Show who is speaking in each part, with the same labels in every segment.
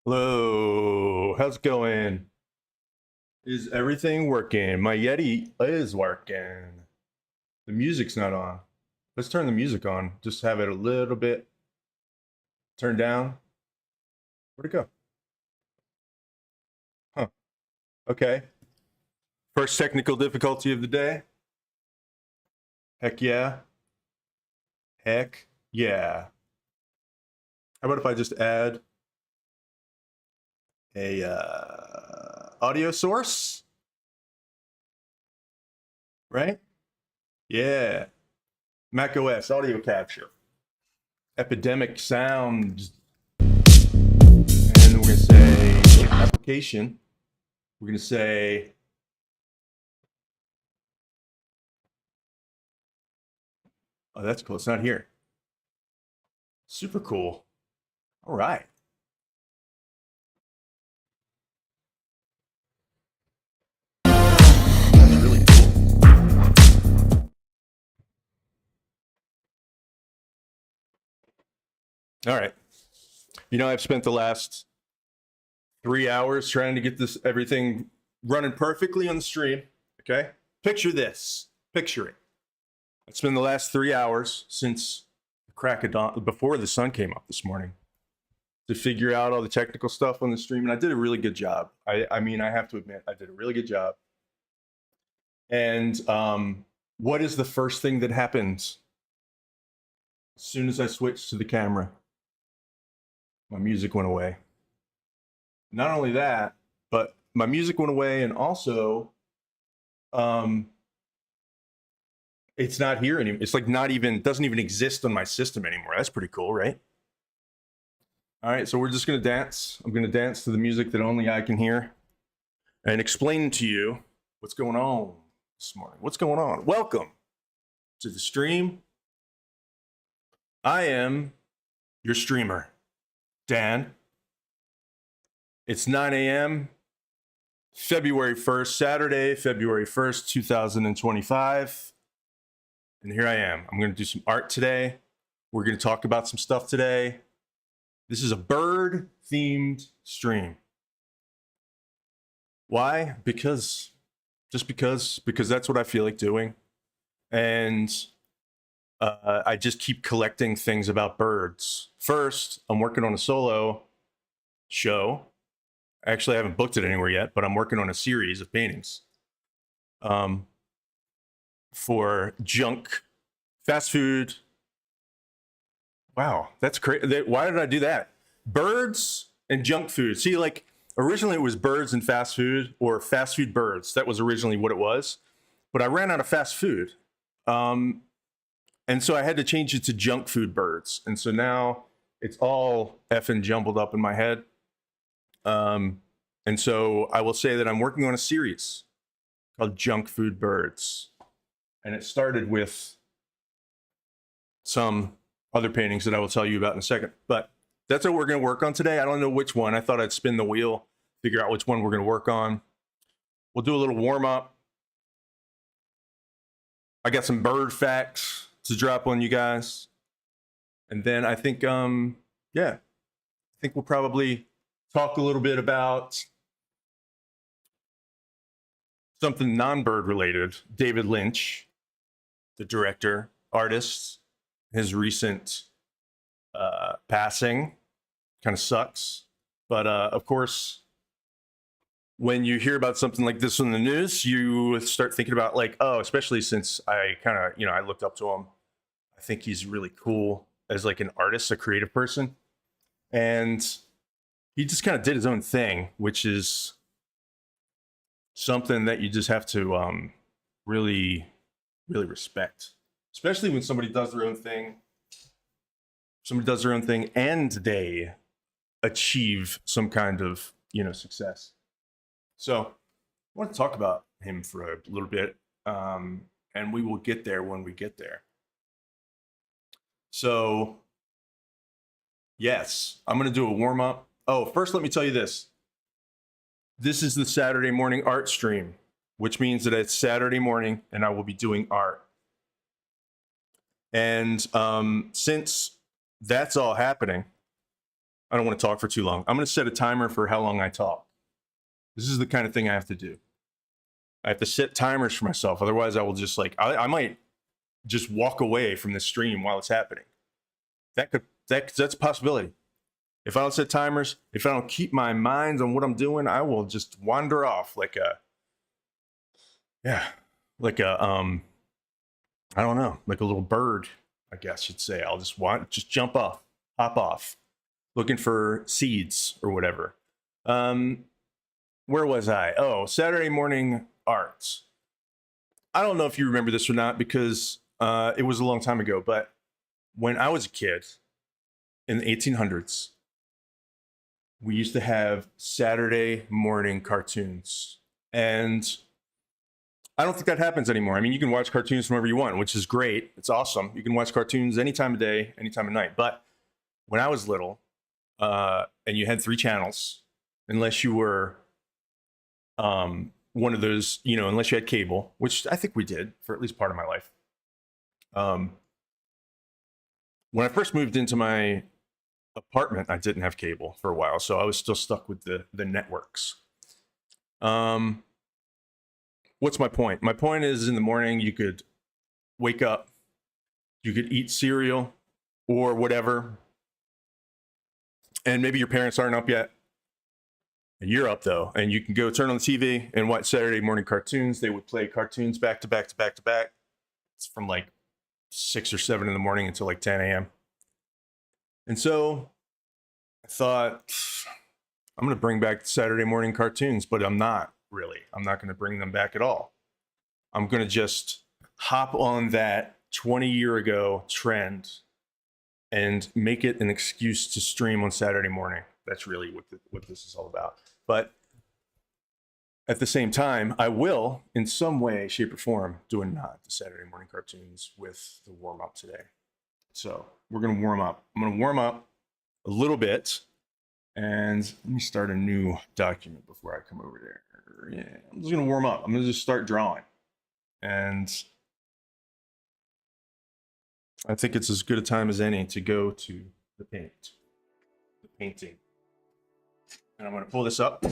Speaker 1: Hello, how's it going? Is everything working? My Yeti is working. The music's not on. Let's turn the music on. Just have it a little bit turned down. Where'd it go? Huh. Okay. First technical difficulty of the day. Heck yeah. Heck yeah. How about if I just add a audio source? Right? Yeah. Mac OS audio capture. Epidemic sound. And we're going to say application. We're going to say oh, that's cool. It's not here. Super cool. All right. That's really cool. All right. You know, I've spent the last 3 hours trying to get this everything running perfectly on the stream. Okay. Picture this. Picture it. It's been the last 3 hours since the crack of dawn, before the sun came up this morning, to figure out all the technical stuff on the stream. And I did a really good job. I mean, I have to admit, I did a really good job. And what is the first thing that happens as soon as I switched to the camera? My music went away. Not only that, but my music went away, and also, it's not here anymore. It's like not even doesn't even exist on my system anymore. That's pretty cool, right? All right, so we're just gonna dance. I'm gonna dance to the music that only I can hear, and explain to you what's going on this morning. What's going on? Welcome to the stream. I am your streamer, Dan. It's 9 a.m. February 1st, Saturday, February 1st, 2025. And here I am. I'm going to do some art today. We're going to talk about some stuff today. This is a bird themed stream. Why? Because that's what I feel like doing. And I just keep collecting things about birds. First, I'm working on a solo show. Actually, I haven't booked it anywhere yet, but I'm working on a series of paintings for junk fast food. Wow, that's crazy. Why did I do that? Birds and junk food. See, like originally it was birds and fast food, or fast food birds. That was originally what it was. But I ran out of fast food. And so I had to change it to junk food birds. And so now it's all effing jumbled up in my head. And so I will say that I'm working on a series called Junk Food Birds. And it started with some other paintings that I will tell you about in a second. But that's what we're going to work on today. I don't know which one. I thought I'd spin the wheel, figure out which one we're going to work on. We'll do a little warm up. I got some bird facts to drop on you guys. And then I think, I think we'll probably talk a little bit about something non-bird related. David Lynch, the director, artist, his recent passing kind of sucks. But of course, when you hear about something like this in the news, you start thinking about like, oh, especially since I kind of, I looked up to him. I think he's really cool as like an artist, a creative person. And he just kind of did his own thing, which is something that you just have to really, really respect, especially when somebody does their own thing. Somebody does their own thing and they achieve some kind of, success. So I want to talk about him for a little bit, and we will get there when we get there. So, yes, I'm going to do a warm up. Oh, first, let me tell you this. This is the Saturday morning art stream, which means that it's Saturday morning and I will be doing art. And since that's all happening, I don't want to talk for too long. I'm going to set a timer for how long I talk. This is the kind of thing I have to do. I have to set timers for myself. Otherwise, I will just like, I might just walk away from the stream while it's happening. That's a possibility. If I don't set timers, if I don't keep my mind on what I'm doing, I will just wander off like a I don't know, like a little bird, I guess you'd say. I'll just jump off, hop off, looking for seeds or whatever. Where was I? Oh, Saturday morning arts. I don't know if you remember this or not because it was a long time ago, but when I was a kid in the 1800s, we used to have Saturday morning cartoons. And I don't think that happens anymore. I mean, you can watch cartoons whenever you want, which is great. It's awesome. You can watch cartoons any time of day, any time of night. But when I was little, and you had 3 channels, unless you were one of those, you know, unless you had cable, which I think we did for at least part of my life. When I first moved into my apartment, I didn't have cable for a while, so I was still stuck with the networks. What's my point? My point is, in the morning, you could wake up, you could eat cereal or whatever, and maybe your parents aren't up yet, and you're up though, and you can go turn on the TV and watch Saturday morning cartoons. They would play cartoons back to back to back to back. It's from like 6 or 7 in the morning until like 10 a.m. And so I thought, I'm going to bring back Saturday morning cartoons, but I'm not really. I'm not going to bring them back at all. I'm going to just hop on that 20-year ago trend and make it an excuse to stream on Saturday morning. That's really what this is all about. But at the same time, I will, in some way, shape, or form, do a nod to Saturday morning cartoons with the warm-up today. So we're going to warm up. I'm going to warm up a little bit. And let me start a new document before I come over there. Yeah, I'm just going to warm up. I'm going to just start drawing. And I think it's as good a time as any to go to the painting. And I'm going to pull this up.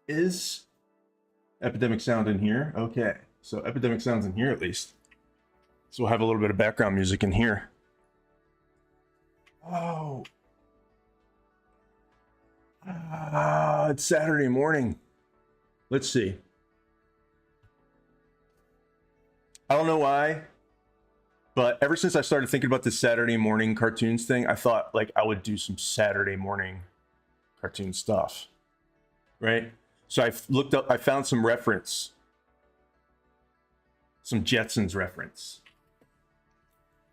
Speaker 1: Is epidemic sound in here? Okay, so epidemic sound's in here at least. So we'll have a little bit of background music in here. Oh. It's Saturday morning. Let's see. I don't know why, but ever since I started thinking about this Saturday morning cartoons thing, I thought like I would do some Saturday morning cartoon stuff, right? So I looked up, I found some reference, some Jetsons reference.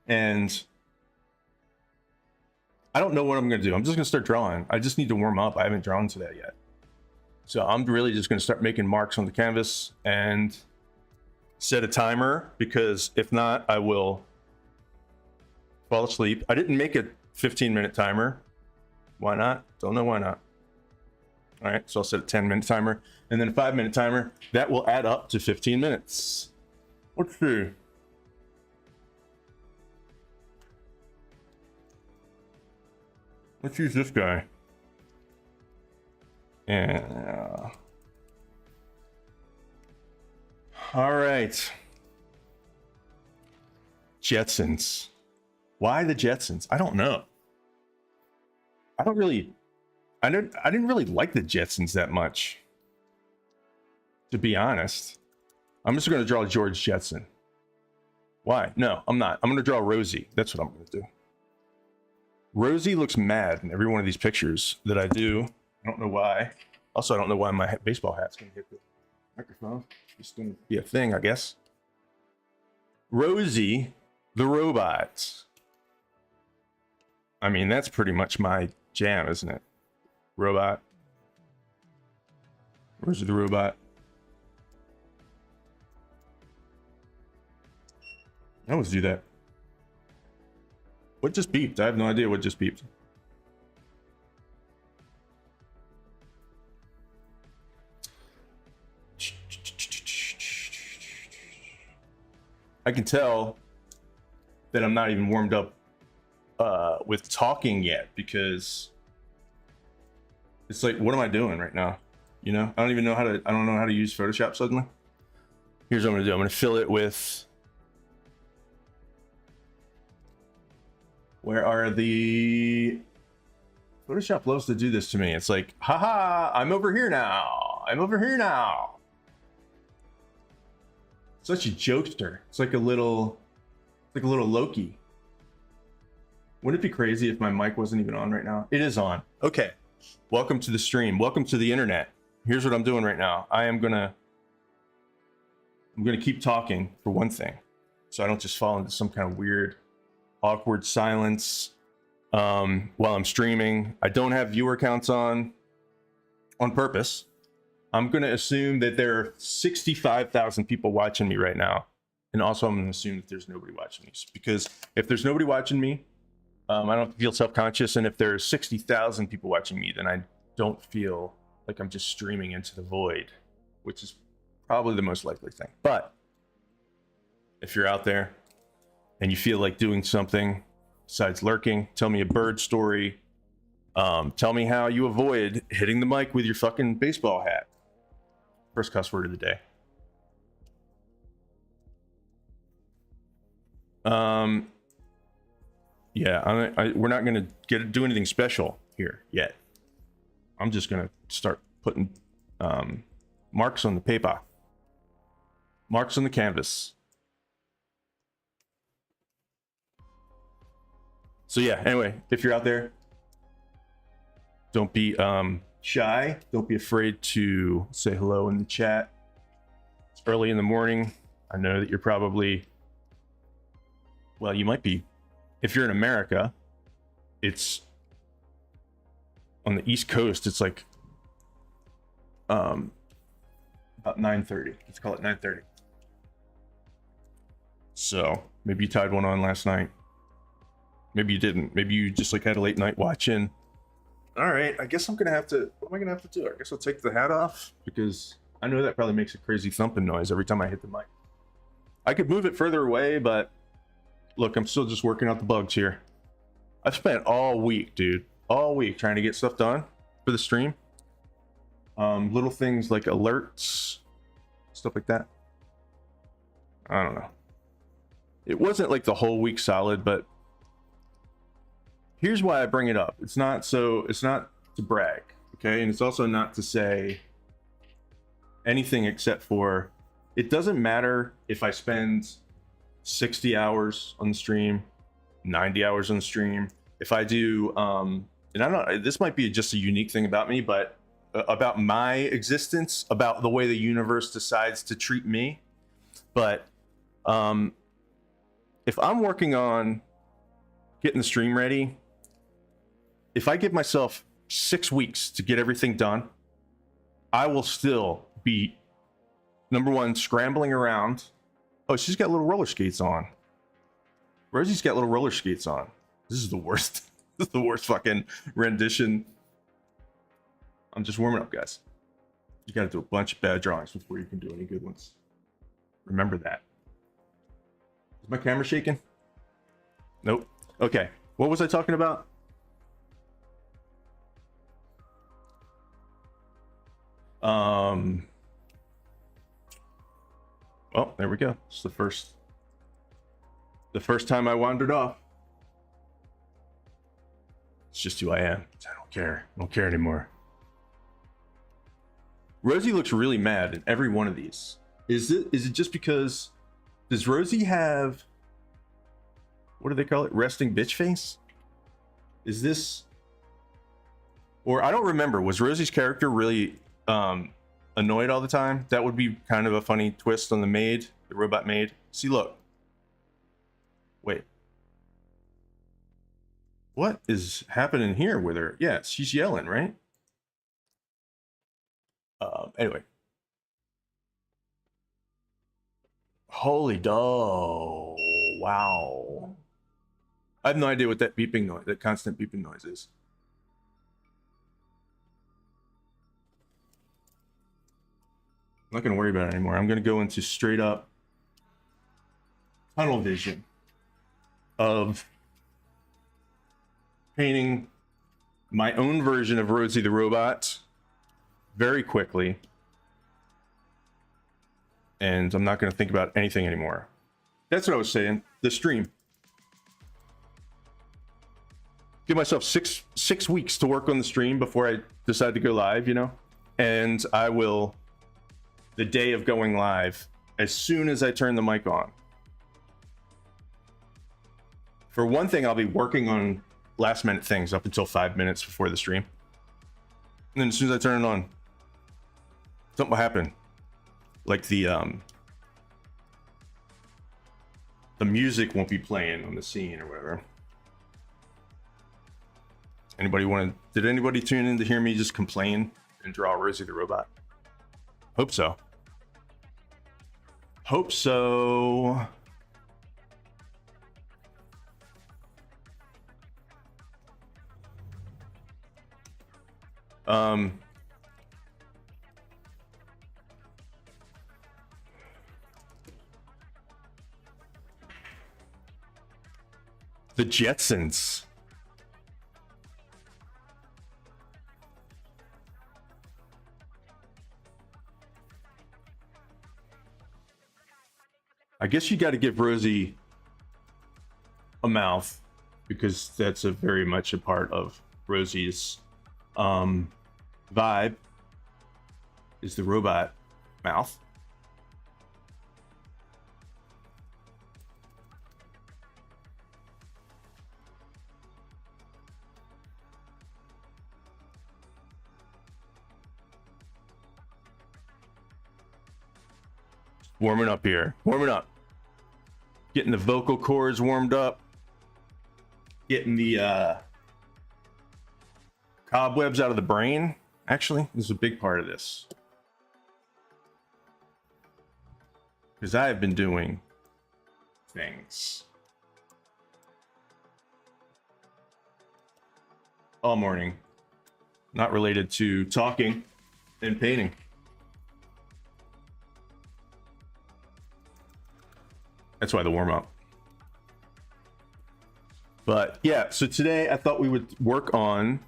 Speaker 1: And I don't know what I'm going to do. I'm just going to start drawing. I just need to warm up. I haven't drawn today yet. So I'm really just going to start making marks on the canvas and set a timer, because if not, I will fall asleep. I didn't make a 15-minute timer. Why not? Don't know why not. All right, so I'll set a 10-minute timer and then a 5-minute timer. That will add up to 15 minutes. Let's see. Let's use this guy. Yeah. All right. Jetsons. Why the Jetsons? I don't know. I didn't really like the Jetsons that much, to be honest. I'm just going to draw George Jetson. Why? No, I'm not. I'm going to draw Rosie. That's what I'm going to do. Rosie looks mad in every one of these pictures that I do. I don't know why. Also, I don't know why my baseball hat's going to hit the microphone. It's going to be a thing, I guess. Rosie the robot. I mean, that's pretty much my jam, isn't it? Robot. Rosie the robot. I always do that. What just beeped? I have no idea what just beeped. I can tell that I'm not even warmed up with talking yet, because it's like, what am I doing right now? You know, I don't know how to use Photoshop suddenly. Here's what I'm gonna do. I'm gonna fill it with, where are the, Photoshop loves to do this to me. It's like, haha, I'm over here now. I'm over here now. Such a jokester. It's like a little Loki. Wouldn't it be crazy if my mic wasn't even on right now? It is on. Okay. Welcome to the stream. Welcome to the internet. Here's what I'm doing right now. I'm gonna keep talking, for one thing, so I don't just fall into some kind of weird, awkward silence while I'm streaming. I don't have viewer counts on purpose. I'm gonna assume that there are 65,000 people watching me right now, and also I'm gonna assume that there's nobody watching me, because if there's nobody watching me, I don't feel self-conscious, and if there's 60,000 people watching me, then I don't feel like I'm just streaming into the void, which is probably the most likely thing. But if you're out there and you feel like doing something besides lurking, tell me a bird story. Tell me how you avoid hitting the mic with your fucking baseball hat. First cuss word of the day. Yeah, we're not gonna do anything special here yet. I'm just gonna start putting marks on the paper, marks on the canvas. So yeah, anyway, if you're out there, don't be shy. Don't be afraid to say hello in the chat. It's early in the morning. I know that you're probably, well, you might be. If you're in America, it's on the East Coast. It's like about 9:30. Let's call it 9:30. So maybe you tied one on last night. Maybe you didn't. Maybe you just like had a late night watching. All right, I guess I'm gonna have to. What am I gonna have to do? I guess I'll take the hat off, because I know that probably makes a crazy thumping noise every time I hit the mic. I could move it further away, but look, I'm still just working out the bugs here. I've spent all week, dude, all week trying to get stuff done for the stream. Little things like alerts, stuff like that. I don't know. It wasn't like the whole week solid, but here's why I bring it up. It's not to brag, okay? And it's also not to say anything except for, it doesn't matter if I spend 60 hours on the stream, 90 hours on the stream. If I do, and I don't know, this might be just a unique thing about me, but about my existence, about the way the universe decides to treat me. But if I'm working on getting the stream ready, if I give myself 6 weeks to get everything done, I will still be, number one, scrambling around. Oh, she's got little roller skates on. Rosie's got little roller skates on. This is the worst. This is the worst fucking rendition. I'm just warming up, guys. You gotta do a bunch of bad drawings before you can do any good ones. Remember that. Is my camera shaking? Nope. Okay. What was I talking about? Well, there we go. It's the first time I wandered off. It's just who I am. I don't care. I don't care anymore. Rosie looks really mad in every one of these. Is it just because, does Rosie have, what do they call it? Resting bitch face? Is this, or I don't remember. Was Rosie's character really annoyed all the time? That would be kind of a funny twist on the maid, the robot maid. See, look. Wait. What is happening here with her? Yeah, she's yelling, right? Anyway. Holy dough. Wow. I have no idea what that beeping noise, that constant beeping noise is. I'm not going to worry about it anymore. I'm going to go into straight up tunnel vision of painting my own version of Rosie the Robot very quickly. And I'm not going to think about anything anymore. That's what I was saying. The stream. Give myself six weeks to work on the stream before I decide to go live, you know? And I will, the day of going live, as soon as I turn the mic on. For one thing, I'll be working on last minute things up until 5 minutes before the stream. And then as soon as I turn it on, something will happen. Like the music won't be playing on the scene or whatever. Did anybody tune in to hear me just complain and draw Rosie the Robot? Hope so. Hope so. The Jetsons. I guess you got to give Rosie a mouth, because that's very much a part of Rosie's vibe, is the robot mouth. Warming up here. Warming up. Getting the vocal cords warmed up. Getting the cobwebs out of the brain. Actually, this is a big part of this. Because I have been doing things all morning. Not related to talking and painting. That's why the warm up. But yeah, so today I thought we would work on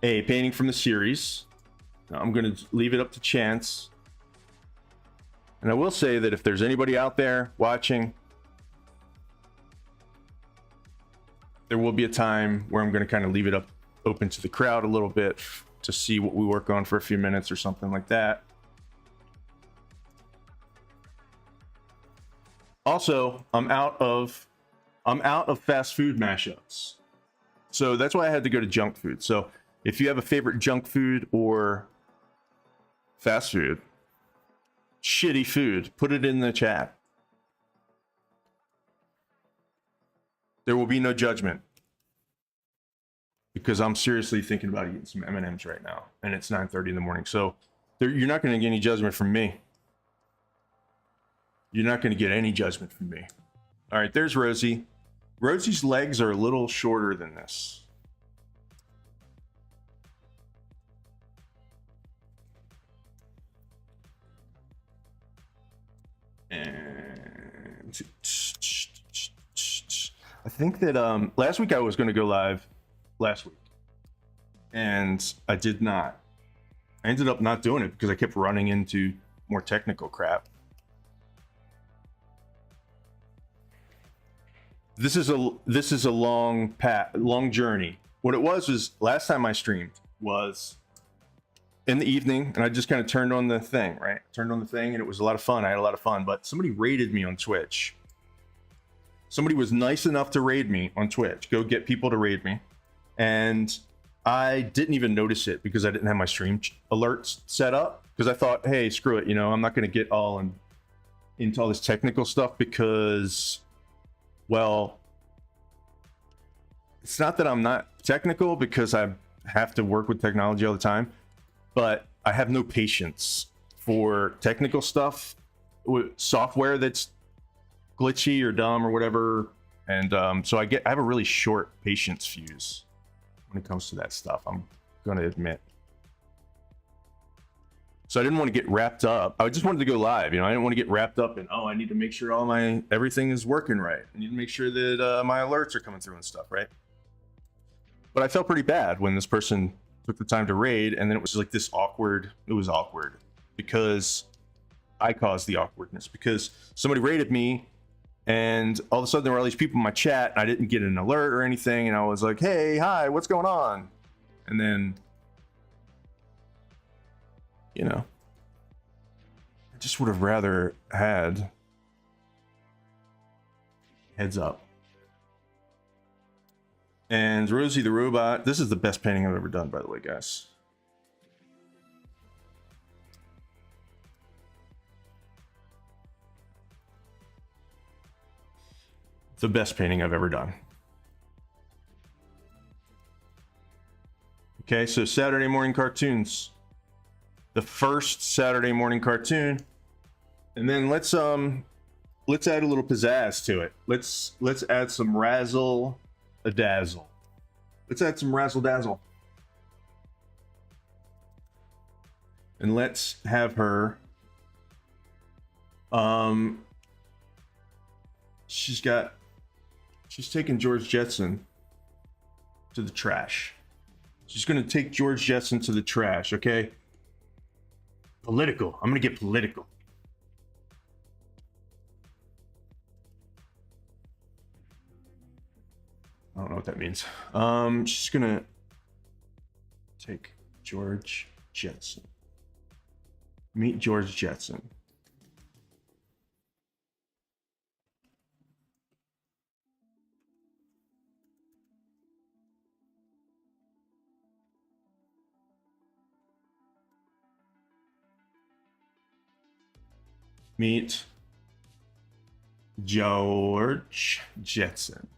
Speaker 1: a painting from the series. Now, I'm going to leave it up to chance. And I will say that if there's anybody out there watching, there will be a time where I'm going to kind of leave it up open to the crowd a little bit to see what we work on for a few minutes or something like that. Also, I'm out of fast food mashups. So that's why I had to go to junk food. So if you have a favorite junk food or fast food, shitty food, put it in the chat. There will be no judgment, because I'm seriously thinking about eating some M&Ms right now, and it's 9:30 in the morning. So you're not going to get any judgment from me. You're not going to get any judgment from me. All right, there's Rosie. Rosie's legs are a little shorter than this. And I think that last week I was going to go live last week, and I did not. I ended up not doing it because I kept running into more technical crap. This is a long journey. What it was last time I streamed was in the evening, and I just kind of turned on the thing, right? Turned on the thing, and it was a lot of fun. I had a lot of fun, but somebody raided me on Twitch. Somebody was nice enough to raid me on Twitch. Go get people to raid me. And I didn't even notice it because I didn't have my stream alerts set up, because I thought, hey, screw it. You know, I'm not going to get all into all this technical stuff because, well, it's not that I'm not technical, because I have to work with technology all the time, but I have no patience for technical stuff with software that's glitchy or dumb or whatever. And so I have a really short patience fuse when it comes to that stuff, I'm going to admit. So I didn't want to get wrapped up. I just wanted to go live. You know, I didn't want to get wrapped up in, oh, I need to make sure everything is working right. I need to make sure that my alerts are coming through and stuff, right? But I felt pretty bad when this person took the time to raid, and then it was like this awkward. It was awkward because I caused the awkwardness, because somebody raided me, and all of a sudden there were all these people in my chat, and I didn't get an alert or anything, and I was like, hey, hi, what's going on? And then, you know, I just would have rather had heads up. And Rosie the Robot, this is the best painting I've ever done, by the way, guys. The best painting I've ever done. Okay, so Saturday morning cartoons. The first Saturday morning cartoon. And then let's add a little pizzazz to it. Let's add some razzle a dazzle. Let's add some razzle dazzle. And let's have her she's taking George Jetson to the trash. She's gonna take George Jetson to the trash, okay? Political. I'm gonna get political. I don't know what that means. She's gonna take George Jetson. Meet George Jetson. Meet George Jetson.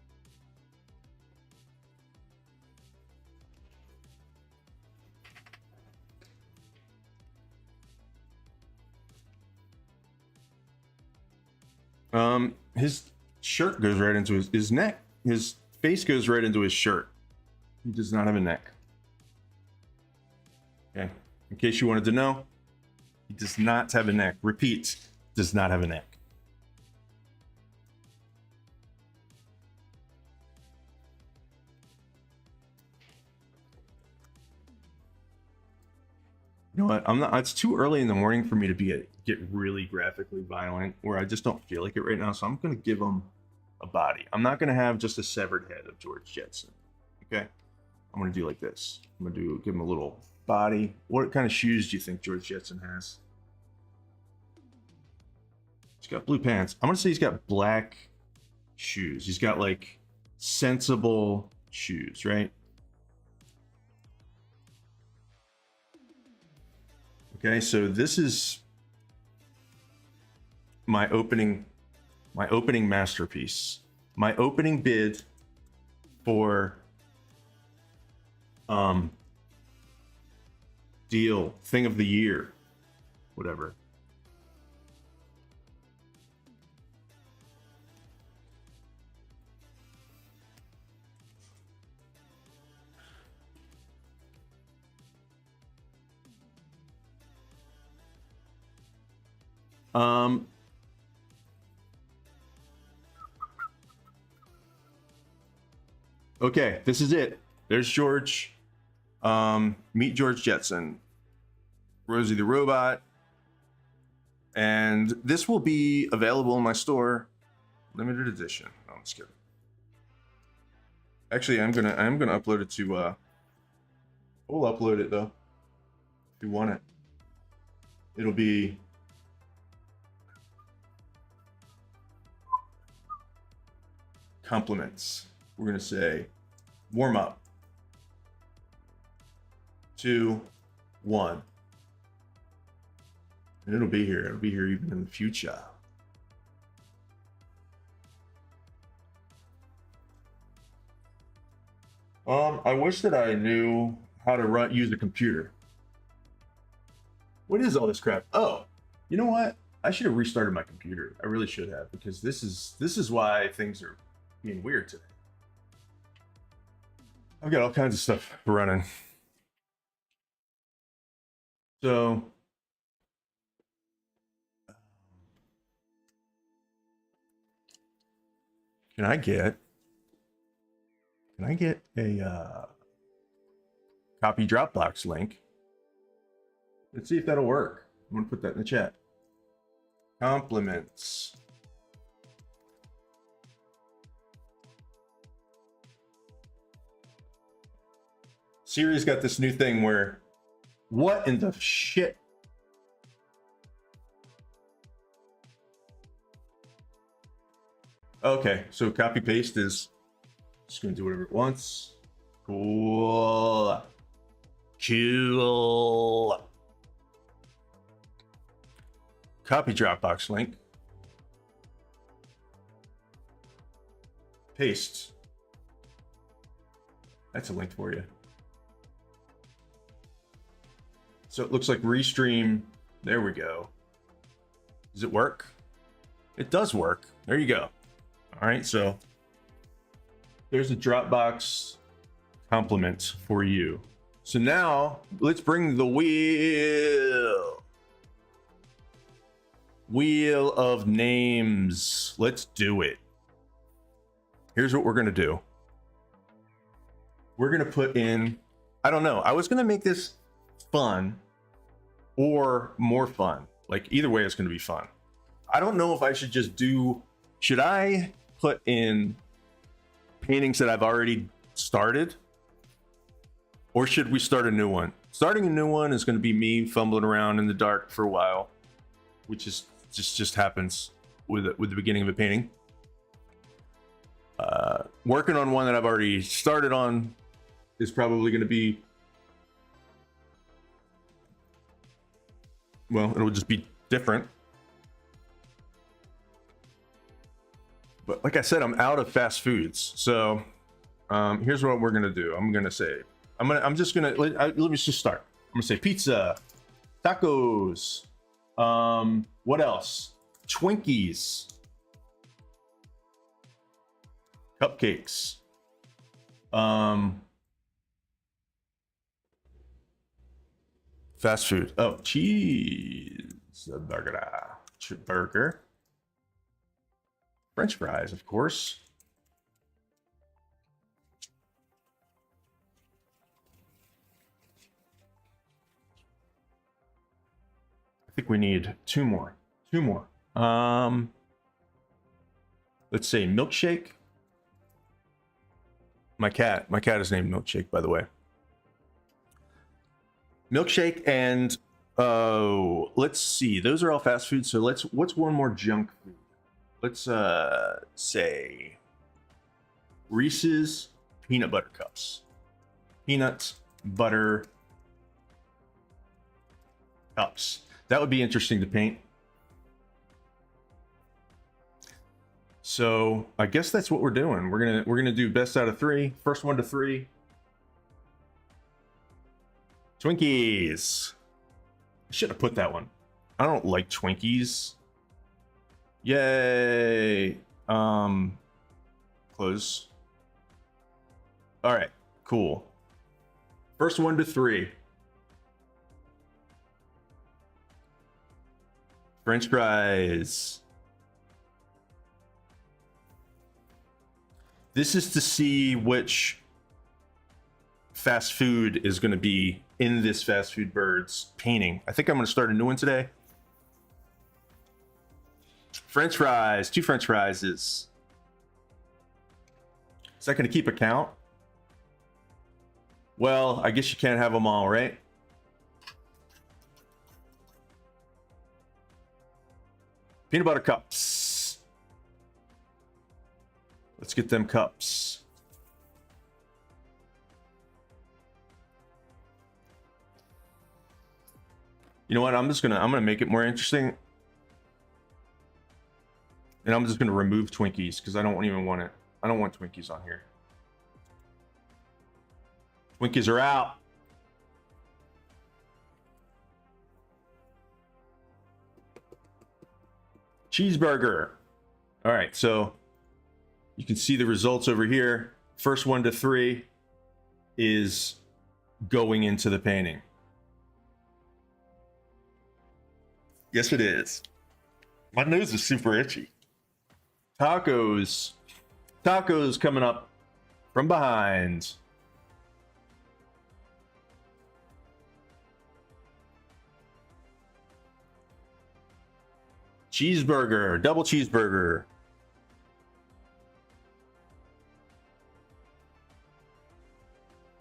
Speaker 1: His shirt goes right into his neck. His face goes right into his shirt. He does not have a neck. Okay, in case you wanted to know, he does not have a neck. Repeat, does not have a neck. You know what? I'm not. It's too early in the morning for me to get really graphically violent, where I just don't feel like it right now. So I'm gonna give him a body. I'm not gonna have just a severed head of George Jetson. Okay, I'm gonna do like this. I'm gonna give him a little body. What kind of shoes do you think George Jetson has? He's got blue pants. I'm gonna say he's got black shoes. He's got like sensible shoes, right? Okay, so this is my opening masterpiece. My opening bid for deal, thing of the year, whatever. Okay, this is it. There's George. Meet George Jetson. Rosie the Robot. And this will be available in my store. Limited edition. No, I'm just kidding. Actually, I'm gonna upload it to we'll upload it though. If you want it. It'll be compliments. We're gonna say warm up. 2, 1. And it'll be here. It'll be here even in the future. I wish that I knew how to use a computer. What is all this crap? Oh, you know what? I should have restarted my computer. I really should have, because this is why things are being weird today. I've got all kinds of stuff running. So Can I get a copy Dropbox link? Let's see if that'll work. I'm gonna put that in the chat. Compliments. Siri's got this new thing where, what in the shit? Okay, so copy paste is just gonna do whatever it wants. Cool. Cool. Copy Dropbox link. Paste. That's a link for you. So it looks like restream. There we go. Does it work? It does work. There you go. All right, so there's a Dropbox compliment for you. So now let's bring the wheel of names. Let's do it. Here's what we're gonna do. We're gonna put in, I don't know, I was gonna make this fun or more fun. Like either way, it's gonna be fun. I don't know if I should just do, should I put in paintings that I've already started? Or should we start a new one? Starting a new one is going to be me fumbling around in the dark for a while, which is just happens with the beginning of a painting. Working on one that I've already started on is probably going to be, well, it'll just be different. But like I said, I'm out of fast foods, so here's what we're gonna do. I'm gonna say, I'm just gonna let me just start. I'm gonna say pizza, tacos, what else? Twinkies, cupcakes, fast food. Oh, cheese burger. French fries, of course. I think we need two more. Let's say milkshake. My cat is named Milkshake, by the way. Milkshake and let's see. Those are all fast food. So what's one more junk food? Let's say Reese's peanut butter cups. Peanut butter cups. That would be interesting to paint. So I guess that's what we're doing. We're gonna do best out of three. First one to three. Twinkies. I should have put that one. I don't like Twinkies. Yay. Close. All right, cool. First one to three. French fries. This is to see which fast food is going to be in this fast food birds painting. I think I'm going to start a new one today. French fries, 2 French fries is that going to keep a count? Well, I guess you can't have them all, right? Peanut butter cups. Let's get them cups. You know what? I'm gonna make it more interesting. And I'm just gonna remove Twinkies because I don't even want it. I don't want Twinkies on here. Twinkies are out. Cheeseburger. All right, so you can see the results over here. First one to three is going into the painting. Yes, it is. My nose is super itchy. Tacos. Tacos coming up from behind. Cheeseburger, double cheeseburger.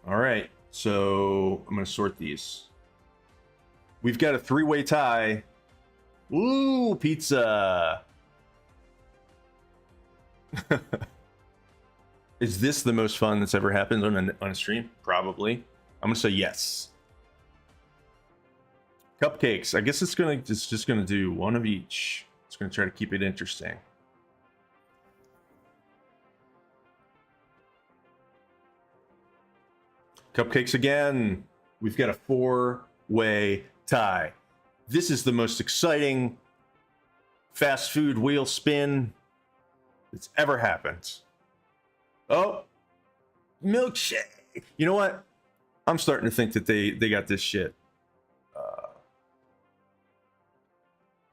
Speaker 1: All right, so I'm gonna sort these. We've got a three-way tie. Ooh, pizza. Is this the most fun that's ever happened on a stream? Probably. I'm gonna say yes. Cupcakes. I guess it's just gonna do one of each. It's gonna try to keep it interesting. Cupcakes again. We've got a four-way tie. This is the most exciting fast food wheel spin that's ever happened. Oh, milkshake. You know what? I'm starting to think that they got this shit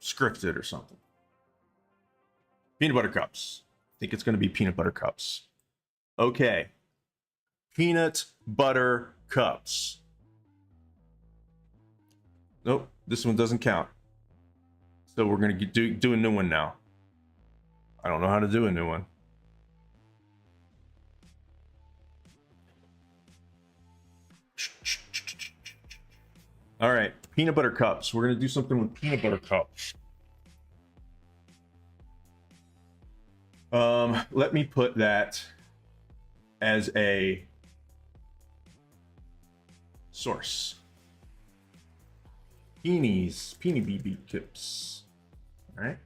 Speaker 1: scripted or something. Peanut butter cups. I think it's going to be peanut butter cups. Okay. Peanut butter cups. Nope, this one doesn't count. So we're going to do a new one now. I don't know how to do a new one. All right, peanut butter cups. We're going to do something with peanut butter cups. Let me put that as a source. Peony BB tips. All right.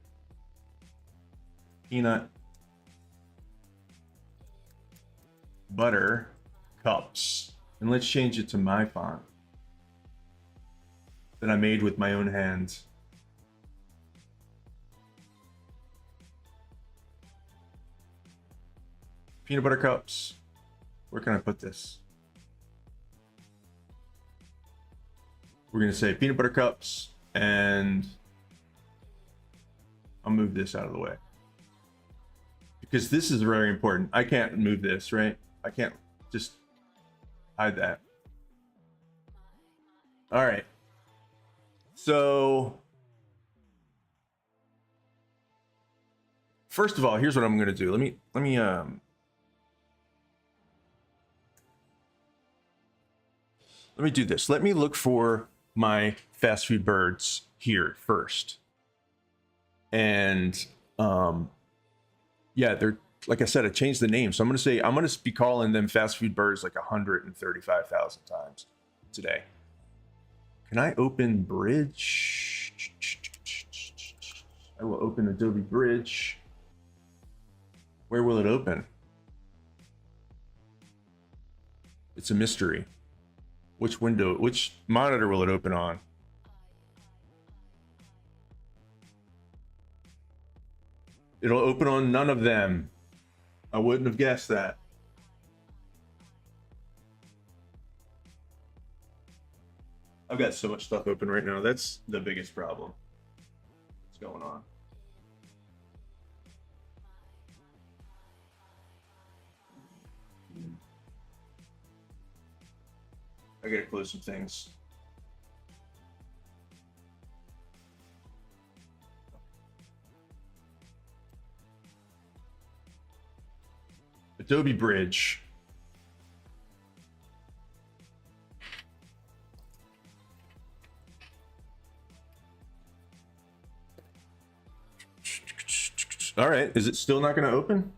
Speaker 1: Peanut butter cups. And let's change it to my font that I made with my own hands. Peanut butter cups. Where can I put this? We're going to say peanut butter cups, and I'll move this out of the way because this is very important. I can't move this, right? I can't just hide that. All right. So first of all, here's what I'm going to do. Let me do this. Let me look for my fast food birds here first. And yeah, they're, like I said, I changed the name. So I'm going to be calling them fast food birds like 135,000 times today. Can I open Bridge? I will open Adobe Bridge. Where will it open? It's a mystery. Which window, which monitor will it open on? It'll open on none of them. I wouldn't have guessed that. I've got so much stuff open right now. That's the biggest problem. What's going on? I gotta close some things. Adobe Bridge. All right, is it still not gonna open?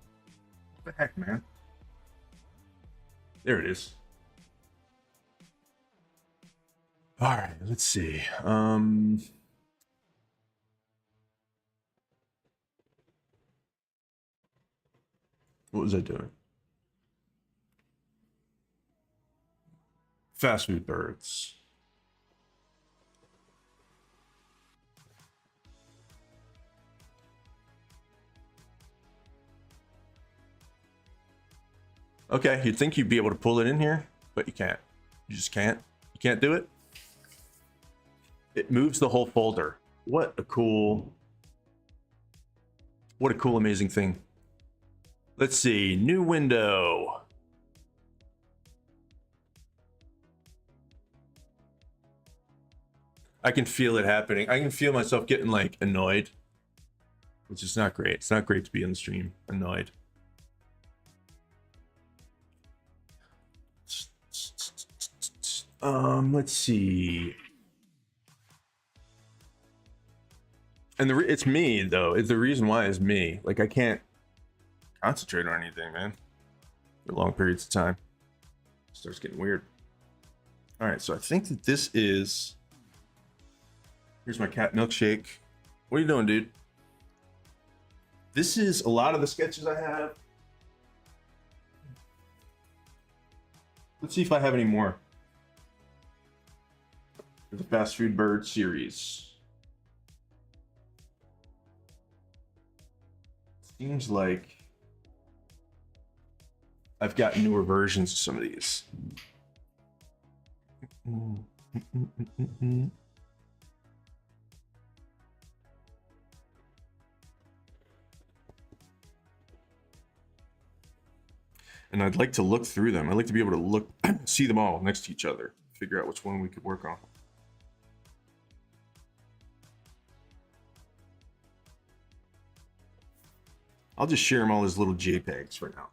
Speaker 1: What the heck, man? There it is. All right, let's see. What was I doing? Fast food birds. Okay, you'd think you'd be able to pull it in here, but you can't. You just can't. You can't do it. It moves the whole folder. What a cool, amazing thing. Let's see, new window. I can feel it happening. I can feel myself getting like annoyed, which is not great. It's not great to be on the stream annoyed. Let's see. And it's me though. It's the reason why is me. Like I can't concentrate on anything, man, for long periods of time. It starts getting weird. All right, so I think that this is. Here's my cat milkshake. What are you doing, dude? This is a lot of the sketches I have. Let's see if I have any more for the fast food bird series. Seems like I've got newer versions of some of these. And I'd like to look through them. I'd like to be able to look, see them all next to each other, figure out which one we could work on. I'll just share them all as little JPEGs for now.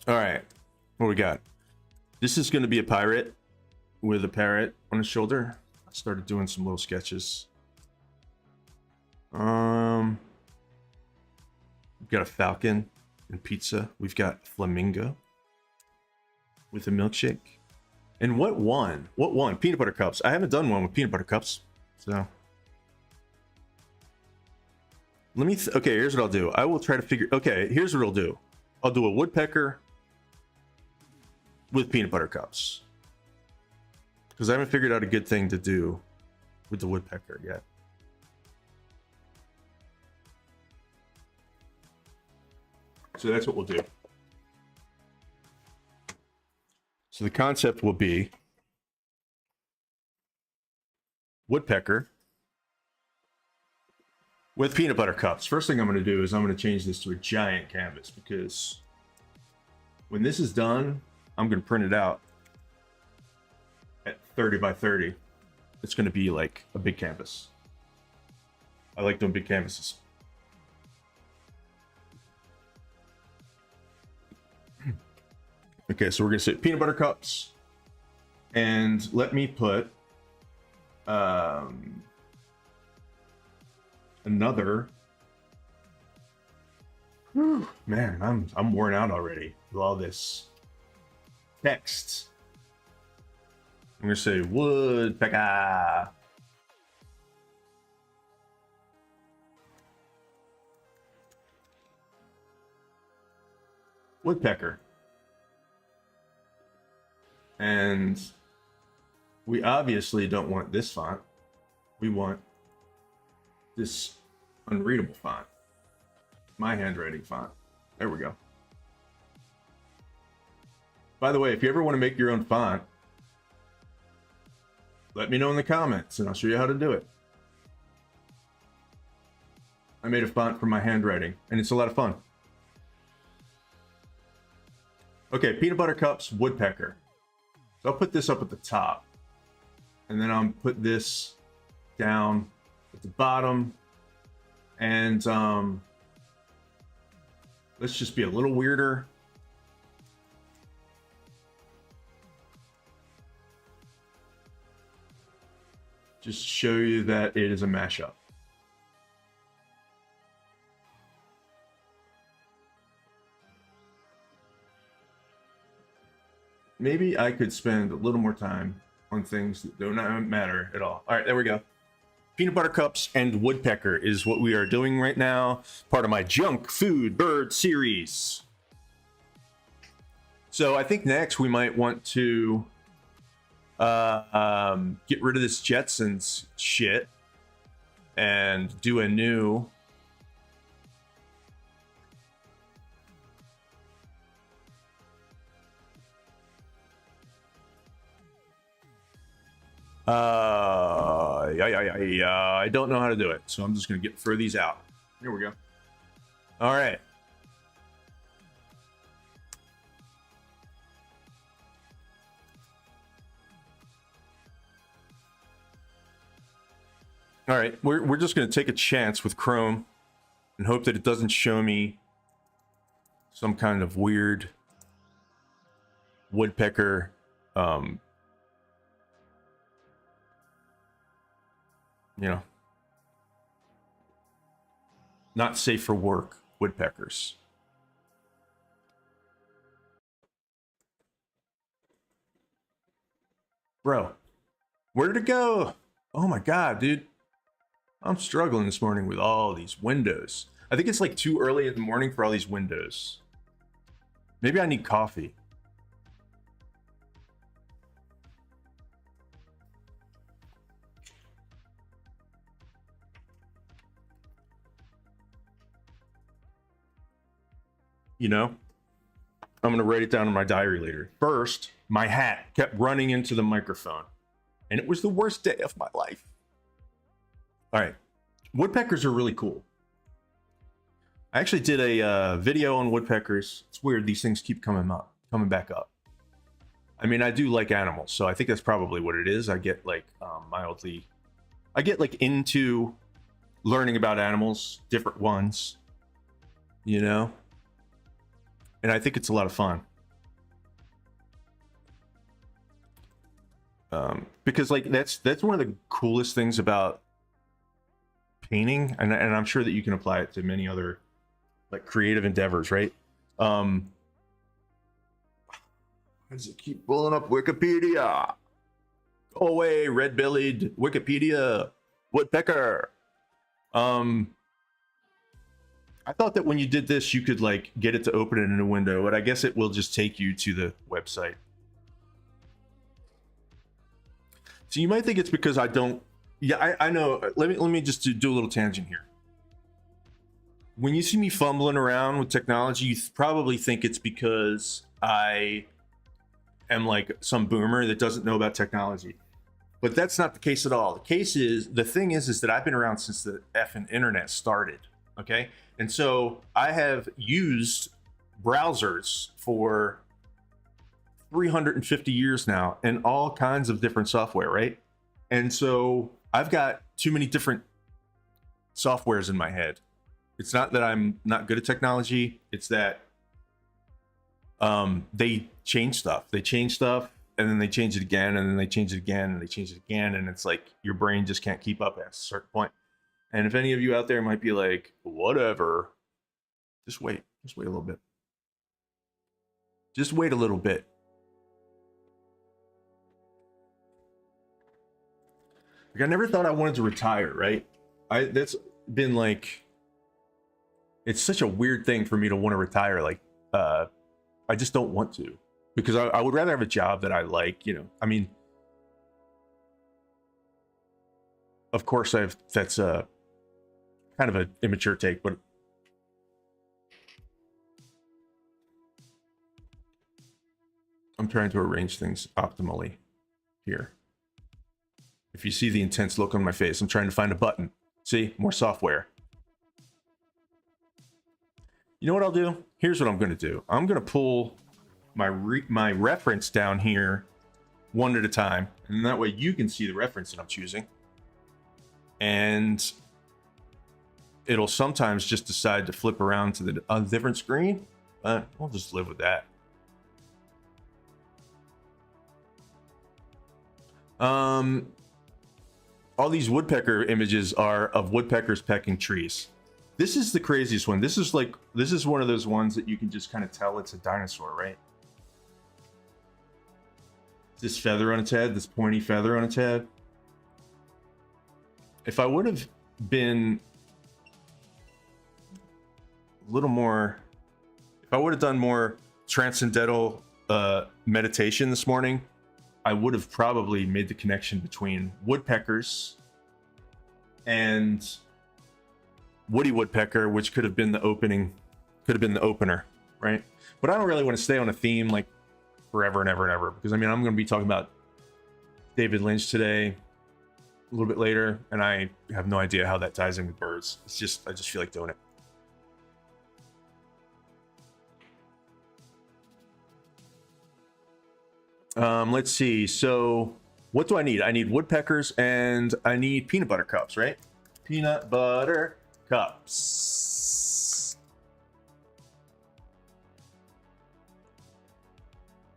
Speaker 1: All right, what we got? This is going to be a pirate with a parrot on his shoulder. I started doing some little sketches. We've got a falcon and pizza. We've got flamingo with a milkshake. And what one? What one? Peanut butter cups. I haven't done one with peanut butter cups, so let me. Okay, here's what I'll do. I will try to figure. Okay, here's what I'll do. I'll do a woodpecker with peanut butter cups, because I haven't figured out a good thing to do with the woodpecker yet. So that's what we'll do. So the concept will be woodpecker with peanut butter cups. First thing I'm going to do is I'm going to change this to a giant canvas, because when this is done, I'm going to print it out at 30 by 30. It's going to be like a big canvas. I like doing big canvases. Okay, so we're going to say peanut butter cups, and let me put another. Whew, man, I'm worn out already with all this text. I'm gonna say woodpecker. Woodpecker. And we obviously don't want this font. We want this unreadable font. My handwriting font. There we go. By the way, if you ever want to make your own font, let me know in the comments and I'll show you how to do it. I made a font for my handwriting and it's a lot of fun. Okay, peanut butter cups, woodpecker. So I'll put this up at the top, and then I'll put this down at the bottom, and let's just be a little weirder. Just show you that it is a mashup. Maybe I could spend a little more time on things that do not matter at all. All right, there we go. Peanut butter cups and woodpecker is what we are doing right now. Part of my junk food bird series. So I think next we might want to get rid of this Jetsons shit and do a new I don't know how to do it, so I'm just gonna throw these out. Here we go. All right. All right, we're just gonna take a chance with Chrome and hope that it doesn't show me some kind of weird woodpecker you know, not safe for work woodpeckers. Bro, where did it go? Oh my God, dude. I'm struggling this morning with all these windows. I think it's like too early in the morning for all these windows. Maybe I need coffee. You know, I'm gonna write it down in my diary later. First, my hat kept running into the microphone, and it was the worst day of my life. All right, woodpeckers are really cool. I actually did a video on woodpeckers. It's weird, these things keep coming back up. I mean, I do like animals, so I think that's probably what it is. I get like I get like into learning about animals, different ones, you know? And I think it's a lot of fun. Because like that's one of the coolest things about painting, and I'm sure that you can apply it to many other like creative endeavors, right? Why does it keep pulling up Wikipedia? Go away, red-bellied Wikipedia woodpecker. I thought that when you did this, you could like get it to open it in a window, but I guess it will just take you to the website. So you might think it's because I don't. Yeah, I know. Let me just do a little tangent here. When you see me fumbling around with technology, you probably think it's because I am like some boomer that doesn't know about technology. But that's not the case at all. The thing is that I've been around since the effing internet started. Okay. And so I have used browsers for 350 years now and all kinds of different software, right? And so I've got too many different softwares in my head. It's not that I'm not good at technology. It's that they change stuff. They change stuff and then they change it again and then they change it again and they change it again. And it's like your brain just can't keep up at a certain point. And if any of you out there might be like, whatever, just wait a little bit. Just wait a little bit. Like I never thought I wanted to retire, right? That's been like, it's such a weird thing for me to want to retire. Like, I just don't want to, because I would rather have a job that I like, you know. I mean, of course that's a kind of an immature take, but I'm trying to arrange things optimally here. If you see the intense look on my face, I'm trying to find a button. See, more software. You know what I'll do? Here's what I'm going to do. I'm going to pull my reference down here one at a time, and that way you can see the reference that I'm choosing. And it'll sometimes just decide to flip around to a different screen, but we'll just live with that. All these woodpecker images are of woodpeckers pecking trees. This is the craziest one. This is one of those ones that you can just kind of tell it's a dinosaur, right? This feather on its head, this pointy feather on its head. If I would have been a little more, if I would have done more transcendental meditation this morning, I would have probably made the connection between woodpeckers and woody woodpecker, which could have been the opening, could have been the opener, right? But I don't really want to stay on a theme like forever and ever and ever, because I mean, I'm going to be talking about David Lynch today, a little bit later, and I have no idea how that ties in with birds. It's just, I just feel like doing it. Let's see. So what do I need? I need woodpeckers and I need peanut butter cups, right? Peanut butter cups.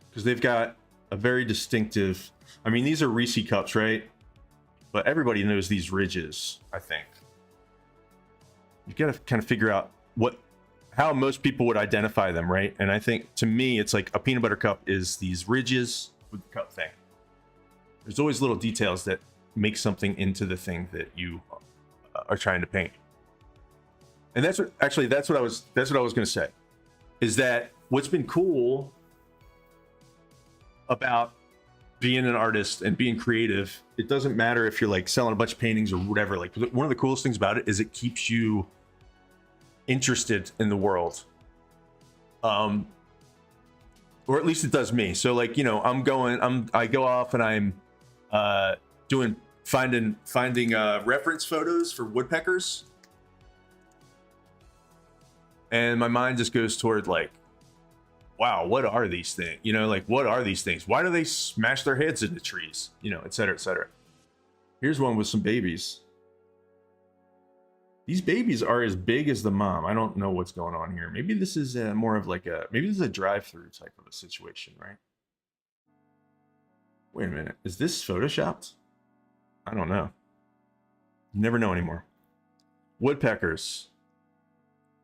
Speaker 1: Because they've got a very distinctive, I mean, these are Reese cups, right? But everybody knows these ridges, I think. You've got to kind of figure out how most people would identify them, right? And I think, to me, it's like a peanut butter cup is these ridges with the cup thing. There's always little details that make something into the thing that you are trying to paint. And that's what I was going to say, is that what's been cool about being an artist and being creative, it doesn't matter if you're like selling a bunch of paintings or whatever. Like, one of the coolest things about it is it keeps you interested in the world, or at least it does me. So like, you know, I go off and I'm finding reference photos for woodpeckers, and my mind just goes toward like, wow, what are these things? You know, like, what are these things? Why do they smash their heads into trees? You know, et cetera, et cetera. Here's one with some babies. These babies are as big as the mom. I don't know what's going on here. Maybe this is more of like maybe this is a drive-through type of a situation, right? Wait a minute. Is this photoshopped? I don't know. You never know anymore. Woodpeckers.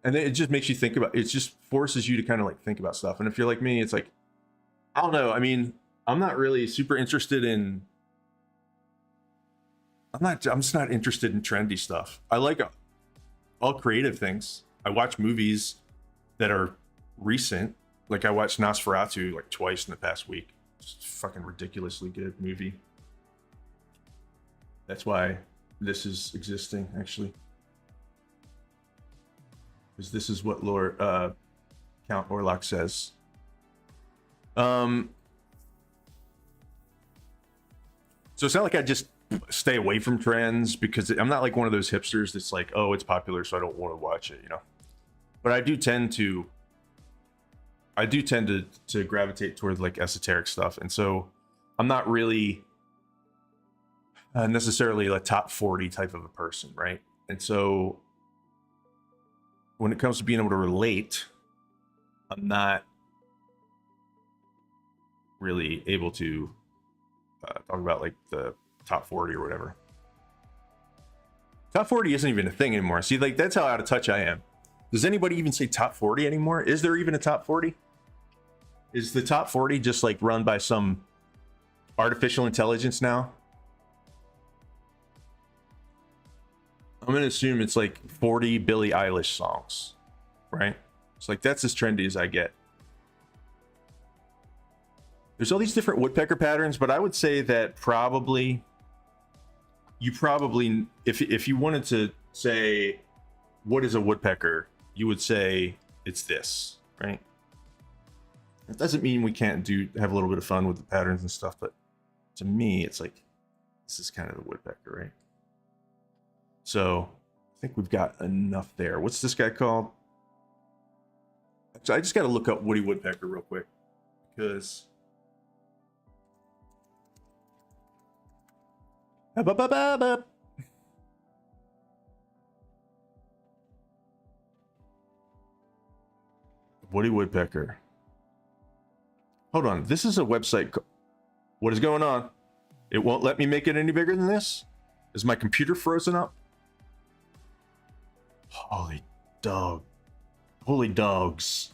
Speaker 1: And then it just makes you think about, it just forces you to kind of like think about stuff. And if you're like me, it's like, I don't know. I mean, I'm not really super interested in, I'm just not interested in trendy stuff. I like all creative things. I watch movies that are recent. Like, I watched Nosferatu like twice in the past week. It's a fucking ridiculously good movie. That's why this is existing, actually. Because this is what Count Orlok says. So it's not like I just stay away from trends, because I'm not like one of those hipsters that's like, oh, it's popular, so I don't want to watch it, you know. But I do tend to gravitate toward like esoteric stuff, and so I'm not really necessarily a top 40 type of a person, right? And so when it comes to being able to relate, I'm not really able to talk about like the top 40 or whatever. Top 40 isn't even a thing anymore. See, like, that's how out of touch I am. Does anybody even say top 40 anymore? Is there even a top 40? Is the top 40 just like run by some artificial intelligence now? I'm gonna assume it's like 40 Billie Eilish songs, right? It's like, that's as trendy as I get. There's all these different woodpecker patterns, but I would say that if you wanted to say what is a woodpecker, you would say it's this, right? It doesn't mean we can't have a little bit of fun with the patterns and stuff, but to me, it's like, this is kind of the woodpecker, right? So I think we've got enough there. What's this guy called? So I just got to look up woody woodpecker real quick, because woody woodpecker. Hold on, this is a website. What is going on? It won't let me make it any bigger than this? Is my computer frozen up? Holy dog. Holy dogs.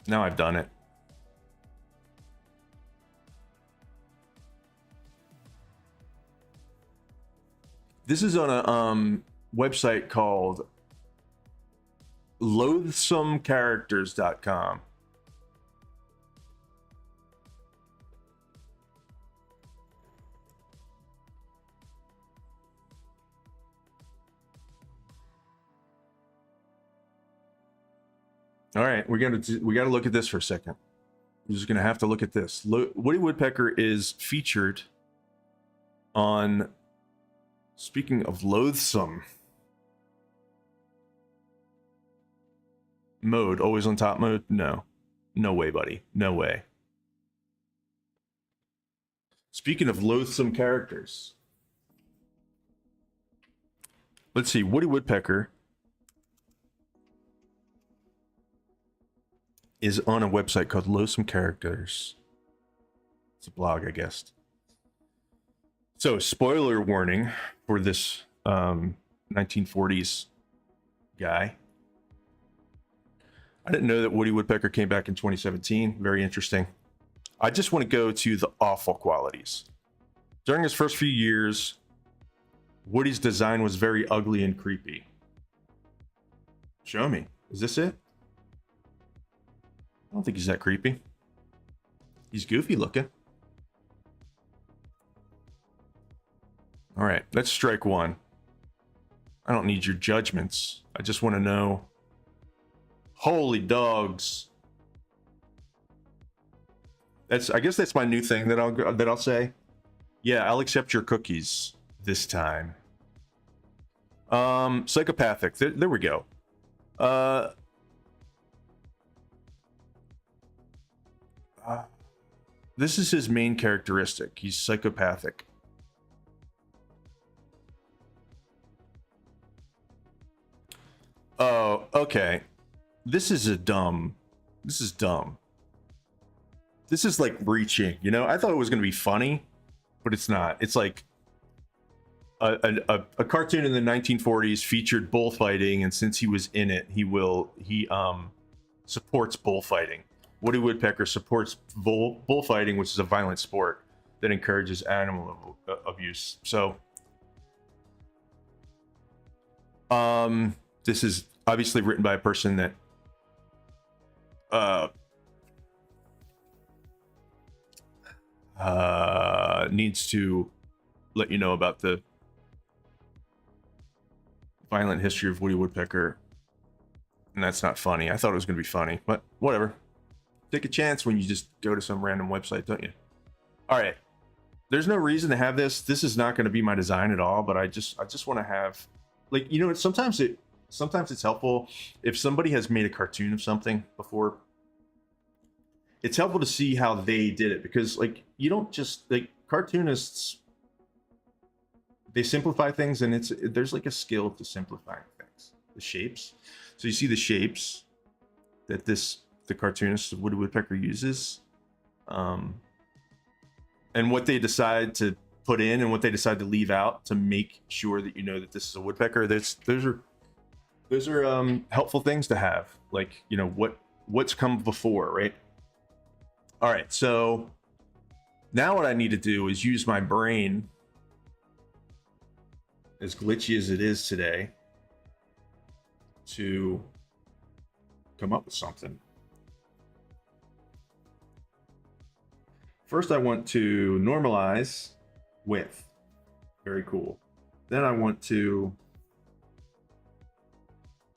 Speaker 1: Now I've done it. This is on a website called loathsomecharacters.com. All right, we gotta look at this for a second. We're just gonna have to look at this. Woody Woodpecker is featured on. Speaking of loathsome mode, always on top mode. No way, buddy. No way. Speaking of loathsome characters, let's see. Woody Woodpecker is on a website called Loathsome Characters. It's a blog, I guess. So, spoiler warning for this 1940s guy. I didn't know that Woody Woodpecker came back in 2017. Very interesting. I just want to go to the awful qualities. During his first few years, Woody's design was very ugly and creepy. Show me. Is this it? I don't think he's that creepy. He's goofy looking. All right, that's strike one. I don't need your judgments. I just want to know. Holy dogs. I guess that's my new thing that I'll say. Yeah, I'll accept your cookies this time. Psychopathic. There we go. This is his main characteristic. He's psychopathic. Oh, okay. This is dumb. This is like reaching, you know? I thought it was going to be funny, but it's not. It's like a cartoon in the 1940s featured bullfighting, and since he was in it, he supports bullfighting. Woody Woodpecker supports bullfighting, which is a violent sport that encourages animal abuse. So, this is obviously written by a person that needs to let you know about the violent history of Woody Woodpecker, and that's not funny. I thought it was going to be funny, but whatever. Take a chance when you just go to some random website, don't you? All right, there's no reason to have this. This is not going to be my design at all, but I just want to have, like, you know, sometimes it's helpful if somebody has made a cartoon of something before. It's helpful to see how they did it, because, like, you don't just, like, cartoonists, they simplify things, and there's like a skill to simplifying things. The shapes. So you see the shapes that the cartoonist of Woody Woodpecker uses, and what they decide to put in and what they decide to leave out to make sure that you know that this is a woodpecker. Those are helpful things to have. Like, you know, what's come before, right? All right, so now what I need to do is use my brain, as glitchy as it is today, to come up with something. First, I want to normalize width. Very cool. Then I want to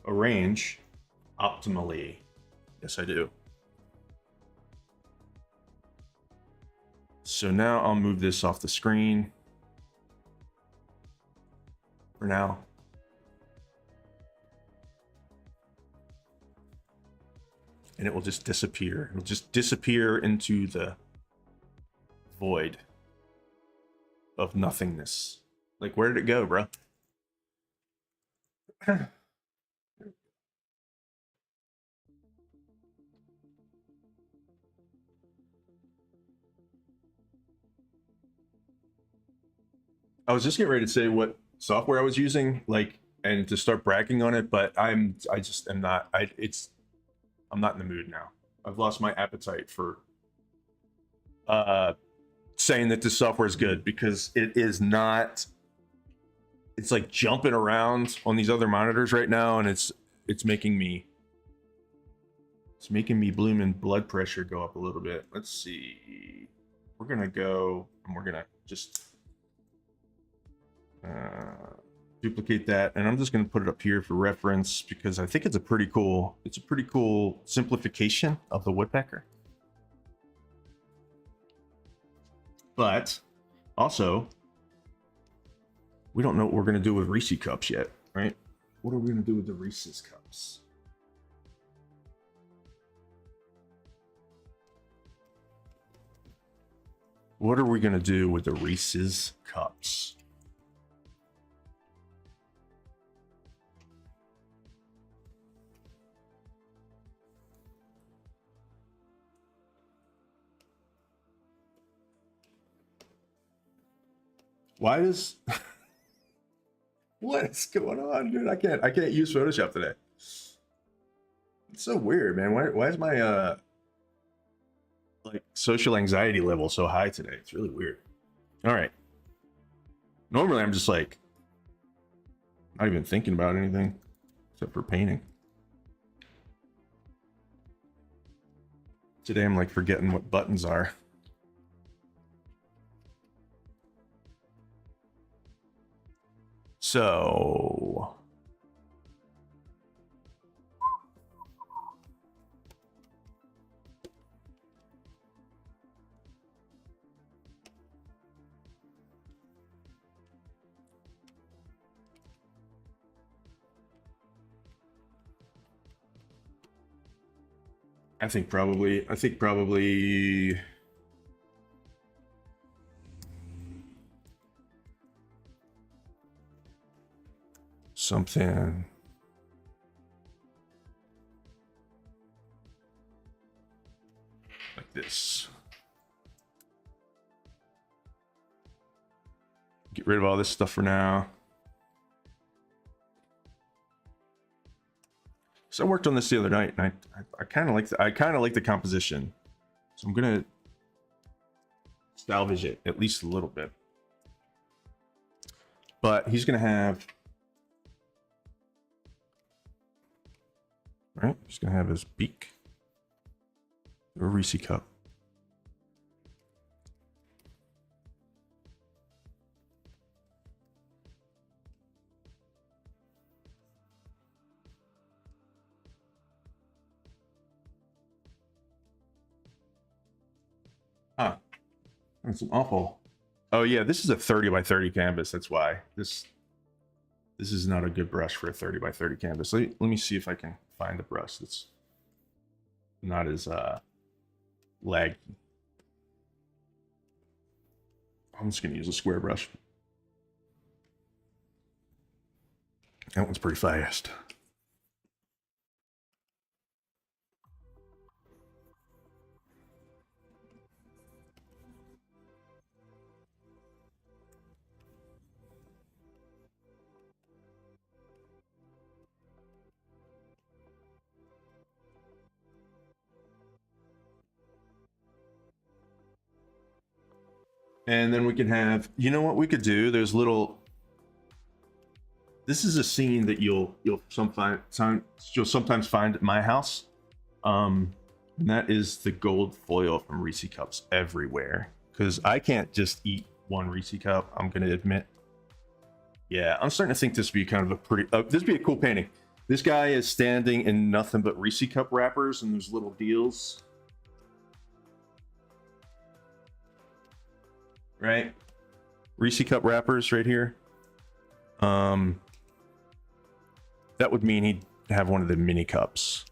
Speaker 1: arrange optimally. Yes, I do. So now I'll move this off the screen for now. And it will just disappear. It'll just disappear into the void of nothingness. Like, where did it go, bro? I was just getting ready to say what software I was using, like, and to start bragging on it, but I just am not. I'm not in the mood now. I've lost my appetite for saying that this software is good, because it is not. It's like jumping around on these other monitors right now, and it's making me blooming blood pressure go up a little bit. Let's see. We're gonna go and we're gonna just duplicate that, and I'm just going to put it up here for reference because I think it's a pretty cool simplification of the woodpecker. But also, we don't know what we're going to do with Reese cups yet, right? What are we going to do with the Reese's cups? What are we going to do with the Reese's cups? Why does what is going on, dude? I can't use Photoshop today. It's so weird, man. Why is my like social anxiety level so high today? It's really weird. All right. Normally I'm just like not even thinking about anything except for painting. Today I'm like forgetting what buttons are. So I think probably something like this. Get rid of all this stuff for now. So I worked on this the other night, and I kind of like the composition. So I'm gonna salvage it at least a little bit. But he's gonna have, right? He's gonna have his beak, a Reese cup. Huh. That's an awful. Oh yeah, this is a 30 by 30 canvas. That's why this is not a good brush for a 30 by 30 canvas. Let me see if I can find a brush that's not as laggy. I'm just gonna use a square brush. That one's pretty fast. And then we can have, you know what we could do? There's little. This is a scene that you'll sometimes find at my house, and that is the gold foil from Reese cups everywhere. Because I can't just eat one Reese cup. I'm gonna admit. Yeah, I'm starting to think this would be kind of a pretty. This would be a cool painting. This guy is standing in nothing but Reese cup wrappers and those little deals. Right? Reese cup wrappers right here. That would mean he'd have one of the mini cups.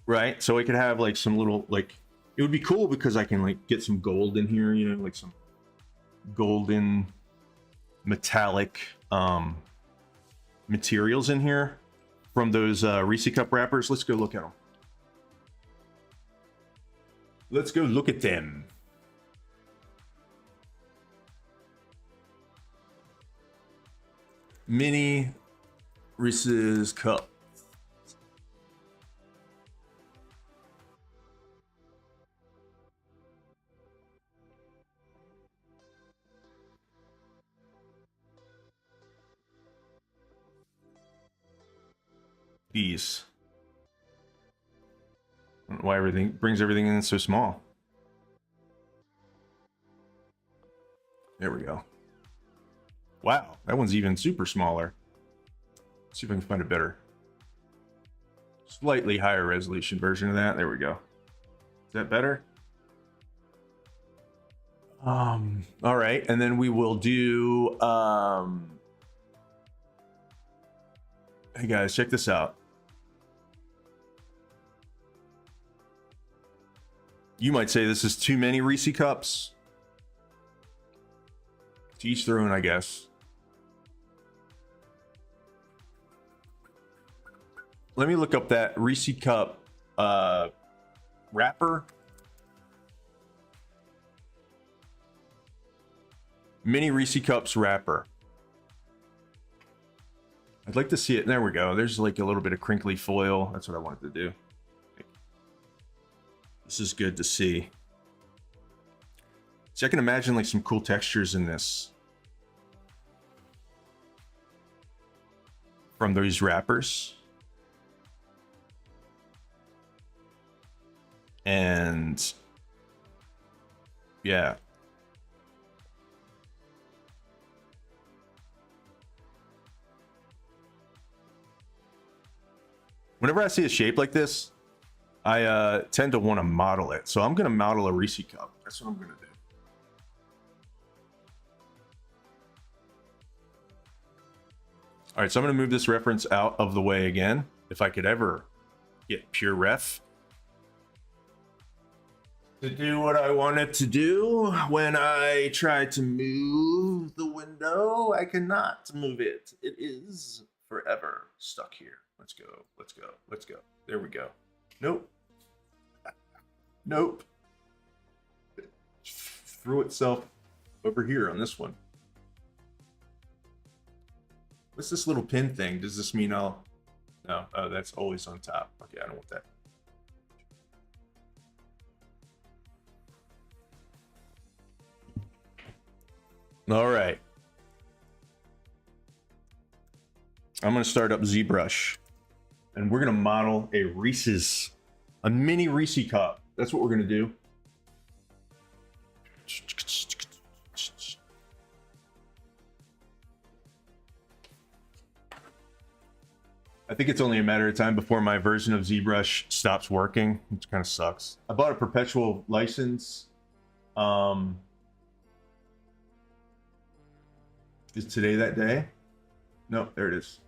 Speaker 1: Right? So I could have like some little, like, it would be cool because I can like get some gold in here, you know, like some golden metallic materials in here from those Reese cup wrappers. Let's go look at them. Let's go look at them. Mini Reese's cup. These. I don't know why everything brings everything in so small. There we go. Wow, that one's even super smaller. Let's see if I can find a better, slightly higher resolution version of that. There we go. Is that better? All right, and then we will do hey guys, check this out. You might say this is too many Reese cups. To each their own, I guess. Let me look up that Reese cup wrapper. Mini Reese cups wrapper. I'd like to see it. There we go. There's like a little bit of crinkly foil. That's what I wanted to do. This is good to see. So I can imagine like some cool textures in this from these wrappers. And yeah. Whenever I see a shape like this, I tend to want to model it. So I'm going to model a Reese cup. That's what I'm going to do. All right, so I'm going to move this reference out of the way again. If I could ever get pure ref to do what I want it to do, when I try to move the window, I cannot move it. It is forever stuck here. Let's go. Let's go. Let's go. There we go. Nope. Nope. It threw itself over here on this one. What's this little pin thing? Does this mean I'll... No. Oh, that's always on top. Okay, I don't want that. All right. I'm going to start up ZBrush. And we're going to model a Reese's, a mini Reese cup. That's what we're going to do. I think it's only a matter of time before my version of ZBrush stops working, which kind of sucks. I bought a perpetual license. Is today that day? No, there it is.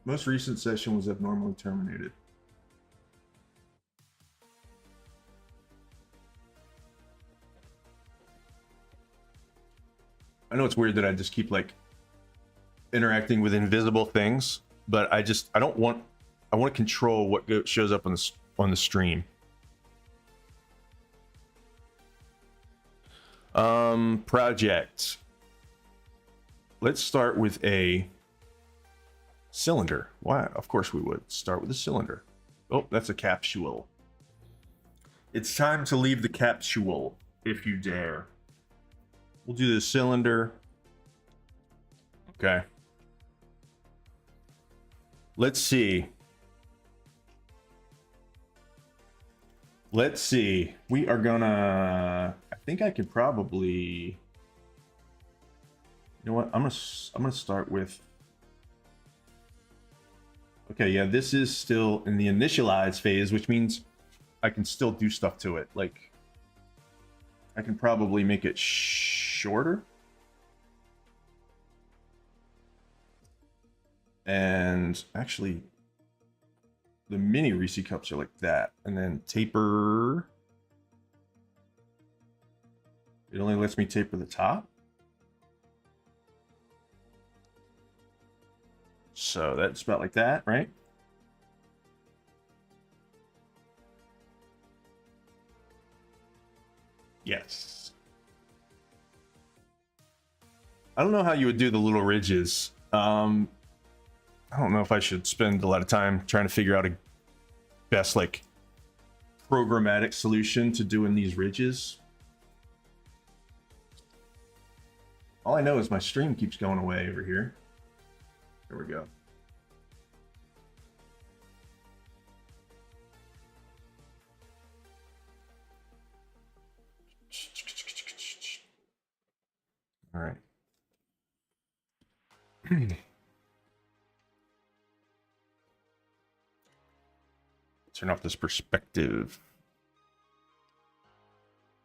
Speaker 1: Most recent session was abnormally terminated. I know it's weird that I just keep like interacting with invisible things, but I want to control what shows up on the stream. Project. Let's start with a cylinder. Why? Of course we would start with a cylinder. Oh, that's a capsule. It's time to leave the capsule, if you dare. We'll do the cylinder. Okay. Let's see. Let's see. We are gonna... I think I could probably... You know what? I'm gonna start with... Okay, yeah, this is still in the initialize phase, which means I can still do stuff to it. Like, I can probably make it shorter. And actually, the mini Reese cups are like that. And then taper. It only lets me taper the top. So that's about like that, right? Yes. I don't know how you would do the little ridges. I don't know if I should spend a lot of time trying to figure out a best like programmatic solution to doing these ridges. All I know is my stream keeps going away over here. There we go. All right. Turn off this perspective.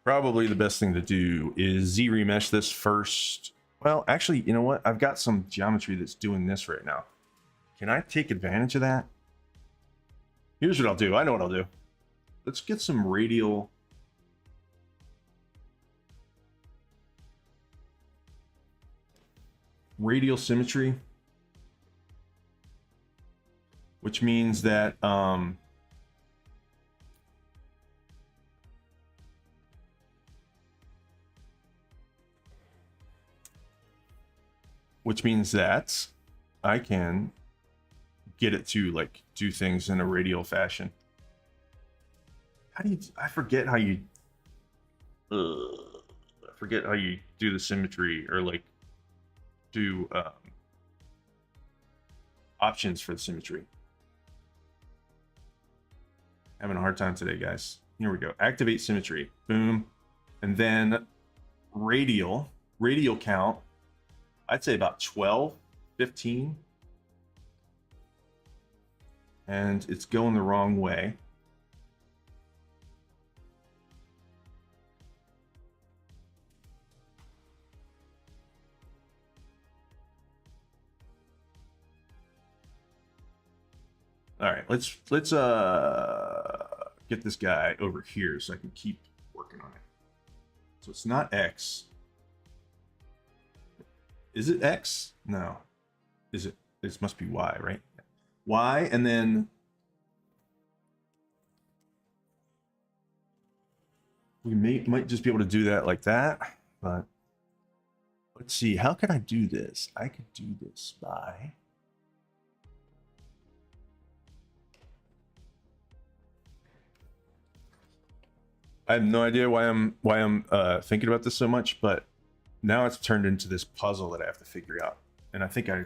Speaker 1: Probably the best thing to do is Z-remesh this first. Well, actually, you know what? I've got some geometry that's doing this right now. Can I take advantage of that? Here's what I'll do. I know what I'll do. Let's get some radial symmetry, which means that I can get it to like do things in a radial fashion. How do you? I forget how you. I forget how you do the symmetry or like do options for the symmetry. Having a hard time today, guys. Here we go. Activate symmetry. Boom. And then radial count. I'd say about 12, 15. And it's going the wrong way. All right, let's get this guy over here so I can keep working on it. So it's not X. Is it X? No. Is it? This must be Y, right? Y, and then we might just be able to do that like that. But let's see. How can I do this? I could do this by. I have no idea why I'm thinking about this so much, but now it's turned into this puzzle that I have to figure out, and I think I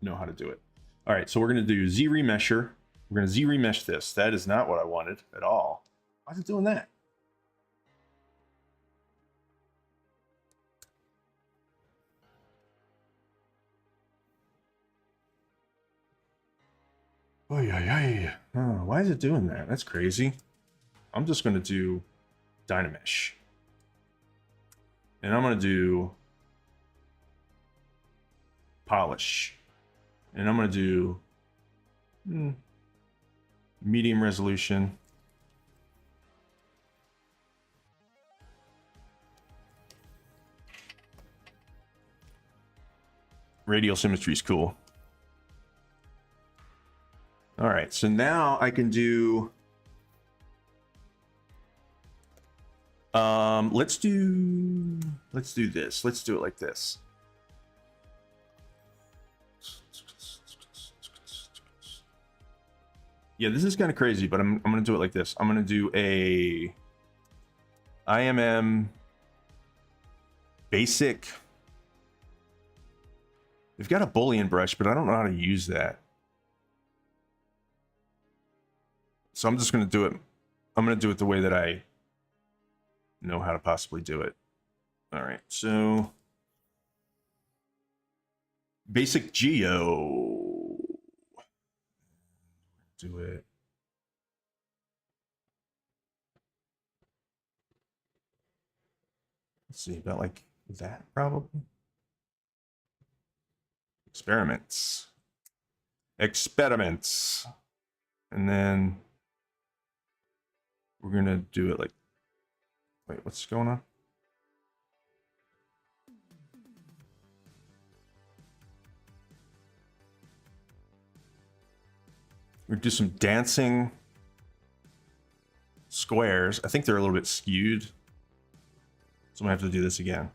Speaker 1: know how to do it. All right, so we're gonna do Z-remesher. We're gonna Z-remesh this. That is not what I wanted at all. Why is it doing that? Oh yeah. Oh, why is it doing that? That's crazy. I'm just gonna do Dynamesh. And I'm going to do polish. And I'm going to do medium resolution. Radial symmetry is cool. All right, so now I can do let's do this. Let's do it like this. Yeah, this is kind of crazy, but I'm gonna do it like this. I'm gonna do a IMM basic. We've got a Boolean brush, but I don't know how to use that. So I'm just gonna do it. I'm gonna do it the way that I know how to possibly do it. All right, so basic geo. Do it. Let's see, about like that probably. Experiments. And then we're gonna do it like, wait, what's going on? We're gonna do some dancing squares. I think they're a little bit skewed, so I'm gonna have to do this again.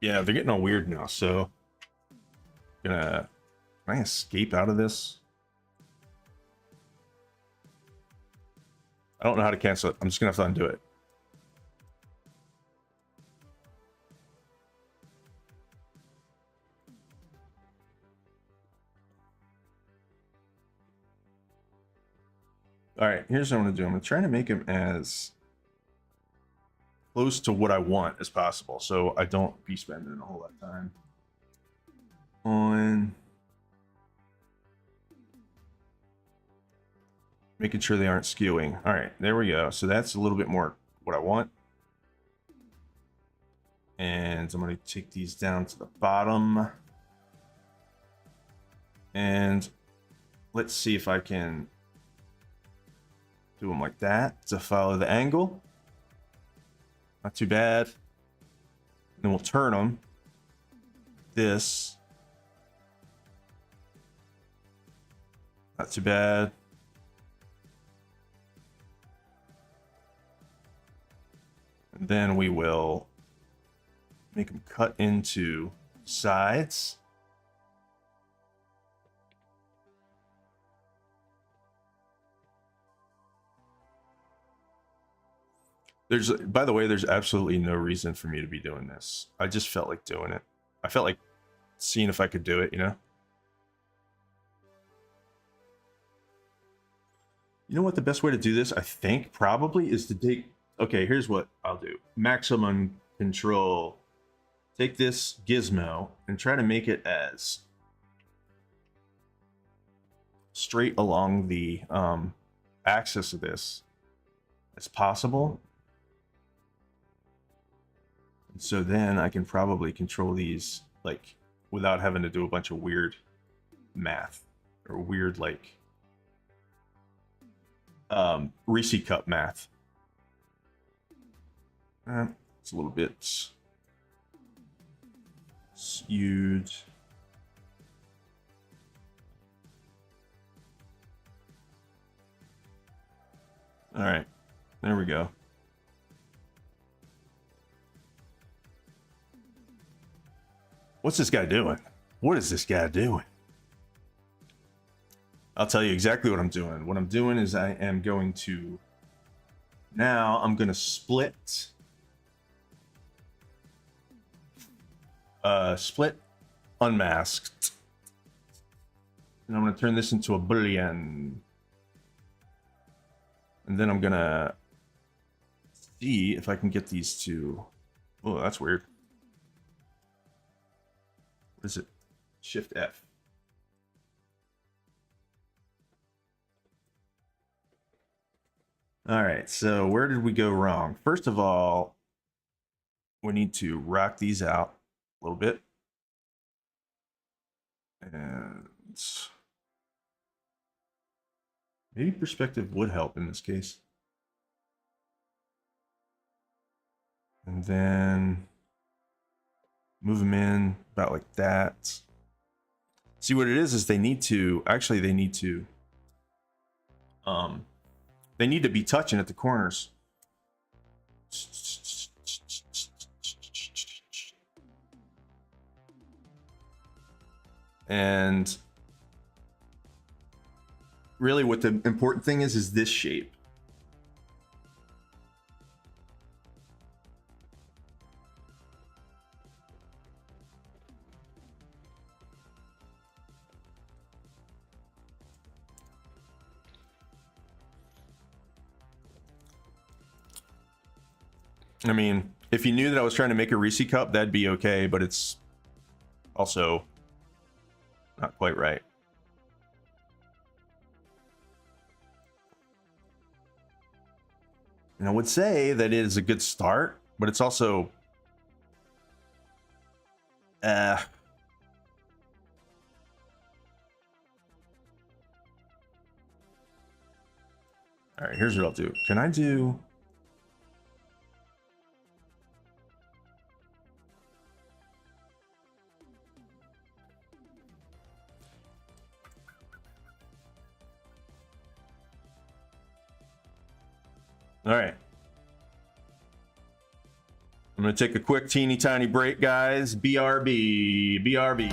Speaker 1: Yeah, they're getting all weird now, so Gonna, can I escape out of this? I don't know how to cancel it. I'm just gonna have to undo it. All right, here's what I'm gonna do. I'm gonna try to make him as close to what I want as possible, so I don't be spending a whole lot of time on making sure they aren't skewing. All right, there we go. So that's a little bit more what I want. And I'm going to take these down to the bottom. And let's see if I can do them like that to follow the angle. Not too bad. Then we'll turn them. This. Not too bad. And then we will make them cut into sides. By the way, there's absolutely no reason for me to be doing this. I just felt like doing it. I felt like seeing if I could do it, you know? You know what the best way to do this, I think, probably, is to take... Okay, here's what I'll do. Maximum control. Take this gizmo and try to make it as straight along the axis of this as possible. And so then I can probably control these like without having to do a bunch of weird math or weird like Reese cup math. It's a little bit skewed. All right, there we go. What's this guy doing? What is this guy doing? I'll tell you exactly what I'm doing. What I'm doing is I am going to... Now I'm going to split... split unmasked. And I'm going to turn this into a boolean. And then I'm going to see if I can get these two... Oh, that's weird. What is it? Shift F. All right, so where did we go wrong? First of all, we need to rock these out a little bit. And maybe perspective would help in this case. And then move them in about like that. See what it is they need to, actually they need to be touching at the corners. And really what the important thing is this shape. I mean, if you knew that I was trying to make a Reese cup, that'd be okay, but it's also not quite right. And I would say that it is a good start, but it's also all right, here's what I'll do. Can I do... All right. I'm going to take a quick teeny tiny break, guys. BRB. BRB.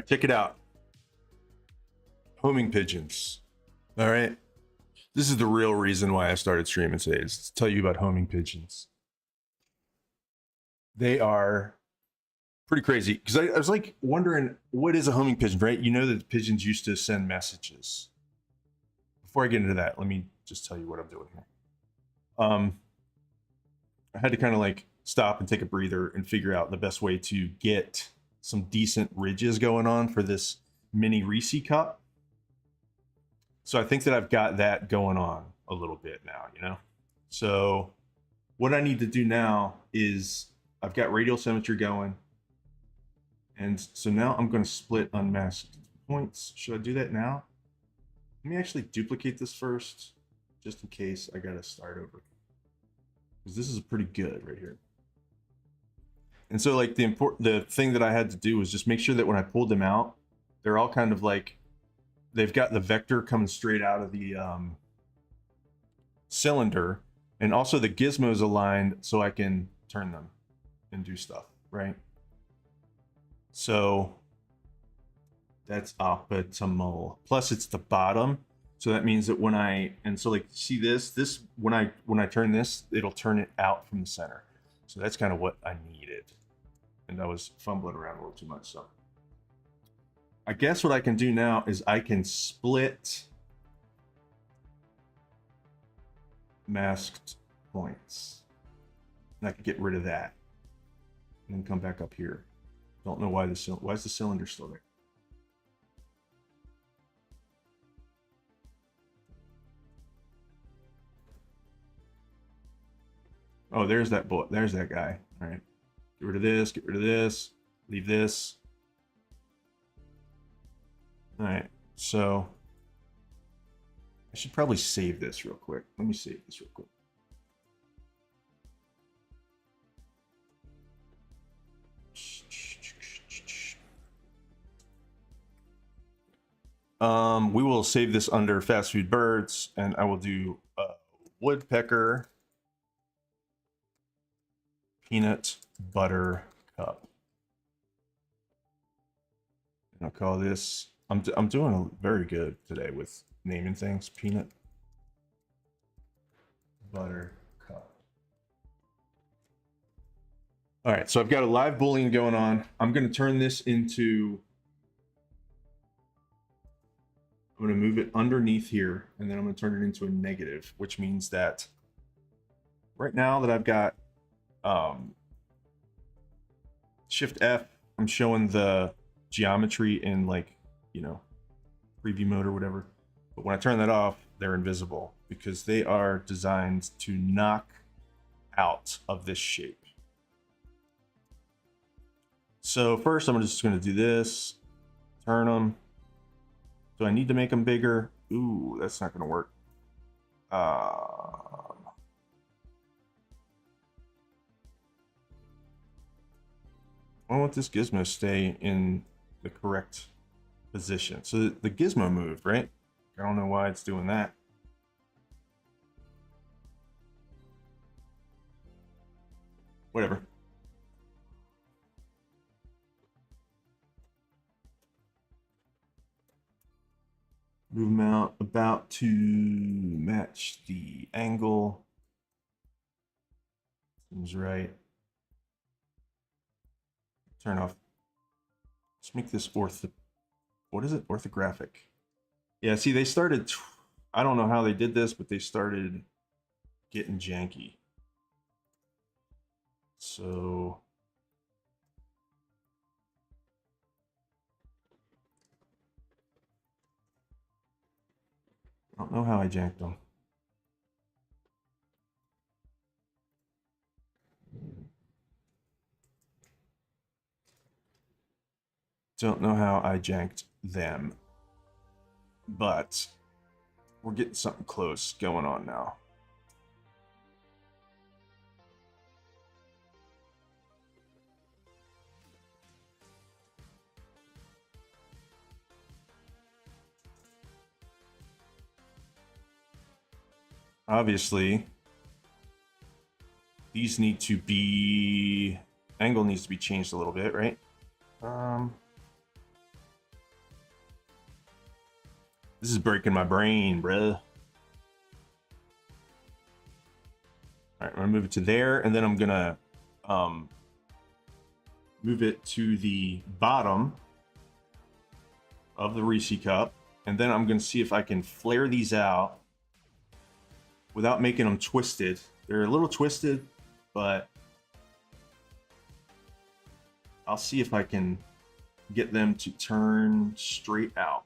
Speaker 1: check it out. Homing pigeons. All right. This is the real reason why I started streaming today, is to tell you about homing pigeons. They are pretty crazy, because I was like wondering, what is a homing pigeon, right? You know that the pigeons used to send messages. Before I get into that, let me just tell you what I'm doing here. I had to kind of like stop and take a breather and figure out the best way to get some decent ridges going on for this mini Reese cup. So I think that I've got that going on a little bit now, you know? So what I need to do now is I've got radial symmetry going. And so now I'm going to split unmasked points. Should I do that now? Let me actually duplicate this first, just in case I got to start over. Because this is pretty good right here. And so like the thing that I had to do was just make sure that when I pulled them out, they're all kind of like, they've got the vector coming straight out of the cylinder, and also the gizmos aligned so I can turn them and do stuff, right? So that's optimal. Plus it's the bottom. So that means that when so like, see this, when I turn this, it'll turn it out from the center. So that's kind of what I needed. And I was fumbling around a little too much, so. I guess what I can do now is I can split masked points. And I can get rid of that. And then come back up here. Don't know why why is the cylinder still there? Oh, there's that bullet. There's that guy. All right. Get rid of this, get rid of this, leave this. All right, so I should probably save this real quick. Let me save this real quick. We will save this under fast food birds, and I will do woodpecker peanut butter cup. And I'll call this, I'm doing very good today with naming things. Peanut butter cup. All right, so I've got a live boolean going on. I'm going to turn this into, I'm going to move it underneath here, and then I'm going to turn it into a negative, which means that right now that I've got Shift F, I'm showing the geometry in, like, you know, preview mode or whatever. But when I turn that off, they're invisible because they are designed to knock out of this shape. So first I'm just going to do this, turn them. Do I need to make them bigger? Ooh, that's not going to work. I want this gizmo to stay in the correct position. So the gizmo moved, right? I don't know why it's doing that. Whatever. Move them out about to match the angle. Seems right. Turn off. Let's make this what is it? Orthographic. Yeah, see, they started, I don't know how they did this, but they started getting janky. So I don't know how I janked them. Don't know how I janked them, but we're getting something close going on now. Obviously, these need to be, angle needs to be changed a little bit, right? This is breaking my brain, bruh. All right, I'm gonna move it to there, and then I'm gonna move it to the bottom of the Reese cup, and then I'm gonna see if I can flare these out without making them twisted. They're a little twisted, but I'll see if I can get them to turn straight out.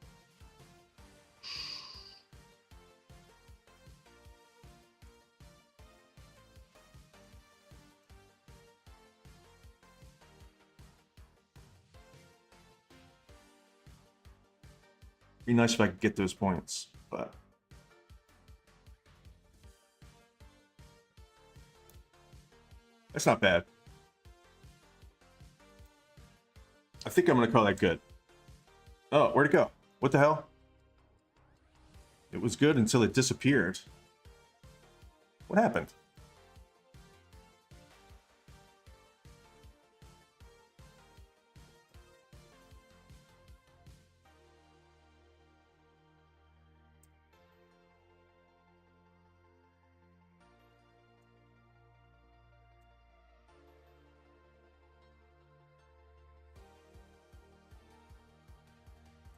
Speaker 1: Be nice if I could get those points, but that's not bad. I think I'm gonna call that good. Oh, where'd it go? What the hell? It was good until it disappeared. What happened?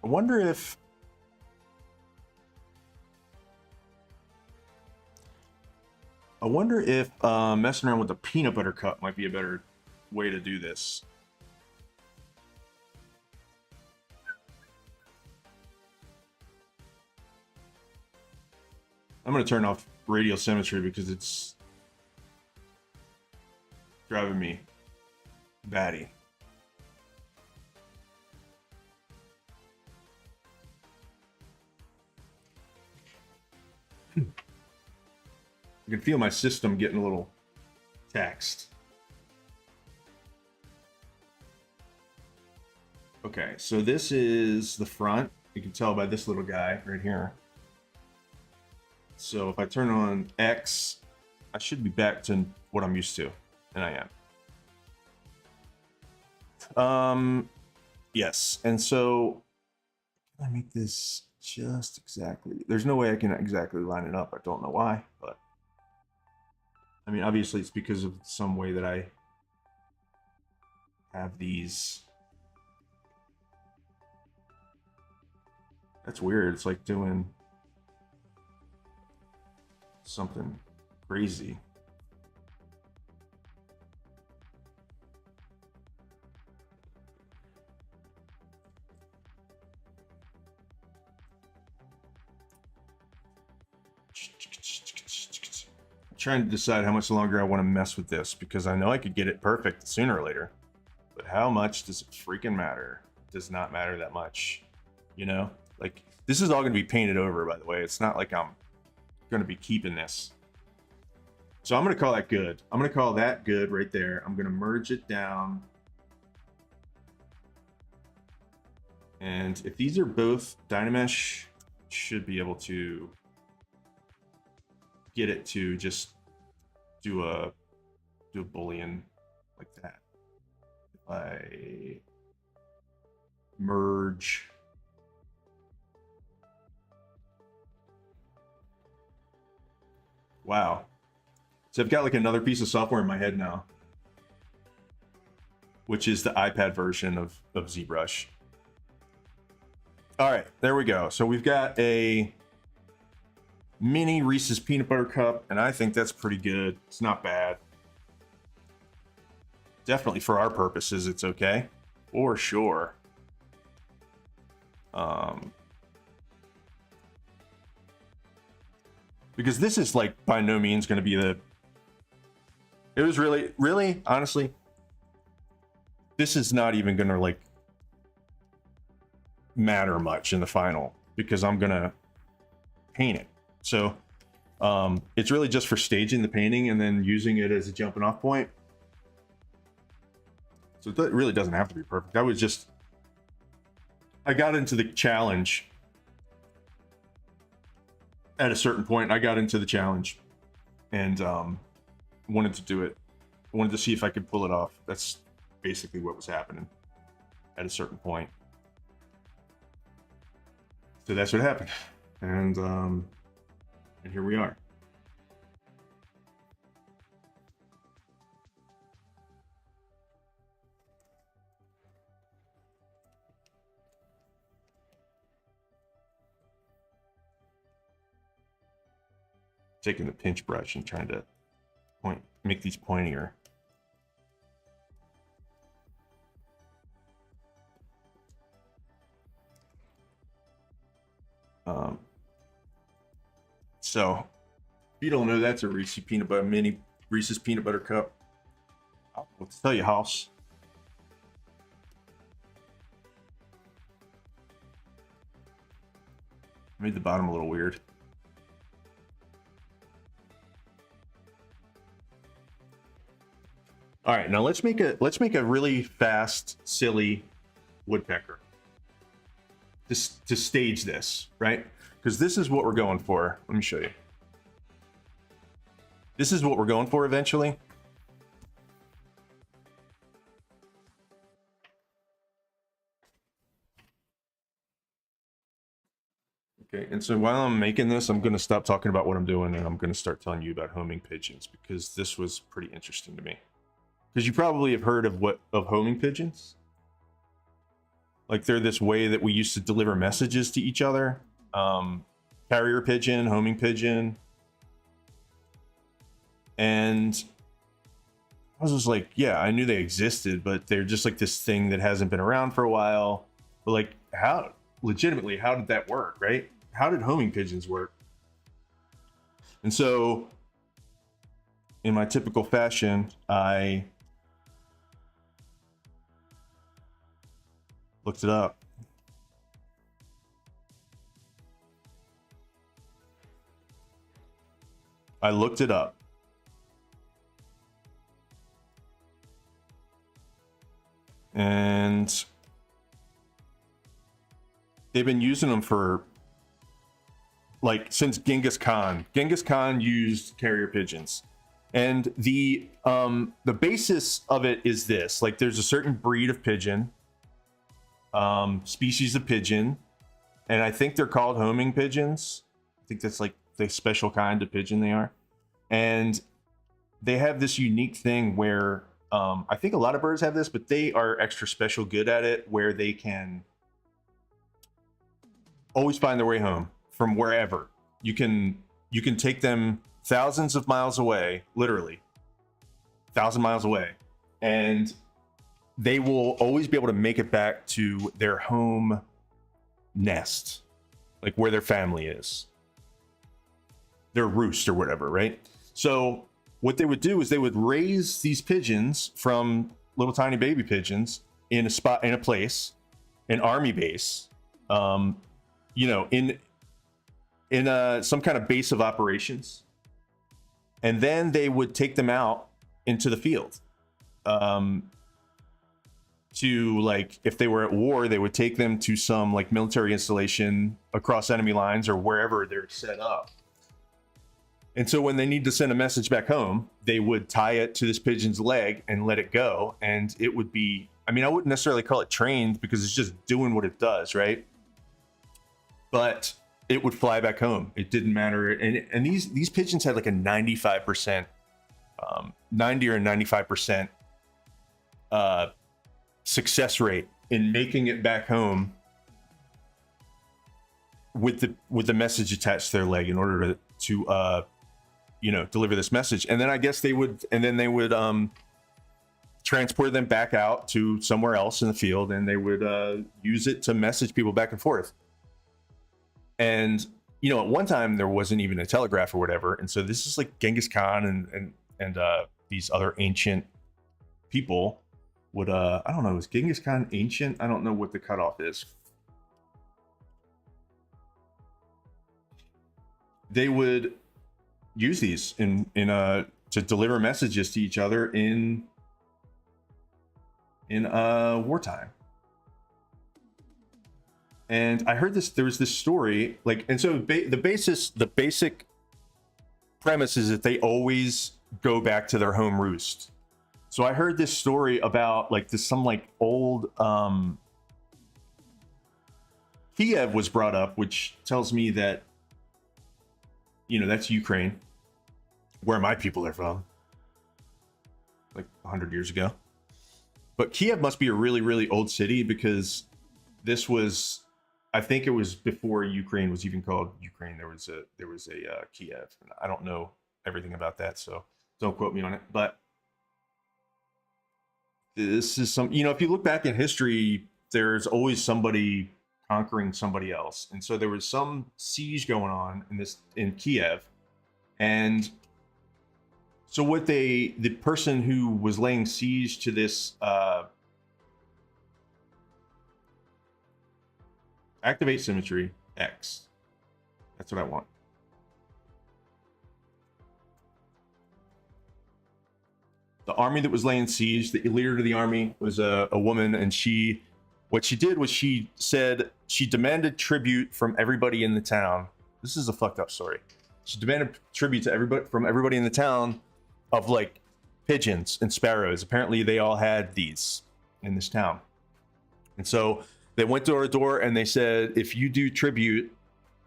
Speaker 1: I wonder if messing around with the peanut butter cup might be a better way to do this. I'm going to turn off radial symmetry because it's driving me batty. I can feel my system getting a little taxed. Okay, so this is the front. You can tell by this little guy right here. So if I turn on X, I should be back to what I'm used to, and I am. Yes, and so I make this just exactly. There's no way I can exactly line it up. I don't know why, but I mean, obviously it's because of some way that I have these. That's weird. It's like doing something crazy. I'm trying to decide how much longer I want to mess with this because I know I could get it perfect sooner or later. But how much does it freaking matter? It does not matter that much. You know? Like, this is all going to be painted over, by the way. It's not like I'm going to be keeping this. So I'm going to call that good. I'm going to call that good right there. I'm going to merge it down. And if these are both Dynamesh, should be able to get it to just do a Boolean like that. If I merge. Wow. So I've got like another piece of software in my head now, which is the iPad version of ZBrush. All right, there we go. So we've got a mini Reese's peanut butter cup, and I think that's pretty good. It's not bad. Definitely for our purposes, it's okay. For sure. Because this is like by no means going to be the... It was really, honestly, this is not even going to like matter much in the final because I'm going to paint it. So it's really just for staging the painting and then using it as a jumping off point. So it really doesn't have to be perfect. I got into the challenge at a certain point. I got into the challenge and wanted to do it. I wanted to see if I could pull it off. That's basically what was happening at a certain point. So that's what happened. And here we are. Taking the pinch brush and trying to make these pointier. So if you don't know, that's a Reese's peanut butter cup. I'll tell you, house. Made the bottom a little weird. All right, now let's make a really fast, silly woodpecker. To stage this, right? Because this is what we're going for. Let me show you. This is what we're going for eventually. Okay, and so while I'm making this, I'm going to stop talking about what I'm doing and I'm going to start telling you about homing pigeons, because this was pretty interesting to me. Because you probably have heard of homing pigeons. Like, they're this way that we used to deliver messages to each other. Carrier pigeon, homing pigeon. And I was just like, yeah, I knew they existed, but they're just like this thing that hasn't been around for a while. But like, legitimately, how did that work, right? How did homing pigeons work? And so, in my typical fashion, I looked it up. And they've been using them for, like, since Genghis Khan. Genghis Khan used carrier pigeons. And the basis of it is this: like, there's a certain breed of pigeon, species of pigeon, and I think they're called homing pigeons. I think that's like the special kind of pigeon they are. And they have this unique thing where, I think a lot of birds have this, but they are extra special good at it, where they can always find their way home from wherever. You can take them thousands of miles away, literally 1,000 miles away, and they will always be able to make it back to their home nest, like where their family is, their roost or whatever, right? So what they would do is they would raise these pigeons from little tiny baby pigeons in a place, an army base, in some kind of base of operations. And then they would take them out into the field. To, like, if they were at war, they would take them to some like military installation across enemy lines or wherever they're set up. And so when they need to send a message back home, they would tie it to this pigeon's leg and let it go. And it would be, I mean, I wouldn't necessarily call it trained, because it's just doing what it does, right? But it would fly back home. It didn't matter. And these pigeons had like a 95%, 90 or 95% success rate in making it back home with the message attached to their leg in order to deliver this message. And then I guess they would transport them back out to somewhere else in the field, and they would use it to message people back and forth. And at one time there wasn't even a telegraph or whatever, and so this is like Genghis Khan and these other ancient people would I don't know, is Genghis Khan ancient? I don't know what the cutoff is. They would use these to deliver messages to each other in wartime. And I heard there was this story, like, and so the basic premise is that they always go back to their home roost. So I heard this story about like some old Kiev was brought up, which tells me that you know, that's Ukraine, where my people are from, like 100 years ago. But Kiev must be a really, really old city, because this was, I think it was before Ukraine was even called Ukraine. There was a Kiev. I don't know everything about that, so don't quote me on it. But this is some, you know, if you look back in history, there's always somebody conquering somebody else. And so there was some siege going on in Kiev. And so what the person who was laying siege to this activate symmetry X. That's what I want. The army that was laying siege, the leader of the army was a woman, and what she did was she said she demanded tribute from everybody in the town. This is a fucked up story. She demanded tribute to everybody in the town of like pigeons and sparrows. Apparently they all had these in this town. And so they went door to door and they said, if you do tribute,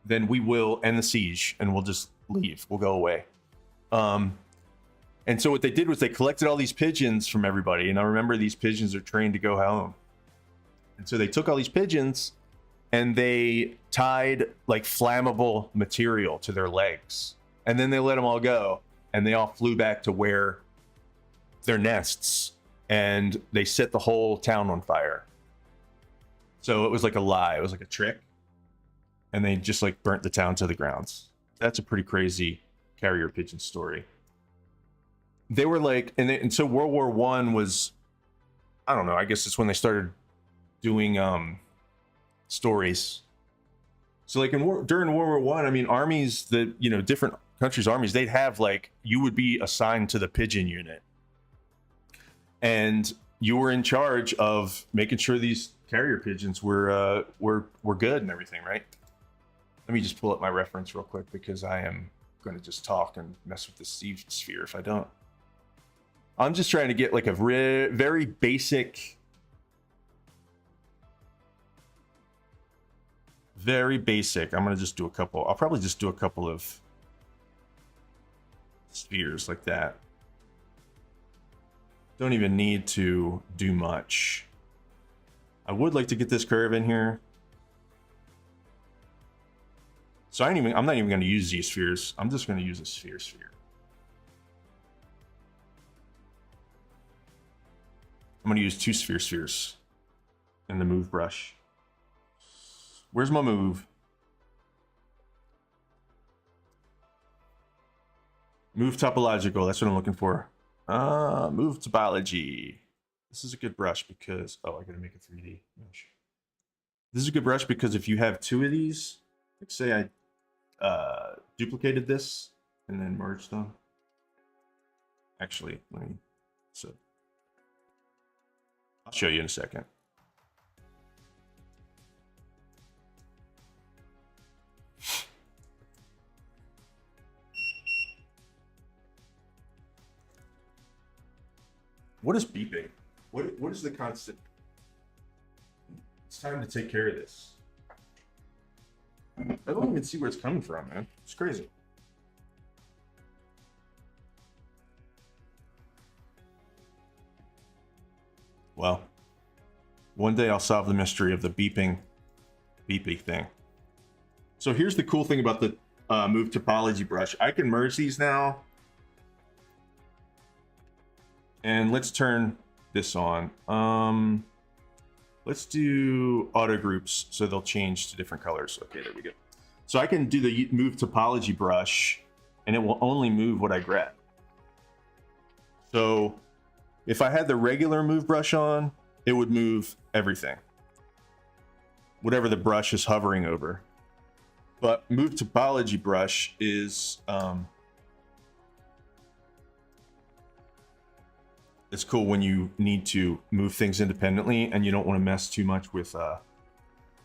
Speaker 1: then we will end the siege and we'll just leave. We'll go away. And so what they did was they collected all these pigeons from everybody. And I remember these pigeons are trained to go home. And so they took all these pigeons and they tied like flammable material to their legs. And then they let them all go. And they all flew back to where their nests. And they set the whole town on fire. So it was like a lie. It was like a trick. And they just like burnt the town to the grounds. That's a pretty crazy carrier pigeon story. They were like, and so World War I was, I don't know, I guess it's when they started doing stories. So like during World War I mean, armies, different countries' armies, they'd have like, you would be assigned to the pigeon unit. And you were in charge of making sure these carrier pigeons were good and everything, right? Let me just pull up my reference real quick, because I am going to just talk and mess with the sphere if I don't. I'm just trying to get like a very basic, I'm going to just do a couple. I'll probably just do a couple of spheres like that. Don't even need to do much. I would like to get this curve in here. So I'm not even going to use these spheres. I'm just going to use a sphere. I'm going to use two spheres in the move brush. Where's my move? Move topological. That's what I'm looking for. Move topology. This is a good brush because, I got to make a 3D mesh. This is a good brush because if you have two of these, like say I duplicated this and then merged them. Actually, I'll show you in a second. What is beeping? What is the constant? It's time to take care of this. I don't even see where it's coming from, man. It's crazy. Well, one day I'll solve the mystery of the beeping thing. So here's the cool thing about the move topology brush. I can merge these now. And let's turn this on. Let's do auto groups so they'll change to different colors. Okay, there we go. So I can do the move topology brush and it will only move what I grab. So if I had the regular move brush on, it would move everything, whatever the brush is hovering over. But move topology brush is it's cool when you need to move things independently and you don't want to mess too much with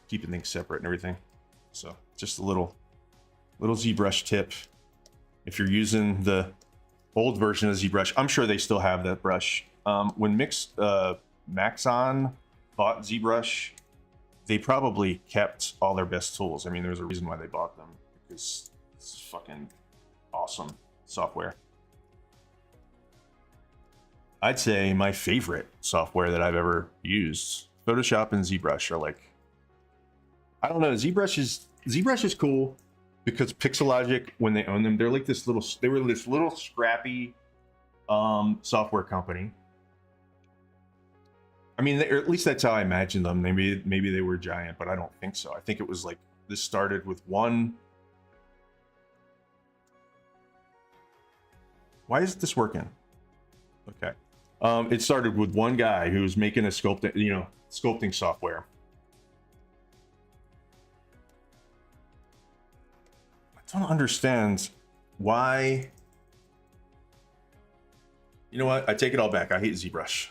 Speaker 1: keeping things separate and everything. So just a little ZBrush tip. If you're using the old version of ZBrush, I'm sure they still have that brush. When Maxon bought ZBrush, they probably kept all their best tools. I mean, there's a reason why they bought them, because it's fucking awesome software. I'd say my favorite software that I've ever used. Photoshop and ZBrush are like, I don't know, ZBrush is cool because Pixelogic, when they own them, they were this little scrappy software company. I mean, or at least that's how I imagine them. Maybe they were giant, but I don't think so. I think it was like this started with one. Why isn't this working? Okay. It started with one guy who was making a sculpting software. I don't understand why. You know what? I take it all back. I hate ZBrush.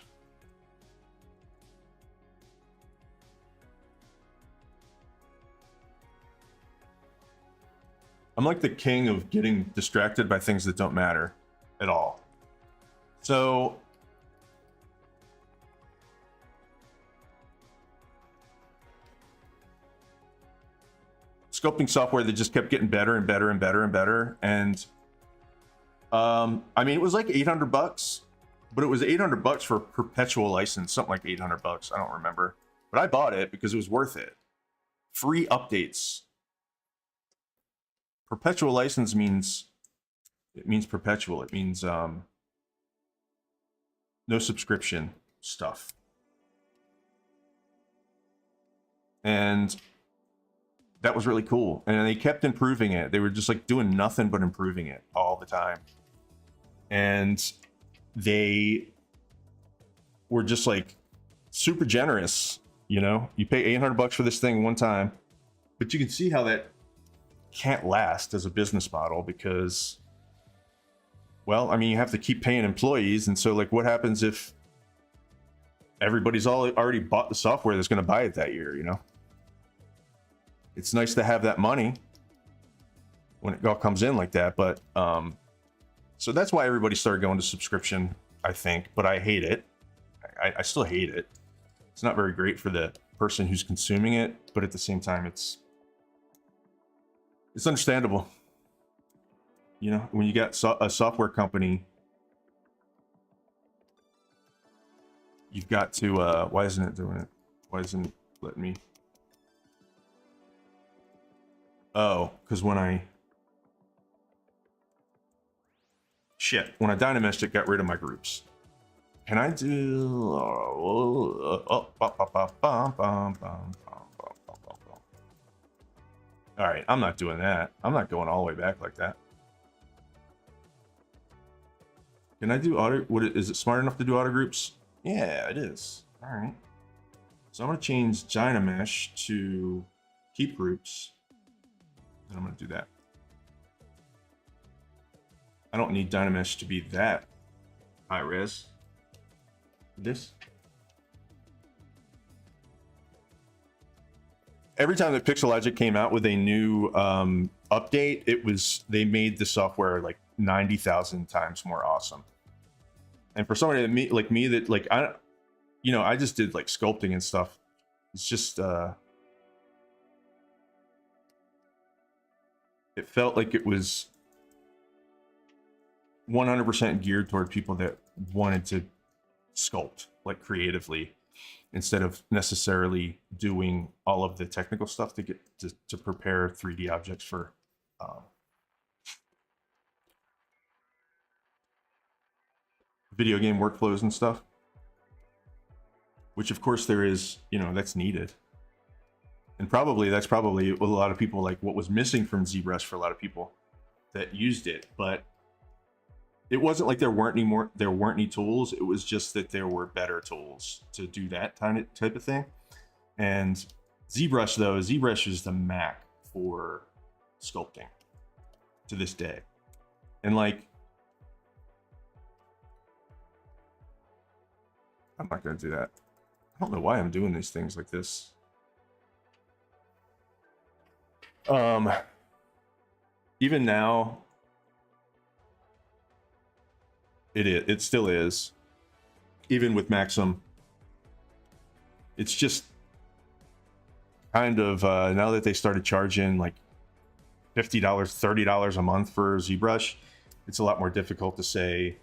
Speaker 1: I'm like the king of getting distracted by things that don't matter at all. So sculpting software that just kept getting better and better and better and better. And I mean, it was like $800, but it was $800 for a perpetual license, something like $800. I don't remember, but I bought it because it was worth it. Free updates. Perpetual license means perpetual. It means no subscription stuff. And that was really cool. And they kept improving it. They were just like doing nothing but improving it all the time. And they were just like super generous. You know, you pay $800 for this thing one time, but you can see how that can't last as a business model because, well, I mean, you have to keep paying employees. And so like, what happens if everybody's already bought the software that's going to buy it that year, you know? It's nice to have that money when it all comes in like that. But so that's why everybody started going to subscription, I think, but I hate it. I still hate it. It's not very great for the person who's consuming it, but at the same time, it's understandable. You know, when you got a software company, you've got to, why isn't it doing it? Why isn't it letting me? Oh, because when I dynameshed it, got rid of my groups. Can I do? All right, I'm not doing that. I'm not going all the way back like that. Can I do auto? Is it smart enough to do auto groups? Yeah, it is. All right. So I'm going to change Dynamesh to keep groups. And I'm going to do that. I don't need Dynamesh to be that high res. This. Every time that Pixelogic came out with a new update, they made the software like 90,000 times more awesome. And for somebody like me that like I just did like sculpting and stuff. It's just it felt like it was 100% geared toward people that wanted to sculpt like creatively, instead of necessarily doing all of the technical stuff to get to prepare 3D objects for video game workflows and stuff, which of course there is, that's needed. And that's probably a lot of people, like what was missing from ZBrush for a lot of people that used it. But it wasn't like there weren't any tools. It was just that there were better tools to do that type of thing. And ZBrush is the Mac for sculpting to this day. And like, I'm not going to do that. I don't know why I'm doing these things like this. Even now, it still is. Even with Maxim, it's just kind of now that they started charging like $50, $30 a month for ZBrush, it's a lot more difficult to say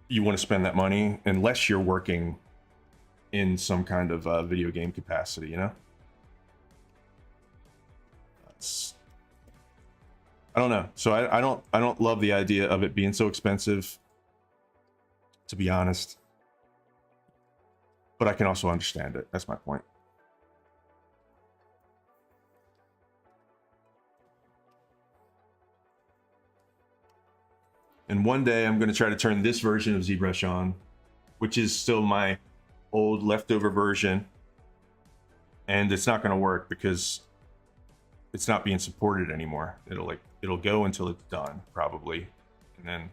Speaker 1: you want to spend that money unless you're working in some kind of video game capacity, you know? I don't know. So I don't love the idea of it being so expensive, to be honest. But I can also understand it. That's my point. And one day I'm going to try to turn this version of ZBrush on, which is still my old leftover version. And it's not going to work because it's not being supported anymore. It'll go until it's done, probably. And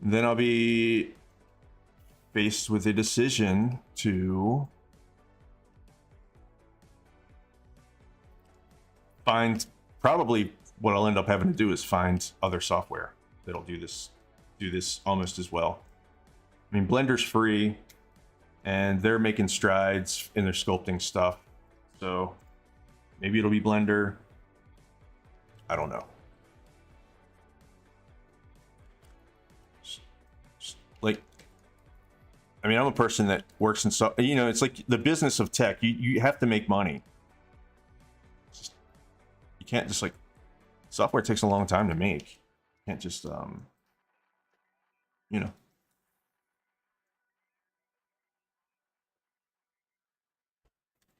Speaker 1: then I'll be faced with a decision to find, probably what I'll end up having to do is find other software that'll do this almost as well. I mean, Blender's free and they're making strides in their sculpting stuff. So maybe it'll be Blender. I don't know. Like, I mean, I'm a person that works in stuff, you know, it's like the business of tech. You have to make money. You can't just, like, software takes a long time to make. You can't just, you know.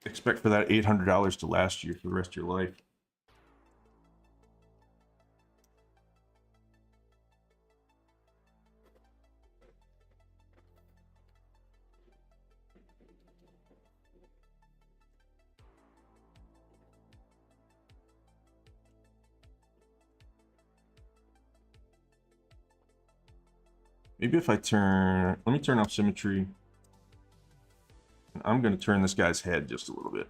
Speaker 1: Expect for that $800 to last you for the rest of your life. Maybe if I let me turn off symmetry. I'm going to turn this guy's head just a little bit.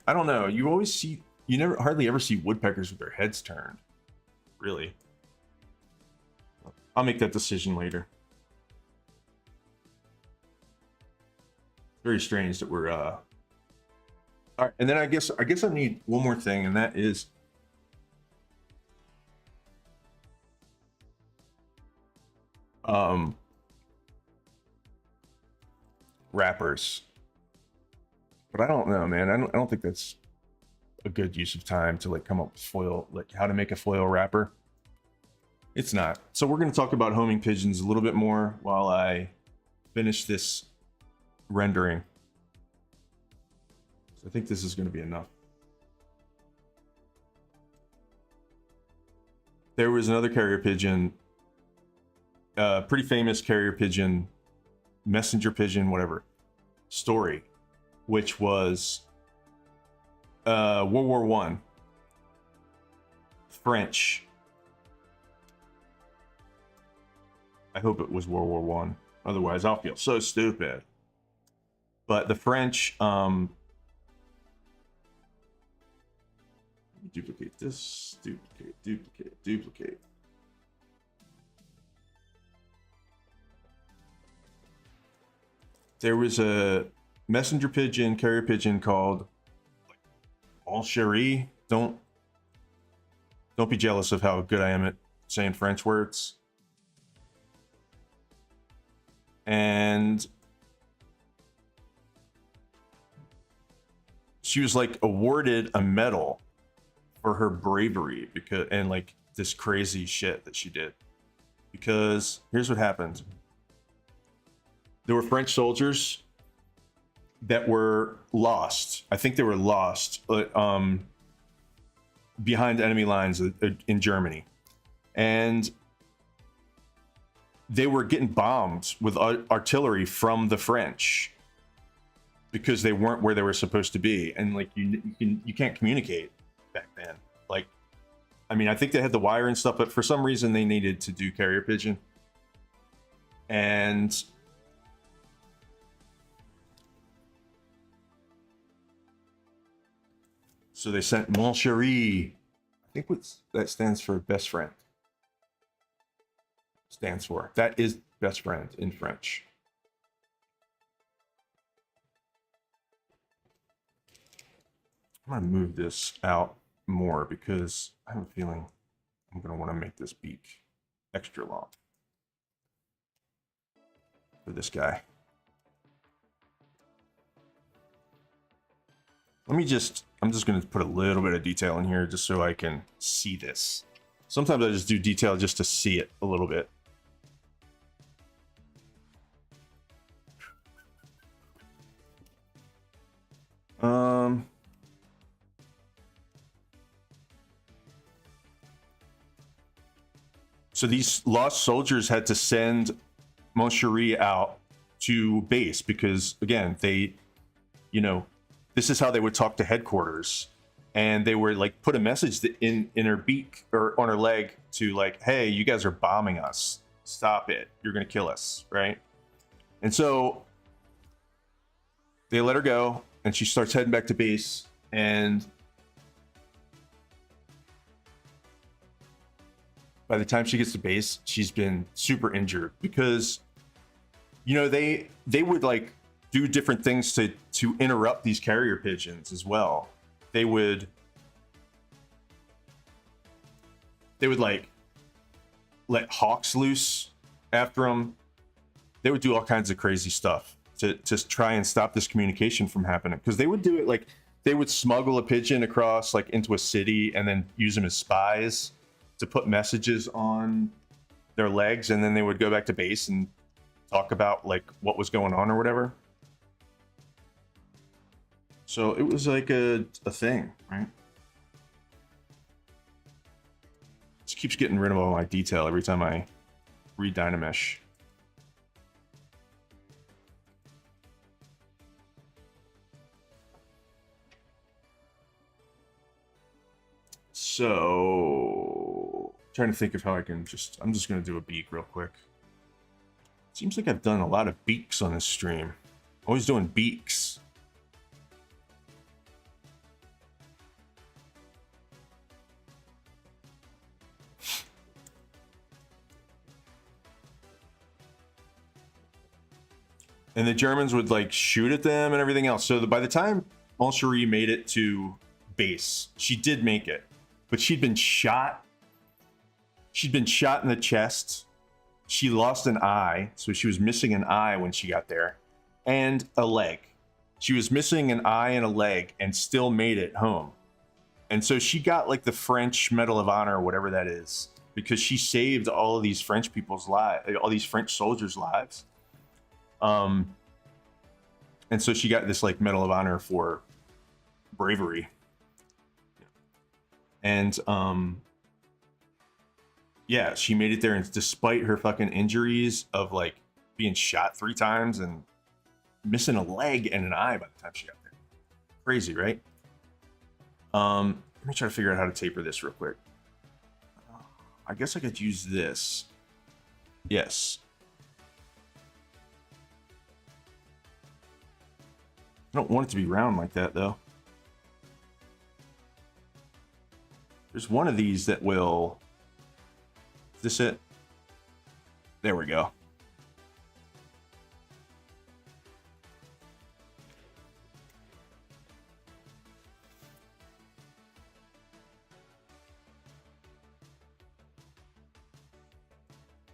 Speaker 1: I don't know. You never hardly ever see woodpeckers with their heads turned. Really. I'll make that decision later. Very strange that we're all right, and then I guess I need one more thing, and that is wrappers. But I don't know, man. I don't think that's a good use of time to, like, come up with foil, like how to make a foil wrapper. It's not. So we're going to talk about homing pigeons a little bit more while I finish this rendering. So I think this is going to be enough. There was another carrier pigeon, pretty famous carrier pigeon, messenger pigeon, whatever, story, which was World War I, French. I hope it was World War I. Otherwise, I'll feel so stupid. But the French, duplicate this, duplicate. There was a messenger pigeon, carrier pigeon called All Cherie. Don't be jealous of how good I am at saying French words. And she was, like, awarded a medal for her bravery and like this crazy shit that she did. Because here's what happened. There were French soldiers that were lost. I think they were lost behind enemy lines in Germany. And they were getting bombed with artillery from the French because they weren't where they were supposed to be. And, like, you can't communicate. back then. Like, I mean, I think they had the wire and stuff, but for some reason they needed to do carrier pigeon. And so they sent Mon Chéri. I think that stands for best friend. Stands for. That is best friend in French. I'm going to move this out more because I have a feeling I'm going to want to make this beak extra long for this guy. I'm just going to put a little bit of detail in here just so I can see this. Sometimes I just do detail just to see it a little bit. So these lost soldiers had to send Mon Chéri out to base because, again, they, you know, this is how they would talk to headquarters, and they were like put a message in her beak or on her leg to like, hey, you guys are bombing us, stop it, you're gonna kill us, right? And so they let her go, and she starts heading back to base, and by the time she gets to base, she's been super injured because, you know, they would like do different things to interrupt these carrier pigeons as well. They would like let hawks loose after them. They would do all kinds of crazy stuff to just try and stop this communication from happening, because they would do it like they would smuggle a pigeon across like into a city and then use them as spies to put messages on their legs, and then they would go back to base and talk about like what was going on or whatever. So it was like a thing, right? This keeps getting rid of all my detail every time I read Dynamesh. So, trying to think of how I can I'm just going to do a beak real quick. Seems like I've done a lot of beaks on this stream. Always doing beaks. And the Germans would like shoot at them and everything else. So by the time Mon Chéri made it to base, she did make it, but she'd been shot. She'd been shot in the chest. She lost an eye, so she was missing an eye when she got there, and a leg. She was missing an eye and a leg and still made it home. And so she got like the French Medal of Honor or whatever that is, because she saved all of these French people's lives, all these French soldiers' lives. And so she got this like Medal of Honor for bravery. And yeah, she made it there, and despite her fucking injuries of like being shot 3 times and missing a leg and an eye by the time she got there. Crazy, right? Let me try to figure out how to taper this real quick. I guess I could use this. Yes. I don't want it to be round like that, though. There's one of these that will... Is this it? There we go.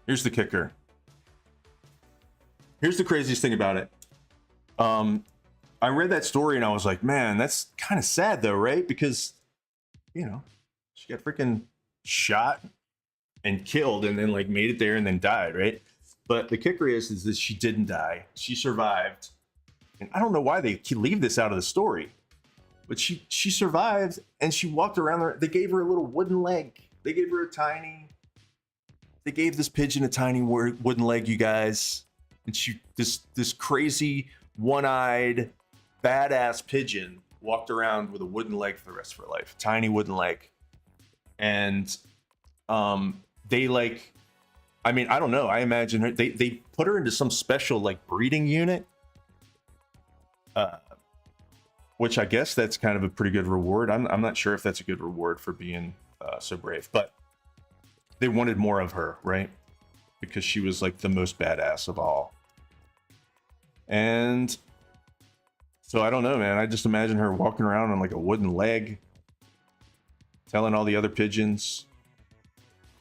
Speaker 1: Here's the kicker. Here's the craziest thing about it. I read that story and I was like, man, that's kind of sad though, right? Because, you know, she got freaking shot and killed and then like made it there and then died, right? But the kicker is that she didn't die. She survived. And I don't know why they leave this out of the story. But she survived, and she walked around there. They gave her a little wooden leg. They gave this pigeon a tiny wooden leg, you guys. And this crazy one-eyed badass pigeon walked around with a wooden leg for the rest of her life, tiny wooden leg. And they like, I mean, I don't know. I imagine her, they put her into some special like breeding unit, which I guess that's kind of a pretty good reward. I'm not sure if that's a good reward for being so brave, but they wanted more of her, right? Because she was like the most badass of all. And so I don't know, man. I just imagine her walking around on like a wooden leg, telling all the other pigeons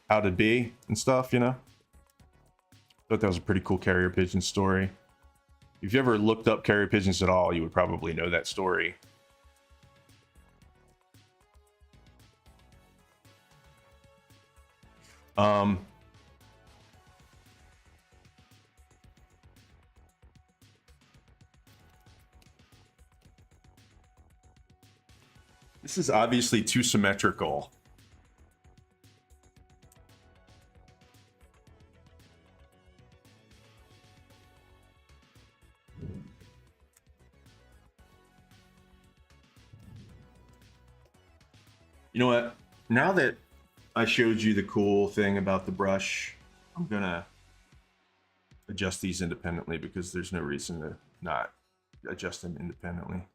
Speaker 1: how to be and stuff, you know? Thought that was a pretty cool carrier pigeon story. If you ever looked up carrier pigeons at all, you would probably know that story. This is obviously too symmetrical. You know what? Now that I showed you the cool thing about the brush, I'm gonna adjust these independently because there's no reason to not adjust them independently.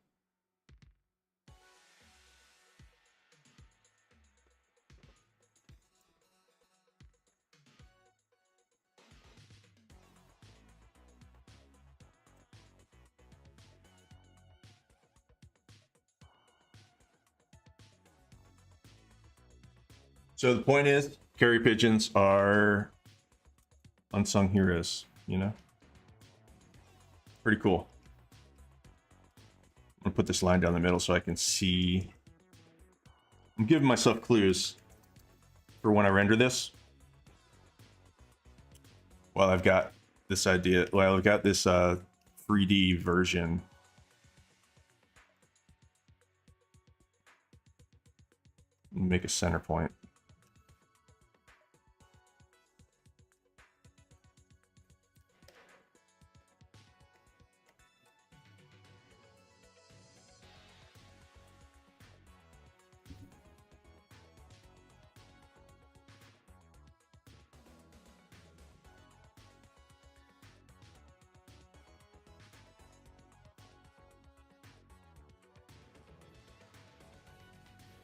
Speaker 1: So the point is, carrier pigeons are unsung heroes, you know? Pretty cool. I'm gonna put this line down the middle so I can see. I'm giving myself clues for when I render this. While I've got this idea, well, I've got this 3D version. Make a center point.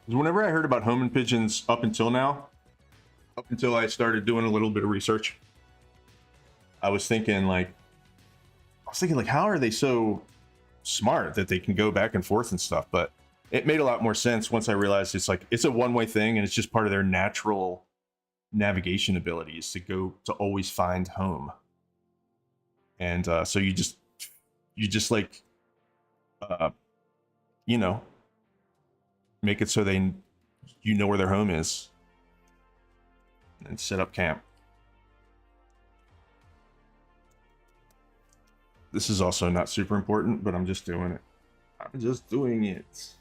Speaker 1: Whenever I heard about homing pigeons up until now, up until I started doing a little bit of research, I was thinking like, how are they so smart that they can go back and forth and stuff? But it made a lot more sense once I realized it's like, it's a one-way thing and it's just part of their natural navigation abilities to go to always find home. And so you just like, you know, make it so you know where their home is and set up camp. This is also not super important, but I'm just doing it. I'm just doing it.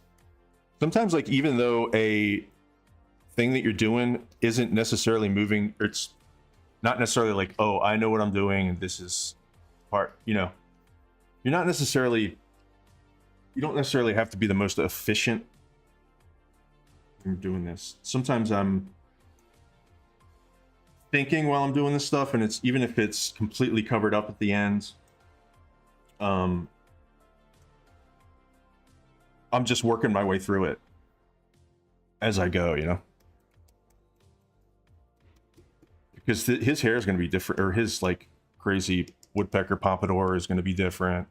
Speaker 1: Sometimes, like, even though a thing that you're doing isn't necessarily moving, or it's not necessarily like, oh, I know what I'm doing and this is part, you know, you don't necessarily have to be the most efficient in doing this. Sometimes I'm thinking while I'm doing this stuff, and it's, even if it's completely covered up at the end, I'm just working my way through it as I go, you know? Because his hair is going to be different, or his like crazy woodpecker pompadour is going to be different.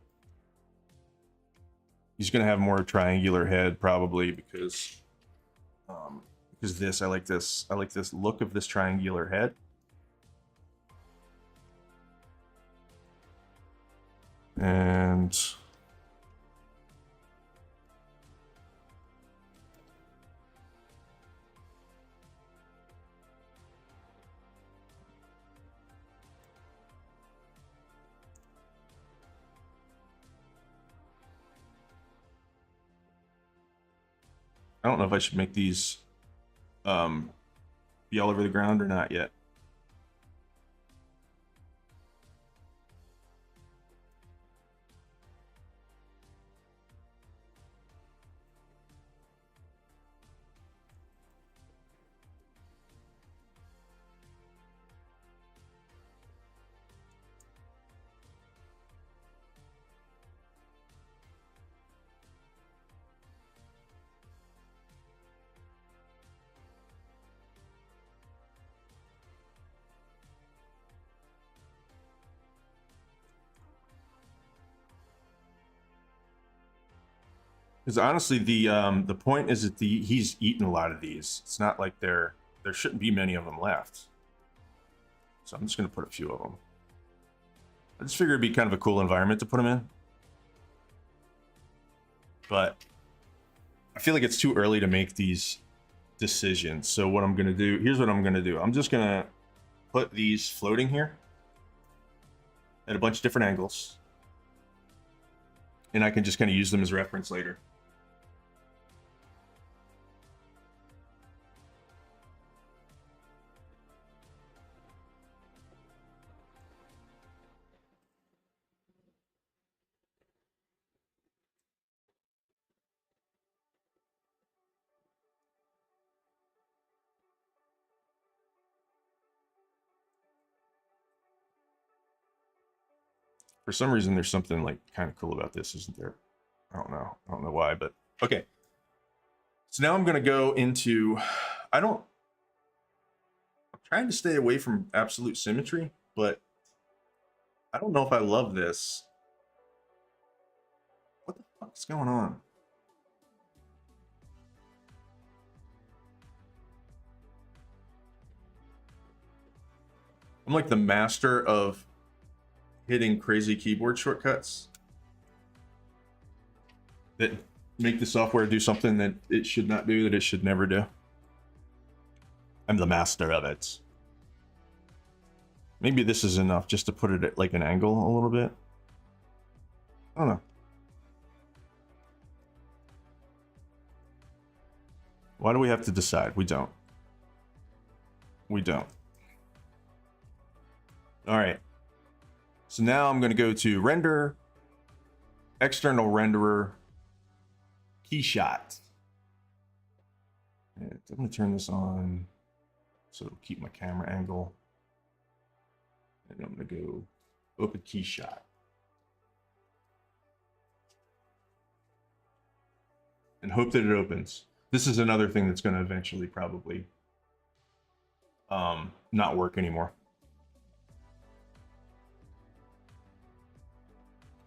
Speaker 1: He's going to have more triangular head probably because this, I like this look of this triangular head. And I don't know if I should make these be all over the ground or not yet. Because honestly, the point is that he's eaten a lot of these. It's not like there shouldn't be many of them left. So I'm just gonna put a few of them. I just figured it'd be kind of a cool environment to put them in. But I feel like it's too early to make these decisions. So what I'm gonna do, here's what I'm gonna do. I'm just gonna put these floating here at a bunch of different angles. And I can just kind of use them as reference later. For some reason, there's something like kind of cool about this, isn't there? I don't know why, but okay. So now I'm gonna go into, I'm trying to stay away from absolute symmetry, but I don't know if I love this. What the fuck's going on? I'm like the master of hitting crazy keyboard shortcuts that make the software do something that it should not do, that it should never do. I'm the master of it. Maybe this is enough just to put it at like an angle a little bit. I don't know. Why do we have to decide? We don't. We don't. All right. So now I'm going to go to render, external renderer, keyshot. And I'm going to turn this on so it'll keep my camera angle. And I'm going to go open keyshot. And hope that it opens. This is another thing that's going to eventually probably not work anymore.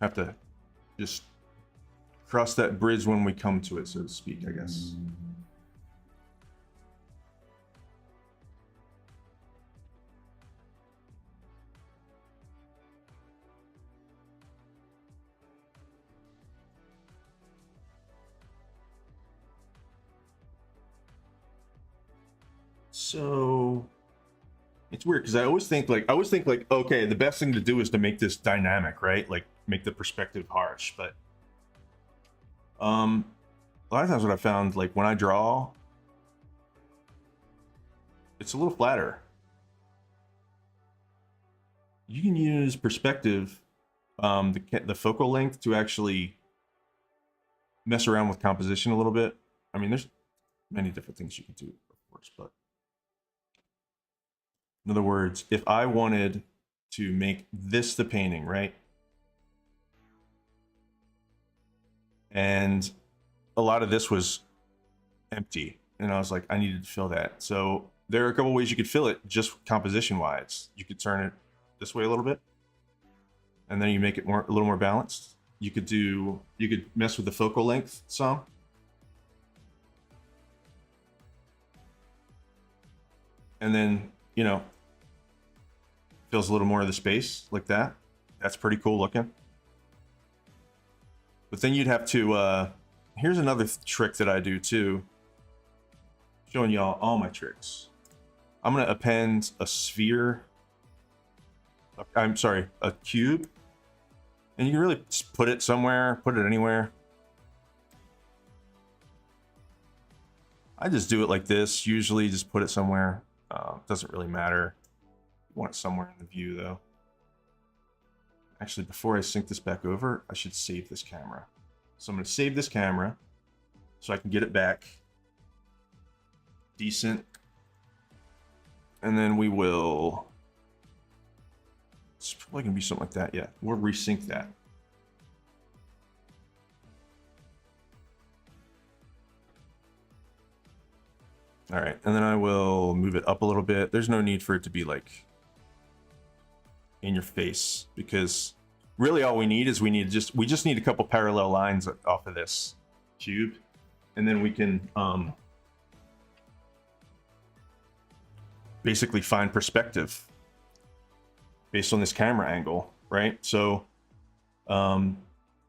Speaker 1: Have to just cross that bridge when we come to it, so to speak, I guess. So it's weird because I always think like okay, the best thing to do is to make this dynamic, right? Like make the perspective harsh, but a lot of times what I found, like when I draw, it's a little flatter. You can use perspective, the focal length, to actually mess around with composition a little bit. I mean, there's many different things you can do, of course, but in other words, if I wanted to make this the painting, right? And a lot of this was empty, and I was like, I needed to fill that. So there are a couple ways you could fill it just composition wise. You could turn it this way a little bit, and then you make it a little more balanced. You could mess with the focal length some. And then, you know, fills a little more of the space like that. That's pretty cool looking. But then you'd have to, here's another trick that I do too. Showing y'all all my tricks. I'm gonna append a sphere. I'm sorry, a cube. And you can really just put it somewhere, put it anywhere. I just do it like this. Usually just put it somewhere. Doesn't really matter. You want it somewhere in the view though. Actually, before I sync this back over, I should save this camera. So I'm going to save this camera so I can get it back decent. And then we will, it's probably going to be something like that. Yeah, we'll resync that. All right, and then I will move it up a little bit. There's no need for it to be like in your face, because really all we need is we just need a couple parallel lines off of this. cube, and then we can basically find perspective based on this camera angle, right? So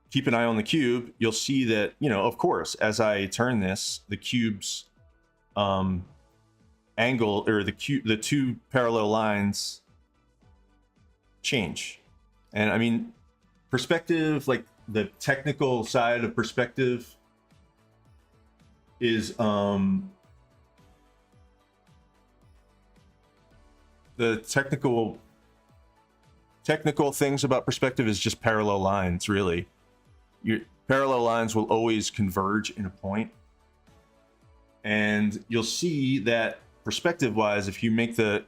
Speaker 1: keep an eye on the cube. You'll see that, you know, of course, as I turn this, the cube's angle, or the two parallel lines change. And I mean, perspective, like the technical side of perspective is the technical things about perspective is just parallel lines, really. Your parallel lines will always converge in a point. And you'll see that perspective wise, if you make the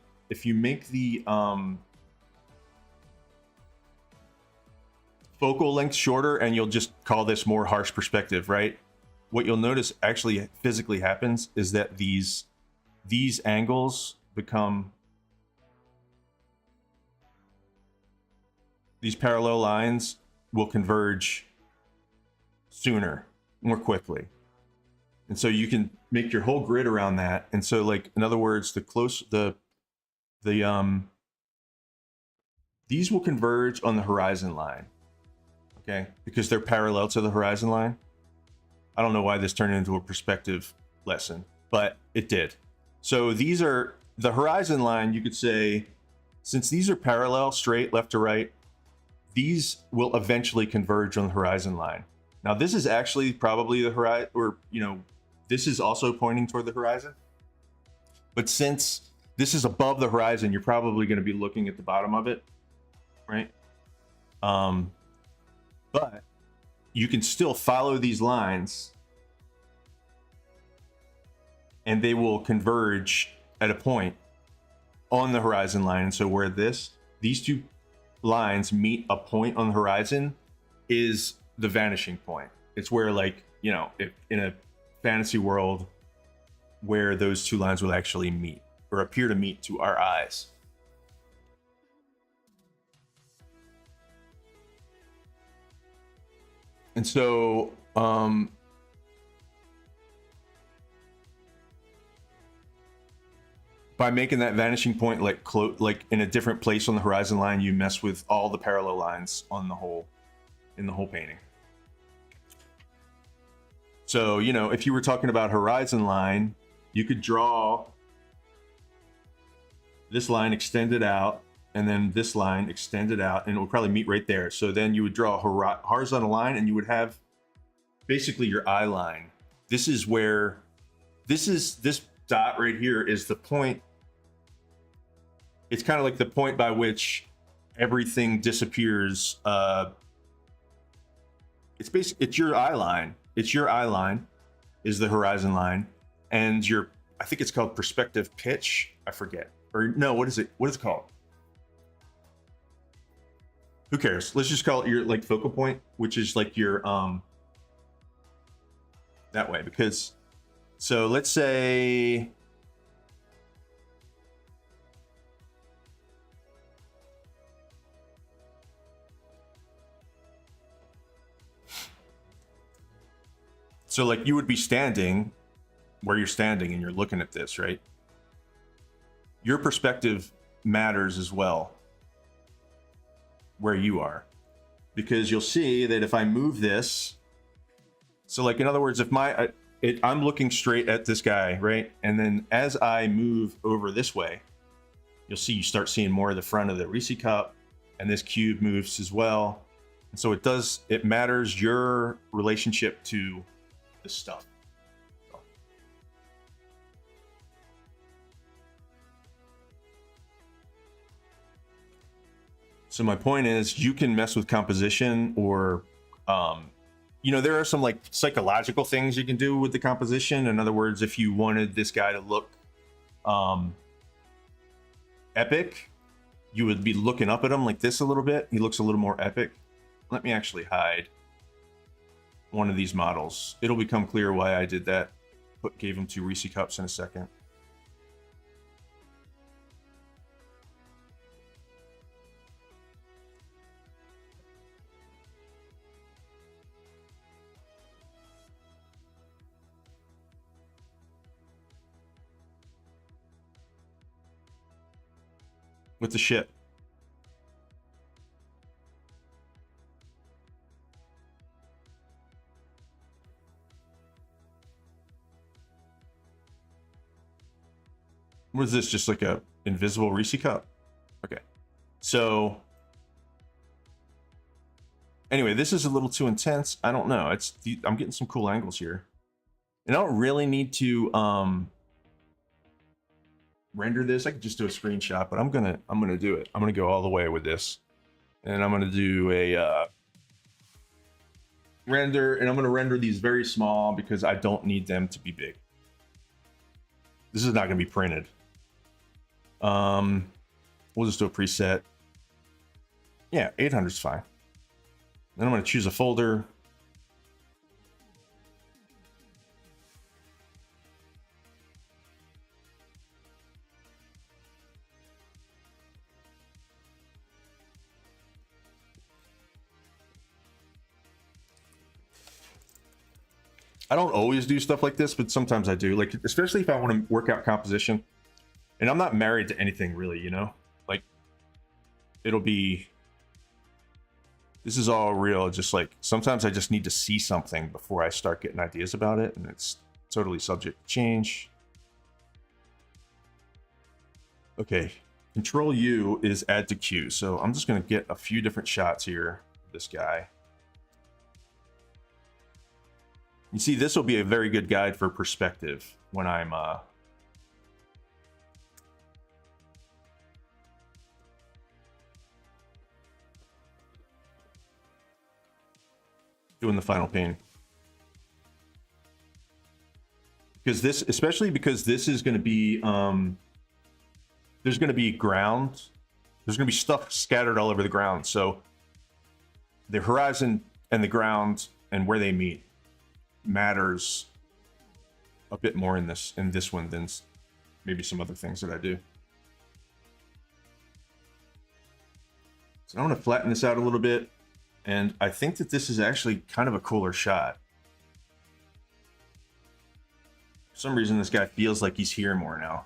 Speaker 1: focal length shorter, and you'll just call this more harsh perspective, right? What you'll notice actually physically happens is that these angles become, these parallel lines will converge sooner, more quickly. And so you can make your whole grid around that. And so, like, in other words, these will converge on the horizon line, okay? Because they're parallel to the horizon line. I don't know why this turned into a perspective lesson, but it did. So these are the horizon line. You could say, since these are parallel, straight, left to right, these will eventually converge on the horizon line. Now, this is actually probably the horizon, or, you know, this is also pointing toward the horizon. But since this is above the horizon, you're probably going to be looking at the bottom of it, right? But you can still follow these lines, and they will converge at a point on the horizon line. And so where these two lines meet a point on the horizon is the vanishing point. It's where, like, you know, if in a fantasy world, where those two lines will actually meet, or appear to meet to our eyes. And so by making that vanishing point like in a different place on the horizon line, you mess with all the parallel lines on the whole, in the whole painting. So, you know, if you were talking about horizon line, you could draw this line extended out, and then this line extended out, and it would probably meet right there. So then you would draw a horizontal line, and you would have basically your eye line. This is where, this dot right here is the point. It's kind of like the point by which everything disappears. It's your eye line. It's your eye line is the horizon line, and your, I think it's called perspective pitch. I forget. Or no, what is it? What is it called? Who cares? Let's just call it your, like, focal point, which is like your that way. Because, so let's say like you would be standing where you're standing and you're looking at this, right? Your perspective matters as well where you are, because you'll see that if I move this, so like, in other words, if I'm looking straight at this guy, right? And then as I move over this way, you'll see, you start seeing more of the front of the Reese cup, and this cube moves as well. And so it matters your relationship to the stuff. So my point is, you can mess with composition, or, you know, there are some, like, psychological things you can do with the composition. In other words, if you wanted this guy to look epic, you would be looking up at him like this a little bit. He looks a little more epic. Let me actually hide one of these models. It'll become clear why I did that. Gave him 2 Reese cups in a second. with the shit. What is this? Just like a invisible Reese cup? Okay. So anyway, this is a little too intense. I don't know. I'm getting some cool angles here. And I don't really need to render this. I could just do a screenshot, but I'm gonna do it. I'm gonna go all the way with this. And I'm gonna do a render, and I'm gonna render these very small because I don't need them to be big. This is not gonna be printed. We'll just do a preset. Yeah, 800 is fine. Then I'm going to choose a folder. I don't always do stuff like this, but sometimes I do. Like, especially if I want to work out composition. And I'm not married to anything really, you know? Like, it'll be... This is all real. Just like, sometimes I just need to see something before I start getting ideas about it. And it's totally subject to change. Okay. Control U is add to queue. So I'm just going to get a few different shots here of this guy. You see, this will be a very good guide for perspective when I'm doing the final pane. Because this, especially because this is going to be, there's going to be ground. There's going to be stuff scattered all over the ground. So the horizon and the ground and where they meet matters a bit more in this one than maybe some other things that I do. So I'm going to flatten this out a little bit. And I think that this is actually kind of a cooler shot. For some reason, this guy feels like he's here more now.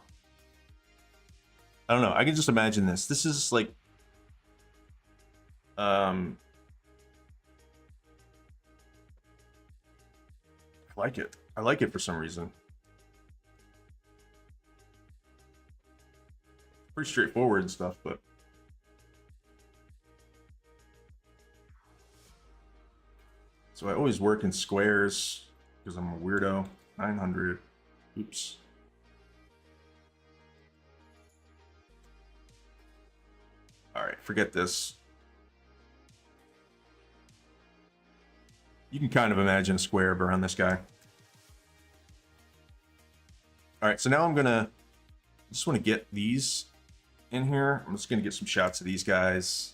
Speaker 1: I don't know. I can just imagine this. This is like... I like it. I like it for some reason. Pretty straightforward and stuff, but... So I always work in squares because I'm a weirdo. 900. Oops. All right, forget this. You can kind of imagine a square around this guy. All right, so now I just want to get these in here. I'm just going to get some shots of these guys.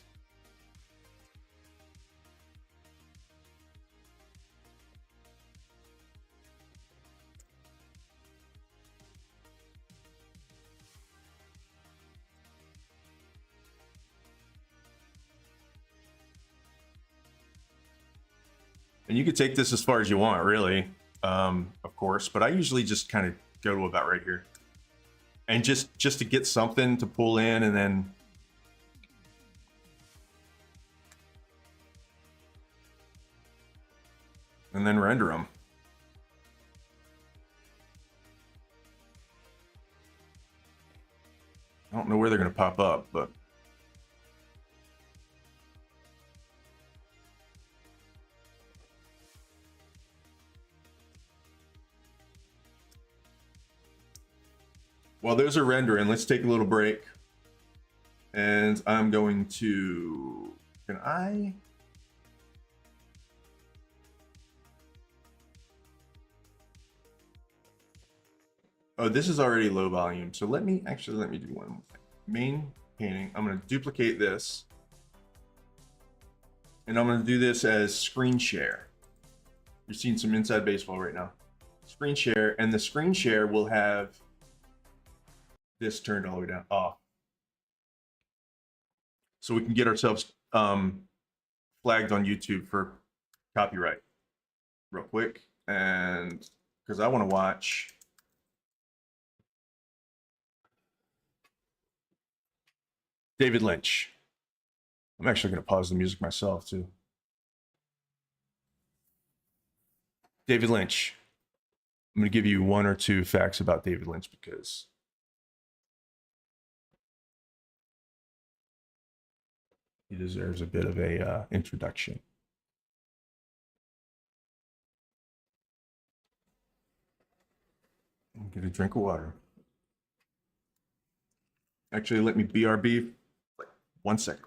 Speaker 1: And you could take this as far as you want, really, of course. But I usually just kind of go to about right here. And just to get something to pull in and then... and then render them. I don't know where they're going to pop up, but... While those are rendering, let's take a little break. And I'm going to... Can I... Oh, this is already low volume. So let me do one more thing. Main painting. I'm going to duplicate this. And I'm going to do this as screen share. You're seeing some inside baseball right now. Screen share. And the screen share will have this turned all the way down off. So we can get ourselves flagged on YouTube for copyright real quick. And because I want to watch... David Lynch. I'm actually going to pause the music myself too. David Lynch. I'm going to give you one or two facts about David Lynch because he deserves a bit of a introduction. Get a drink of water. Actually, let me BRB like 1 second.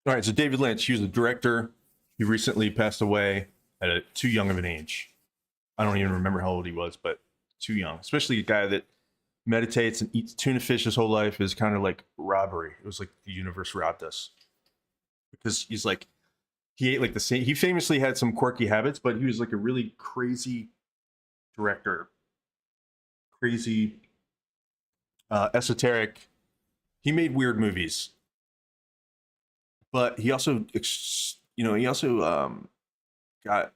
Speaker 1: All right, so David Lynch, he was a director. He recently passed away at too young of an age. I don't even remember how old he was, but too young. Especially a guy that meditates and eats tuna fish his whole life is kind of like robbery. It was like the universe robbed us. Because he's like, he ate like the same, he famously had some quirky habits, but he was like a really crazy director. Crazy, esoteric. He made weird movies. But he also, got,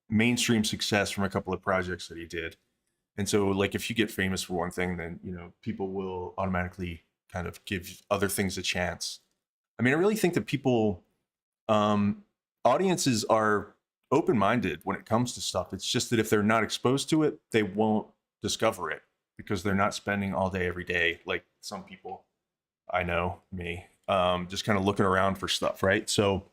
Speaker 1: mainstream success from a couple of projects that he did. And so, like, if you get famous for one thing, then, people will automatically kind of give other things a chance. I mean, I really think that people, audiences are open-minded when it comes to stuff. It's just that if they're not exposed to it, they won't discover it because they're not spending all day, every day, like some people. I know, me, just kind of looking around for stuff, right? So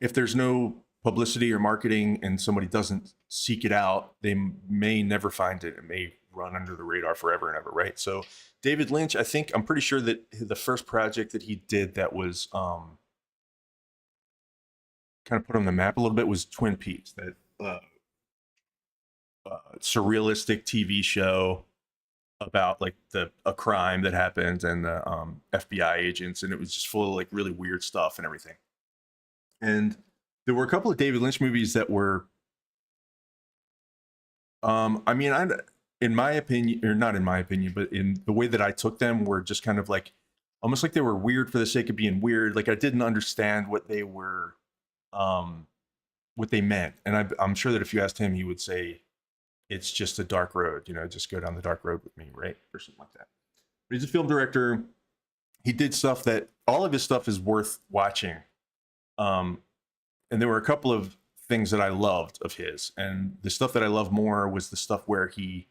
Speaker 1: if there's no publicity or marketing and somebody doesn't seek it out, they may never find it. It may run under the radar forever and ever, right? So David Lynch, I'm pretty sure that the first project that he did that was kind of put on the map a little bit was Twin Peaks, that surrealistic TV show about like a crime that happened and the FBI agents, and it was just full of like really weird stuff and everything. And there were a couple of David Lynch movies that were, in my opinion, or not in my opinion, but in the way that I took them, were just kind of like almost like they were weird for the sake of being weird. Like I didn't understand what they were, what they meant. And I'm sure that if you asked him, he would say, it's just a dark road, just go down the dark road with me, right? Or something like that. But he's a film director. He did stuff that, all of his stuff is worth watching. And there were a couple of things that I loved of his. And the stuff that I loved more was the stuff where he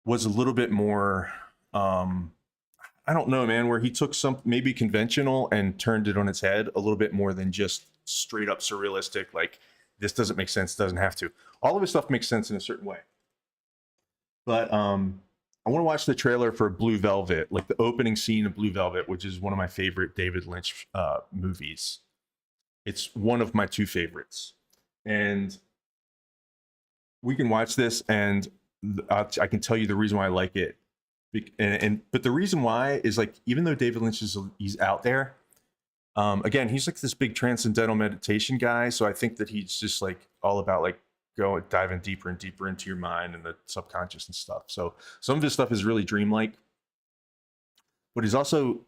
Speaker 1: was a little bit more, I don't know, man, where he took some maybe conventional and turned it on its head a little bit more than just straight up surrealistic, like, this doesn't make sense, doesn't have to. All of his stuff makes sense in a certain way. But I want to watch the trailer for Blue Velvet, like the opening scene of Blue Velvet, which is one of my favorite David Lynch movies. It's one of my two favorites. And we can watch this, and I can tell you the reason why I like it. But the reason why is, like, even though David Lynch he's out there, again, he's like this big transcendental meditation guy. So I think that he's just like all about like diving deeper and deeper into your mind and the subconscious and stuff. So some of his stuff is really dreamlike, but he's also,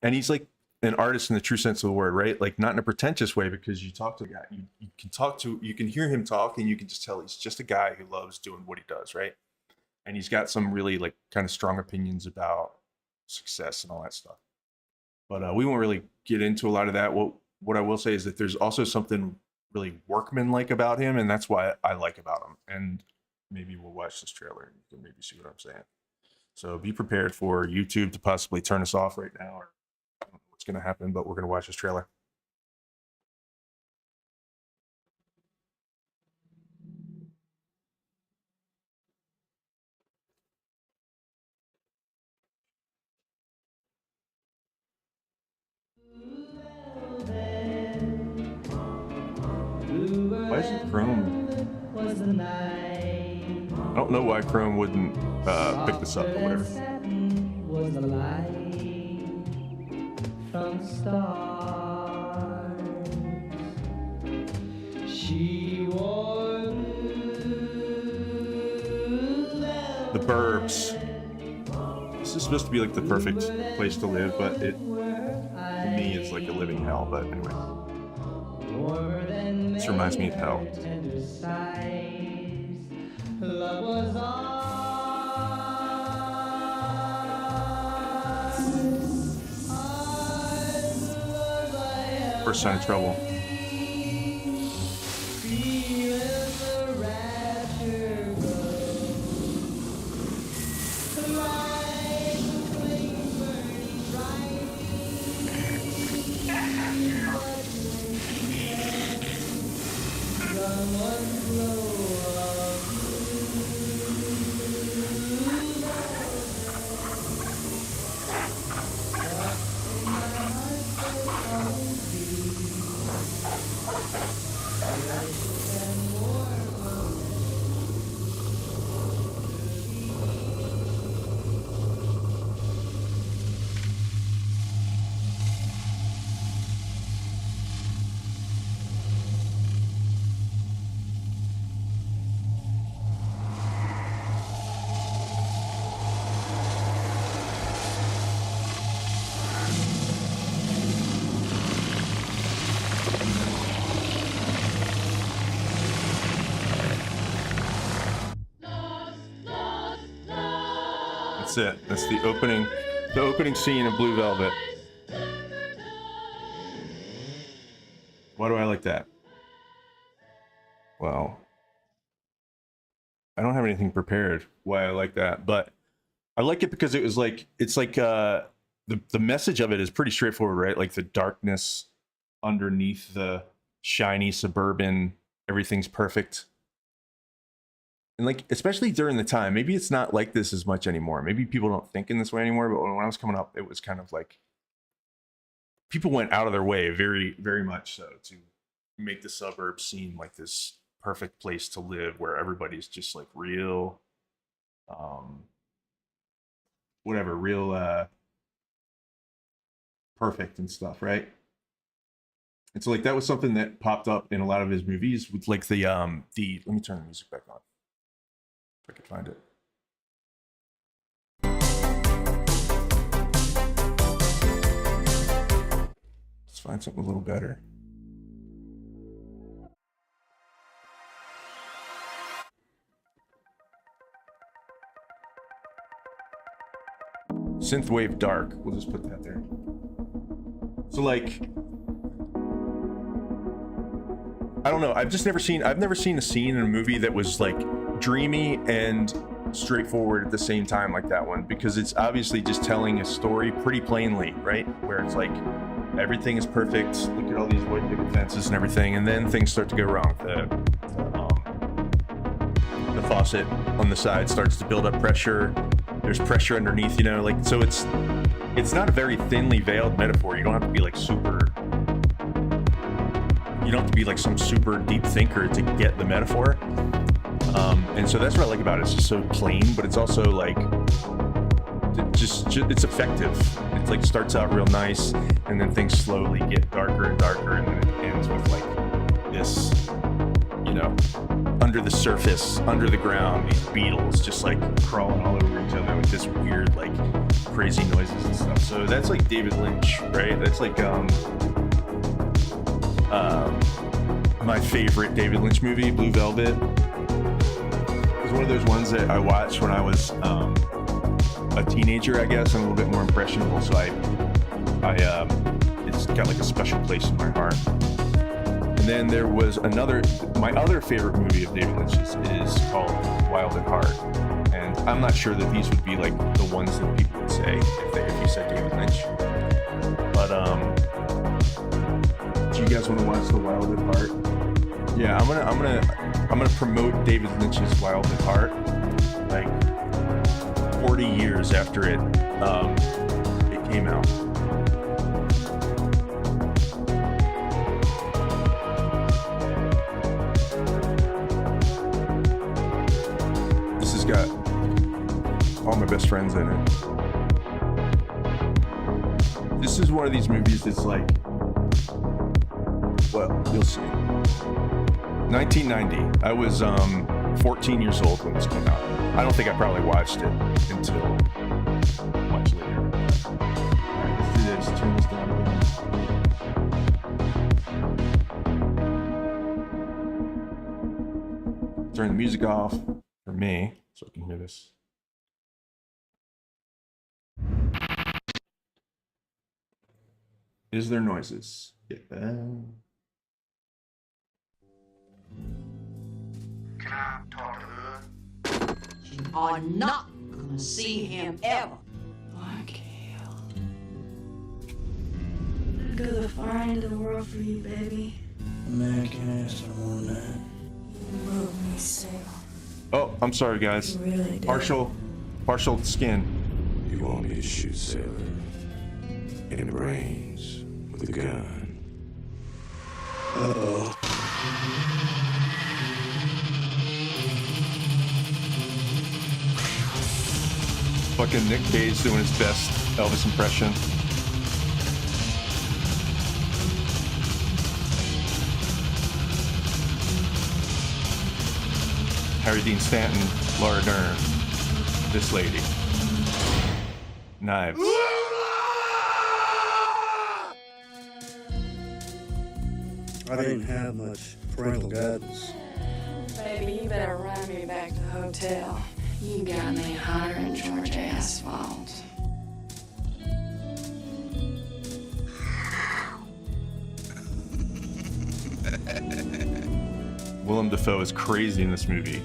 Speaker 1: and he's like an artist in the true sense of the word, right? Like not in a pretentious way, because you talk to a guy, you can hear him talk, and you can just tell he's just a guy who loves doing what he does, right? And he's got some really like kind of strong opinions about success and all that stuff. But we won't really get into a lot of that. What I will say is that there's also something really workmanlike about him, and that's why I like about him. And maybe we'll watch this trailer and you can maybe see what I'm saying. So be prepared for YouTube to possibly turn us off right now, or I don't know what's going to happen, but we're going to watch this trailer. Why is it Chrome? I don't know why Chrome wouldn't pick this up or whatever.
Speaker 2: Was a light from the stars. She wore
Speaker 1: The Burbs. This is supposed to be like the perfect place to live, but it, to me, it's like a living hell. But anyway, this reminds me of hell.
Speaker 2: Love was
Speaker 1: First sign of trouble. That's it. That's the opening scene of Blue Velvet. Why do I like that? Well, I don't have anything prepared why I like that, but I like it because it was like, it's like the message of it is pretty straightforward, right? Like the darkness underneath the shiny suburban, everything's perfect. And like, especially during the time, maybe it's not like this as much anymore. Maybe people don't think in this way anymore, but when I was coming up, it was kind of like, people went out of their way very, very much so to make the suburbs seem like this perfect place to live where everybody's just like real, whatever, real perfect and stuff, right? And so like that was something that popped up in a lot of his movies with like the let me turn the music back on. If I could find it. Let's find something a little better. Synthwave dark. We'll just put that there. So like, I don't know. I've never seen a scene in a movie that was like dreamy and straightforward at the same time like that one, because it's obviously just telling a story pretty plainly, right? Where it's like everything is perfect. Look at all these white picket fences and everything, and then things start to go wrong. The faucet on the side starts to build up pressure. There's pressure underneath, you know, like, so it's not a very thinly veiled metaphor. You don't have to be like you don't have to be like some super deep thinker to get the metaphor. And so that's what I like about it. It's just so plain, but it's also like, it's effective. It's like starts out real nice, and then things slowly get darker and darker, and then it ends with like this, you know, under the surface, under the ground, these beetles just like crawling all over each other with this weird, like crazy noises and stuff. So that's like David Lynch, right? That's like my favorite David Lynch movie, Blue Velvet. It was one of those ones that I watched when I was a teenager, I guess, and a little bit more impressionable. So it's got like a special place in my heart. And then there was my other favorite movie of David Lynch's is called Wild at Heart. And I'm not sure that these would be like the ones that people would say if you said David Lynch. But do you guys want to watch The Wild at Heart? Yeah, I'm gonna promote David Lynch's Wild at Heart like 40 years after it came out. This has got all my best friends in it. This is one of these movies that's like, well, you'll see. 1990. I was 14 years old when this came out. I don't think I probably watched it until much later. Alright, let's do this. Turn this down again. Turn the music off for me so I can hear this. Is there noises? Get that.
Speaker 3: Can I talk to her?
Speaker 4: You are not gonna see him ever.
Speaker 5: Michael. I'd go the far end of the world for you, baby.
Speaker 6: A man can't ask for more than that.
Speaker 5: You moved me, Sam.
Speaker 1: Oh, I'm sorry, guys.
Speaker 5: You really did.
Speaker 1: Partial skin.
Speaker 7: You want me to shoot Sailor in the brains with a gun?
Speaker 6: Uh-oh.
Speaker 1: Fucking Nick Cage doing his best Elvis impression. Harry Dean Stanton, Laura Dern, this lady. Knives.
Speaker 6: I didn't have much parental guidance.
Speaker 5: Baby, you better run me back to the hotel. You got me hotter than Georgia asphalt.
Speaker 1: Willem Dafoe is crazy in this movie.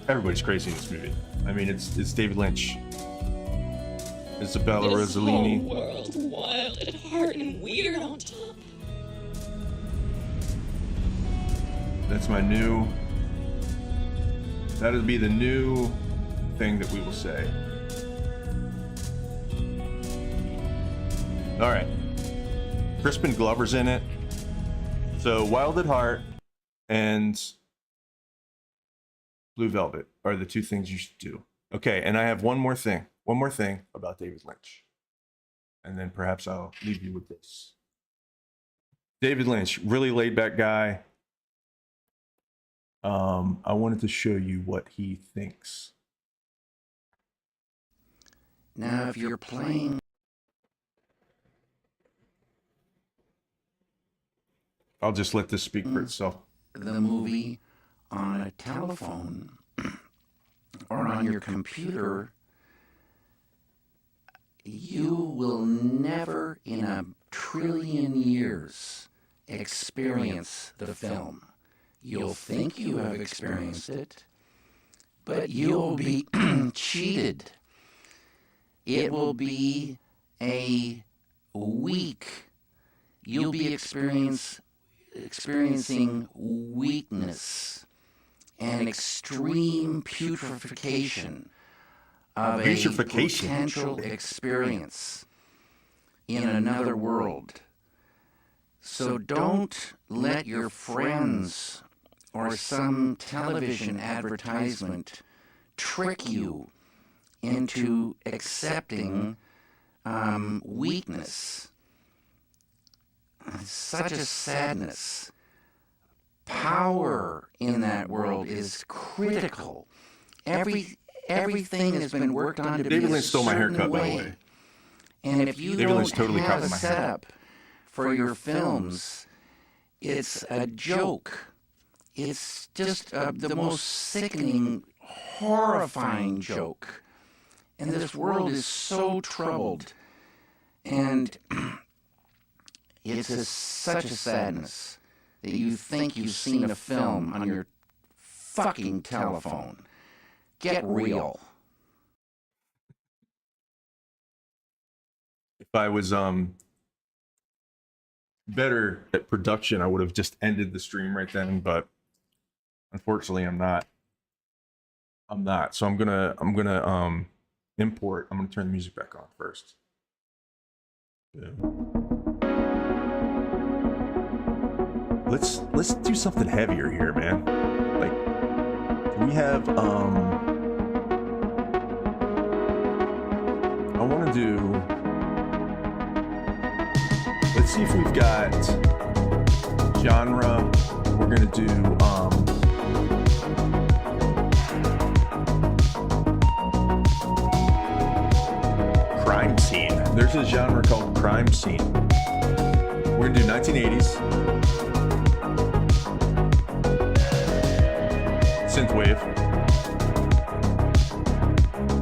Speaker 1: Everybody's crazy in this movie. I mean, it's David Lynch. Isabella Rossellini.
Speaker 8: World wild at heart and weird on top.
Speaker 1: That'll be the new thing that we will say. All right. Crispin Glover's in it. So Wild at Heart and Blue Velvet are the two things you should do. Okay, and I have one more thing about David Lynch. And then perhaps I'll leave you with this. David Lynch, really laid back guy. I wanted to show you what he thinks.
Speaker 3: Now, if you're playing...
Speaker 1: I'll just let this speak for itself.
Speaker 3: the movie on a telephone or on your computer, you will never in a trillion years experience the film. You'll think you have experienced it, but you'll be cheated. It will be a weak. You'll be experiencing weakness and extreme putrefaction of a potential experience in another world. So don't let your friends or some television advertisement trick you into accepting weakness. Such a sadness. power in that world is critical. Everything has been worked on to be
Speaker 1: David
Speaker 3: a
Speaker 1: Lynch stole my
Speaker 3: certain
Speaker 1: haircut, by the
Speaker 3: way.
Speaker 1: way.
Speaker 3: And if you
Speaker 1: David
Speaker 3: don't
Speaker 1: Lynch totally
Speaker 3: have
Speaker 1: copied
Speaker 3: a
Speaker 1: my hair.
Speaker 3: setup for your films, it's a joke. It's just the most sickening, horrifying joke. And this world is so troubled. And it's such a sadness that you think you've seen a film on your fucking telephone. Get real.
Speaker 1: If I was better at production, I would have just ended the stream right then, but unfortunately I'm not. So I'm gonna import. I'm gonna turn the music back on first. Yeah. Let's do something heavier here, man. Like, we have I want to do. Let's see if we've got genre. We're gonna do crime scene. There's a genre called crime scene. We're gonna do 1980s. Synthwave.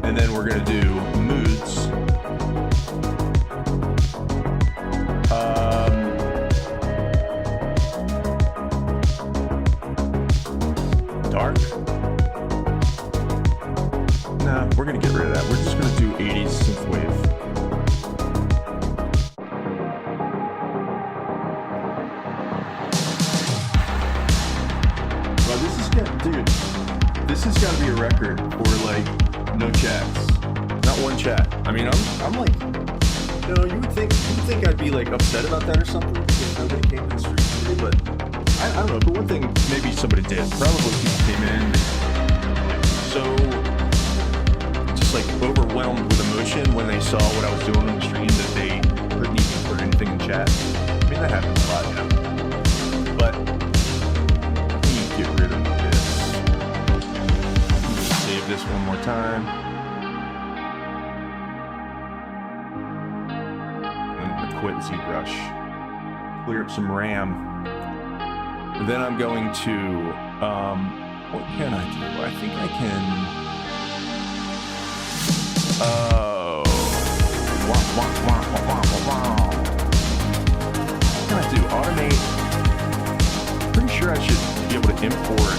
Speaker 1: And then we're gonna do moods. Dark. Nah, we're gonna get rid of that. We're just gonna do 80s synthwave. Well, this is good, dude. This has got to be a record for like no chats, not one chat. I mean, I'm like, you would think I'd be like upset about that or something because nobody came to the stream today, but I don't know. But one thing, maybe somebody did. Probably people came in so just like overwhelmed with emotion when they saw what I was doing on the stream that they couldn't even put anything in chat. I mean, that happens a lot, But let me get rid of this. Save this one more time. And I'm gonna quit ZBrush. Clear up some RAM. Then I'm going to, what can I do? I think I can, what can I do? Automate. Pretty sure I should be able to import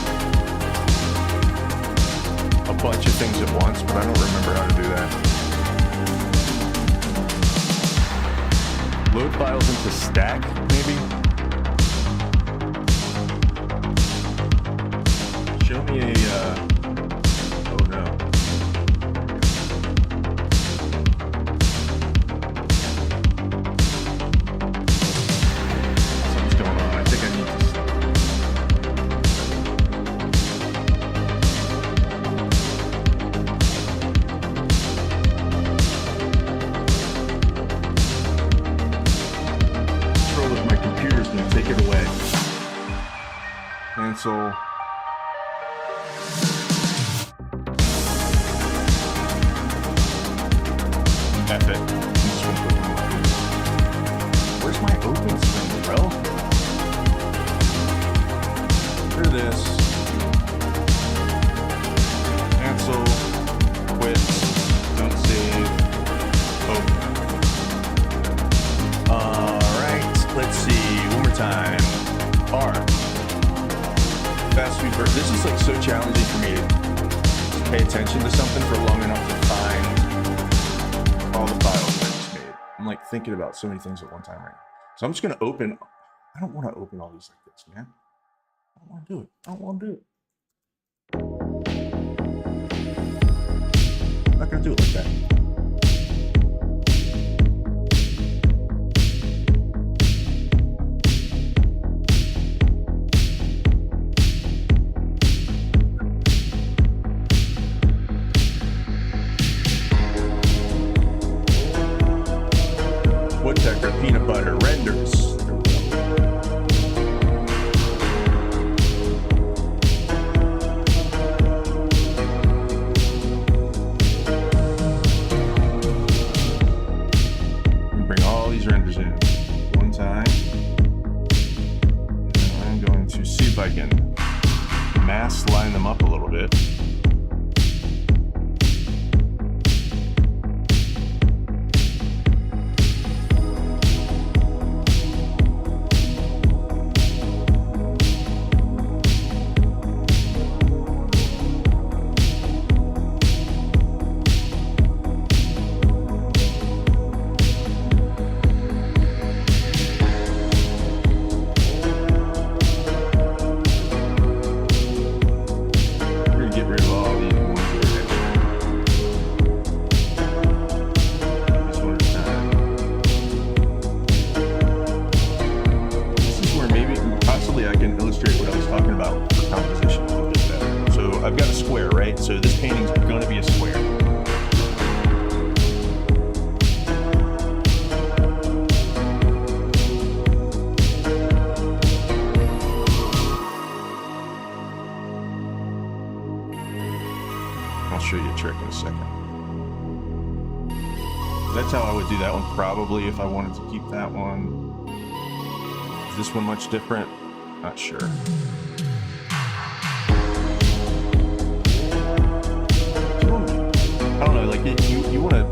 Speaker 1: a bunch of things at once, but I don't remember how to do that. Load files into stack, maybe? Show me a, oh no. Something's going on. I think I need to. Control of my computer's gonna take it away. Cancel. F it. Where's my open screen, bro? Clear this. Cancel. Quit. Don't save. Open. Alright, let's see. One more time. R. Fast food burger. This is like so challenging for me to pay attention to something for long enough to find all the files I just made. I'm like thinking about so many things at one time right now. So I'm just gonna open. I don't want to open all these like this, man. I don't want to do it. I don't want to do it. I'm not gonna do it like that. Woodpecker peanut butter renders. up a little bit. So this painting's gonna be a square. I'll show you a trick in a second. That's how I would do that one probably if I wanted to keep that one. Is this one much different? Not sure. I don't know, like you want to,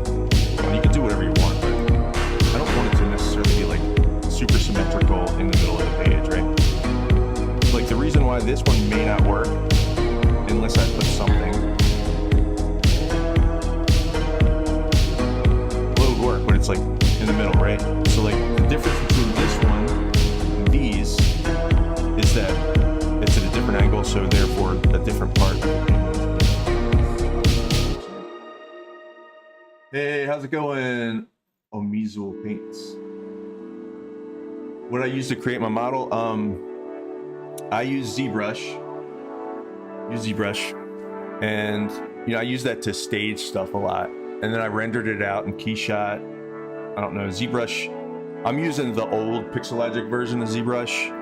Speaker 1: well, you can do whatever you want, but I don't want it to necessarily be like super symmetrical in the middle of the page, right? Like the reason why this one may not work, unless I put something, well, it would work, but it's like in the middle, right? So like the difference between this one and these is that it's at a different angle, so therefore a different part. Hey, how's it going? Omizual Paints. What I use to create my model, I use ZBrush. And I use that to stage stuff a lot. And then I rendered it out in Keyshot. I don't know, ZBrush. I'm using the old Pixelogic version of ZBrush.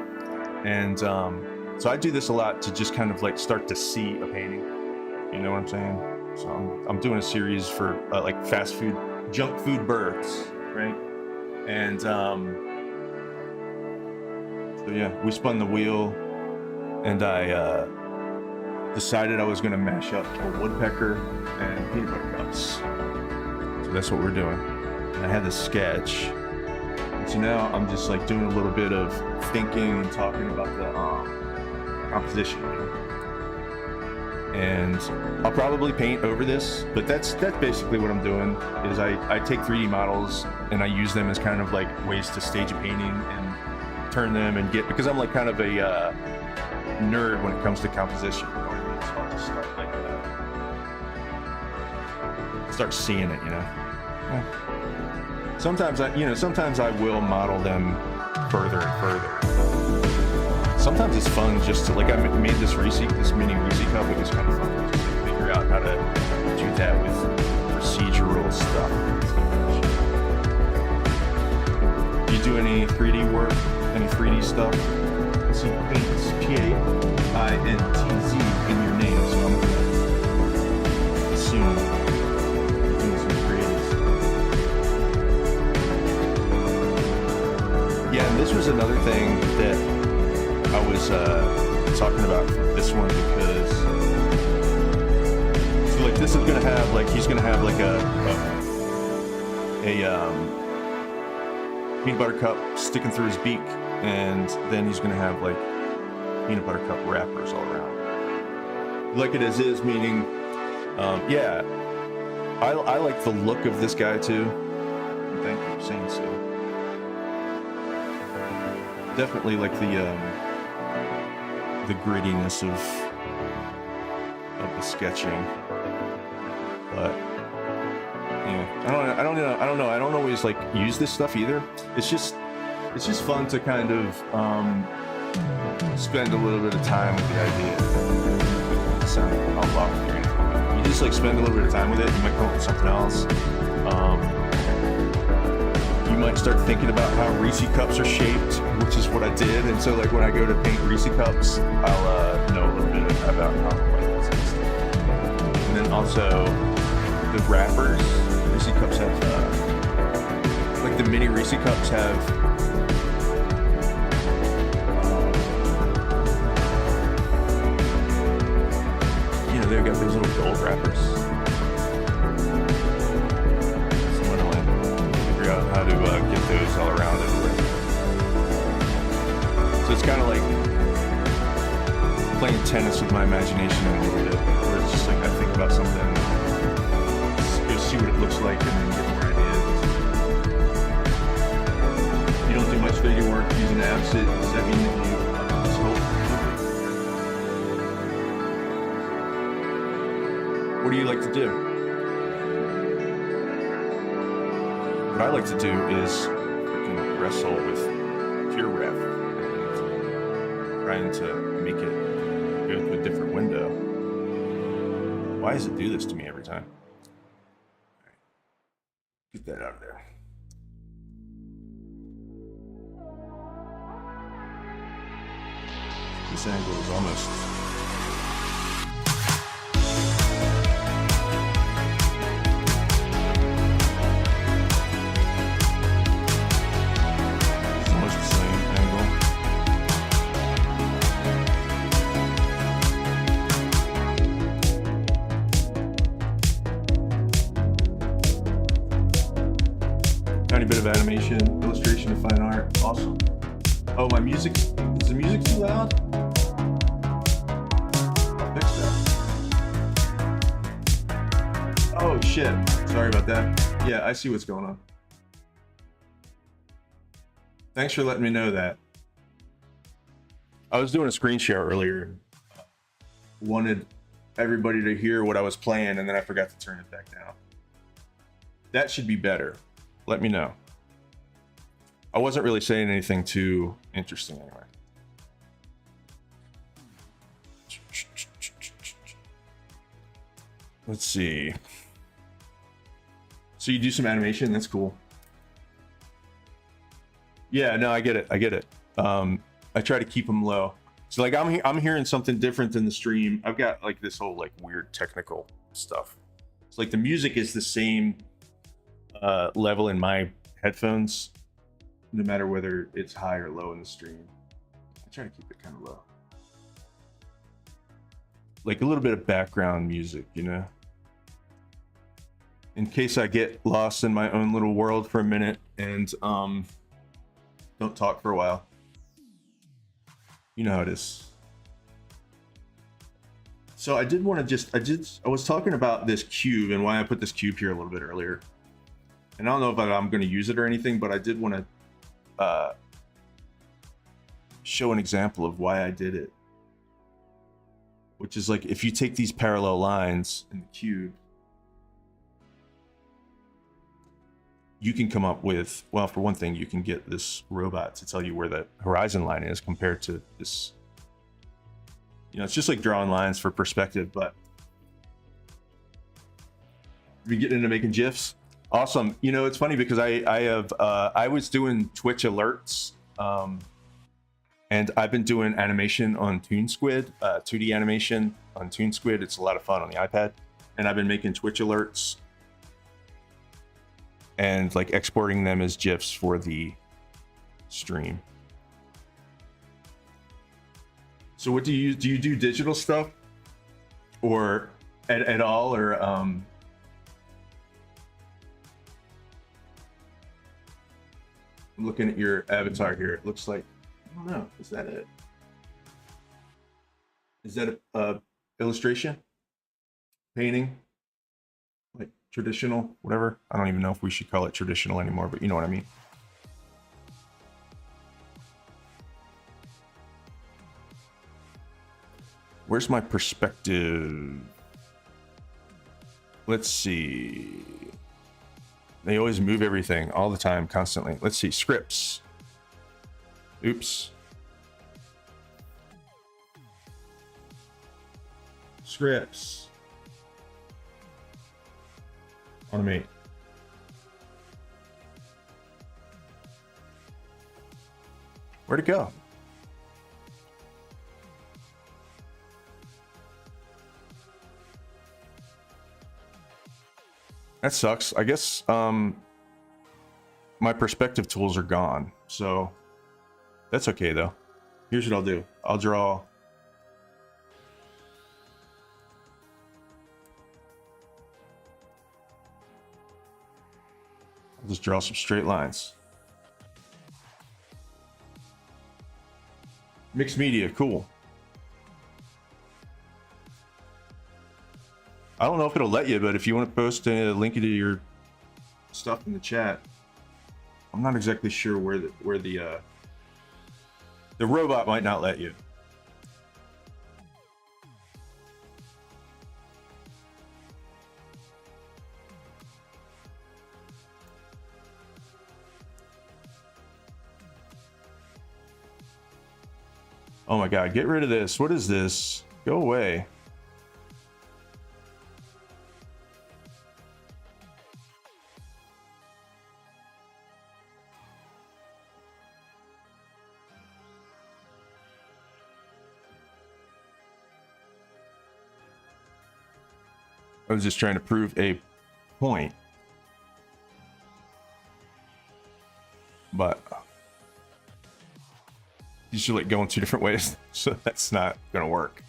Speaker 1: And so I do this a lot to just kind of like start to see a painting. You know what I'm saying? So I'm doing a series for like fast food, junk food birds, right? And so yeah, we spun the wheel, and I decided I was going to mash up a woodpecker and peanut butter cups. So that's what we're doing. And I had this sketch, and so now I'm just like doing a little bit of thinking and talking about the composition. And I'll probably paint over this, but that's basically what I'm doing. Is I take 3D models and I use them as kind of like ways to stage a painting and turn them and get, because I'm like kind of a nerd when it comes to composition. You know what I mean? So I'll just start like start seeing it, you know. Yeah. Sometimes I will model them further and further. Sometimes it's fun just to, like, I made this mini Reese cup. It was kind of fun just to figure out how to do that with procedural stuff. Do you do any 3D work? Any 3D stuff? See, Paintz, P-A-I-N-T-Z in your name, so I'm gonna assume you're doing some creative stuff. Yeah, and this was another thing that I was talking about this one, because so like this is gonna have like, he's gonna have like a peanut butter cup sticking through his beak, and then he's gonna have like peanut butter cup wrappers all around. Like it as is, meaning yeah, I like the look of this guy too. Thank you for saying so. Definitely like the grittiness of the sketching, but yeah, I don't know. I don't always like use this stuff either. It's just fun to kind of spend a little bit of time with the idea. Sound I'll walk through. You just like spend a little bit of time with it. You might come up with something else. You might start thinking about how Reese cups are shaped, which is what I did. And so like when I go to paint Reese cups, I'll know a little bit about how the white is and stuff. And then also the wrappers. Reese cups have like the mini Reese cups have they've got those little gold wrappers. Someone to like figure out how to get those all around everywhere. So it's kind of like playing tennis with my imagination a little bit, where it's just like I think about something, go see what it looks like, and then get more ideas. You don't do much video work using apps. Does that mean that you sculpt? What do you like to do? What I like to do is freaking wrestle with pure ref and trying to make it go to a different window. Why does it do this to me every time? All right. Get that out of there. This angle is almost... It's almost the same angle. Tiny bit of animation, illustration, and fine art. Awesome. Oh, my music. Is the music too loud? I'll fix that. Oh, shit. Sorry about that. Yeah, I see what's going on. Thanks for letting me know that. I was doing a screen share earlier. Wanted everybody to hear what I was playing, and then I forgot to turn it back down. That should be better. Let me know. I wasn't really saying anything too interesting anyway. Let's see. So you do some animation, that's cool. Yeah, no, I get it. I get it. I try to keep them low. So like I'm hearing something different in the stream. I've got like this whole like weird technical stuff. It's like the music is the same level in my headphones, no matter whether it's high or low in the stream. I try to keep it kind of low. Like a little bit of background music, you know? In case I get lost in my own little world for a minute and don't talk for a while. You know how it is. So I did want to I was talking about this cube and why I put this cube here a little bit earlier. And I don't know if I'm going to use it or anything, but I did want to show an example of why I did it. Which is like, if you take these parallel lines in the cube, you can come up with, well, for one thing, you can get this robot to tell you where the horizon line is compared to this. You know, it's just like drawing lines for perspective, but we getting into making GIFs. Awesome. You know, it's funny because I was doing Twitch alerts, and I've been doing animation on ToonSquid, 2D animation on ToonSquid. It's a lot of fun on the iPad, and I've been making Twitch alerts and like exporting them as GIFs for the stream. So what do you do digital stuff or at all, or I'm looking at your avatar here. It looks like, I don't know, is that it? Is that a illustration? Painting? Like traditional, whatever? I don't even know if we should call it traditional anymore, but you know what I mean. Where's my perspective? Let's see. They always move everything all the time, constantly. Let's see, scripts. Oops. Scripts. Automate. Where'd it go? That sucks. I guess my perspective tools are gone, so that's okay though. Here's what I'll do. I'll draw I'll just draw some straight lines. Mixed media, cool. I don't know if it'll let you, but if you want to post a link to your stuff in the chat, I'm not exactly sure where the robot might not let you. Oh my god, get rid of this. What is this? Go away. I was just trying to prove a point. But you should like go in two different ways, so that's not gonna work.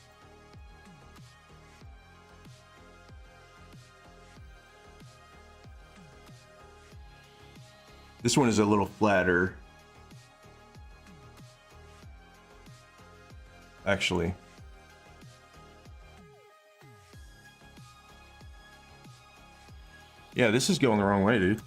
Speaker 1: This one is a little flatter. Actually. Yeah, this is going the wrong way, dude.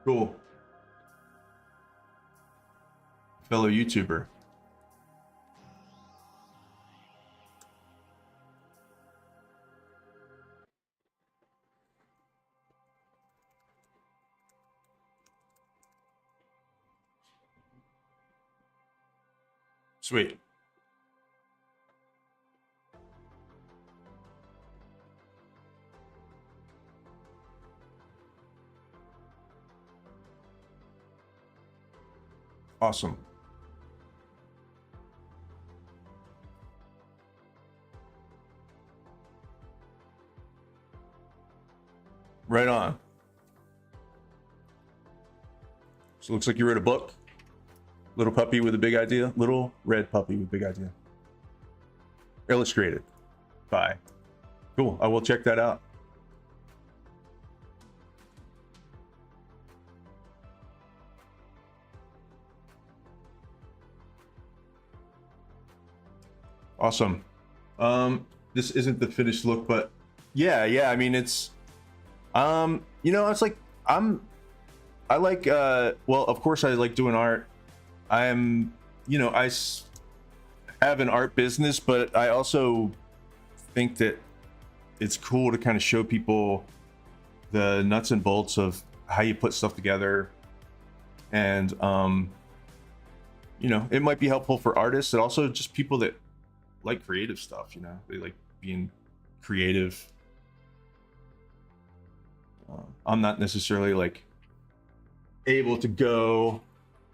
Speaker 1: Cool. Fellow YouTuber. Sweet. Awesome. Right on. So it looks like you wrote a book. Little puppy with a big idea. Little red puppy with big idea. Illustrated by. Cool. I will check that out. Awesome. This isn't the finished look, but yeah, I mean, it's, you know, it's like, I like, well, of course I like doing art. I'm, you know, have an art business, but I also think that it's cool to kind of show people the nuts and bolts of how you put stuff together. And, you know, it might be helpful for artists and also just people that like creative stuff, you know, they like being creative. I'm not necessarily like able to go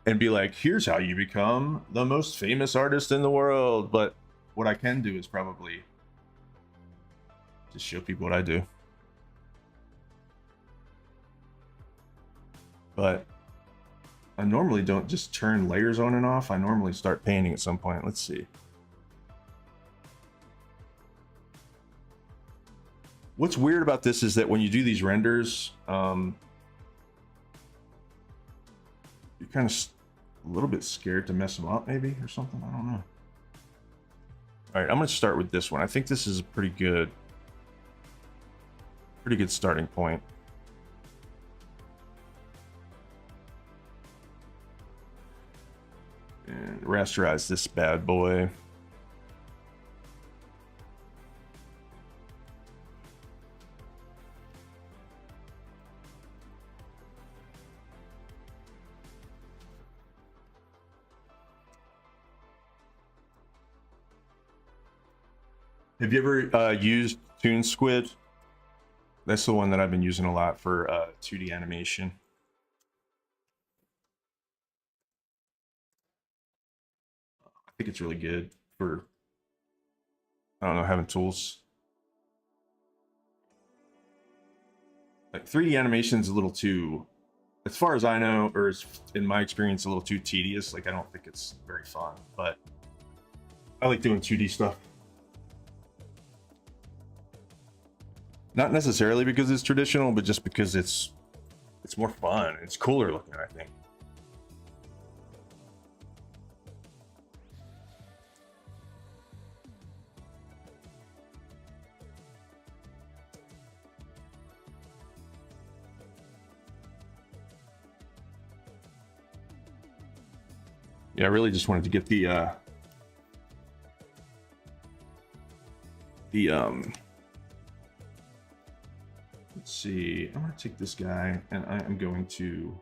Speaker 1: and be like, here's how you become the most famous artist in the world, but what I can do is probably just show people what I do. But I normally don't just turn layers on and off. I normally start painting at some point. Let's see. What's weird about this is that when you do these renders, you're kind of a little bit scared to mess them up, maybe, or something. I don't know. All right, I'm going to start with this one. I think this is a pretty good starting point. And rasterize this bad boy. Have you ever used Toon Squid? That's the one that I've been using a lot for 2D animation. I think it's really good for, I don't know, having tools. Like 3D animation is a little too, as far as I know, or in my experience, a little too tedious. Like I don't think it's very fun, but I like doing 2D stuff. Not necessarily because it's traditional, but just because it's more fun. It's cooler looking, I think. Yeah, I really just wanted to get the let's see, I'm gonna take this guy and I am going to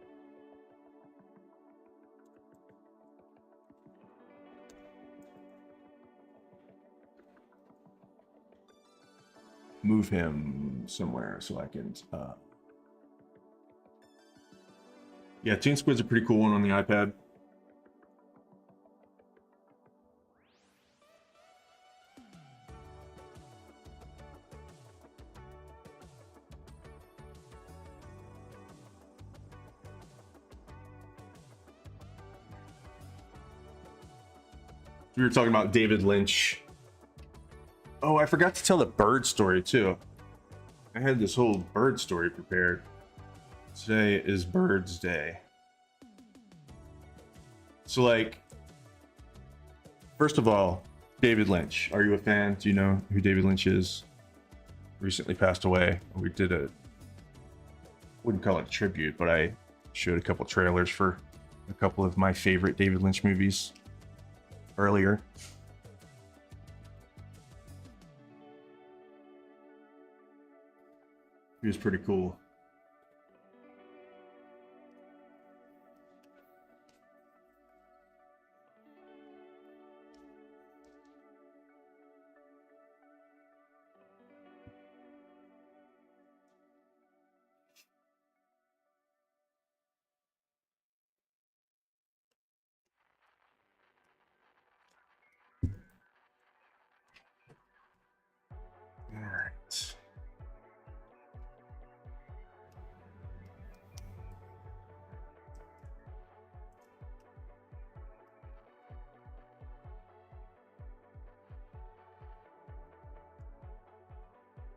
Speaker 1: move him somewhere so I can yeah, Toon Squid's a pretty cool one on the iPad. We were talking about David Lynch. Oh, I forgot to tell the bird story too. I had this whole bird story prepared. Today is Birds Day. So like, first of all, David Lynch. Are you a fan? Do you know who David Lynch is? Recently passed away. We did a, wouldn't call it a tribute, but I showed a couple trailers for a couple of my favorite David Lynch movies earlier. He was pretty cool. All right.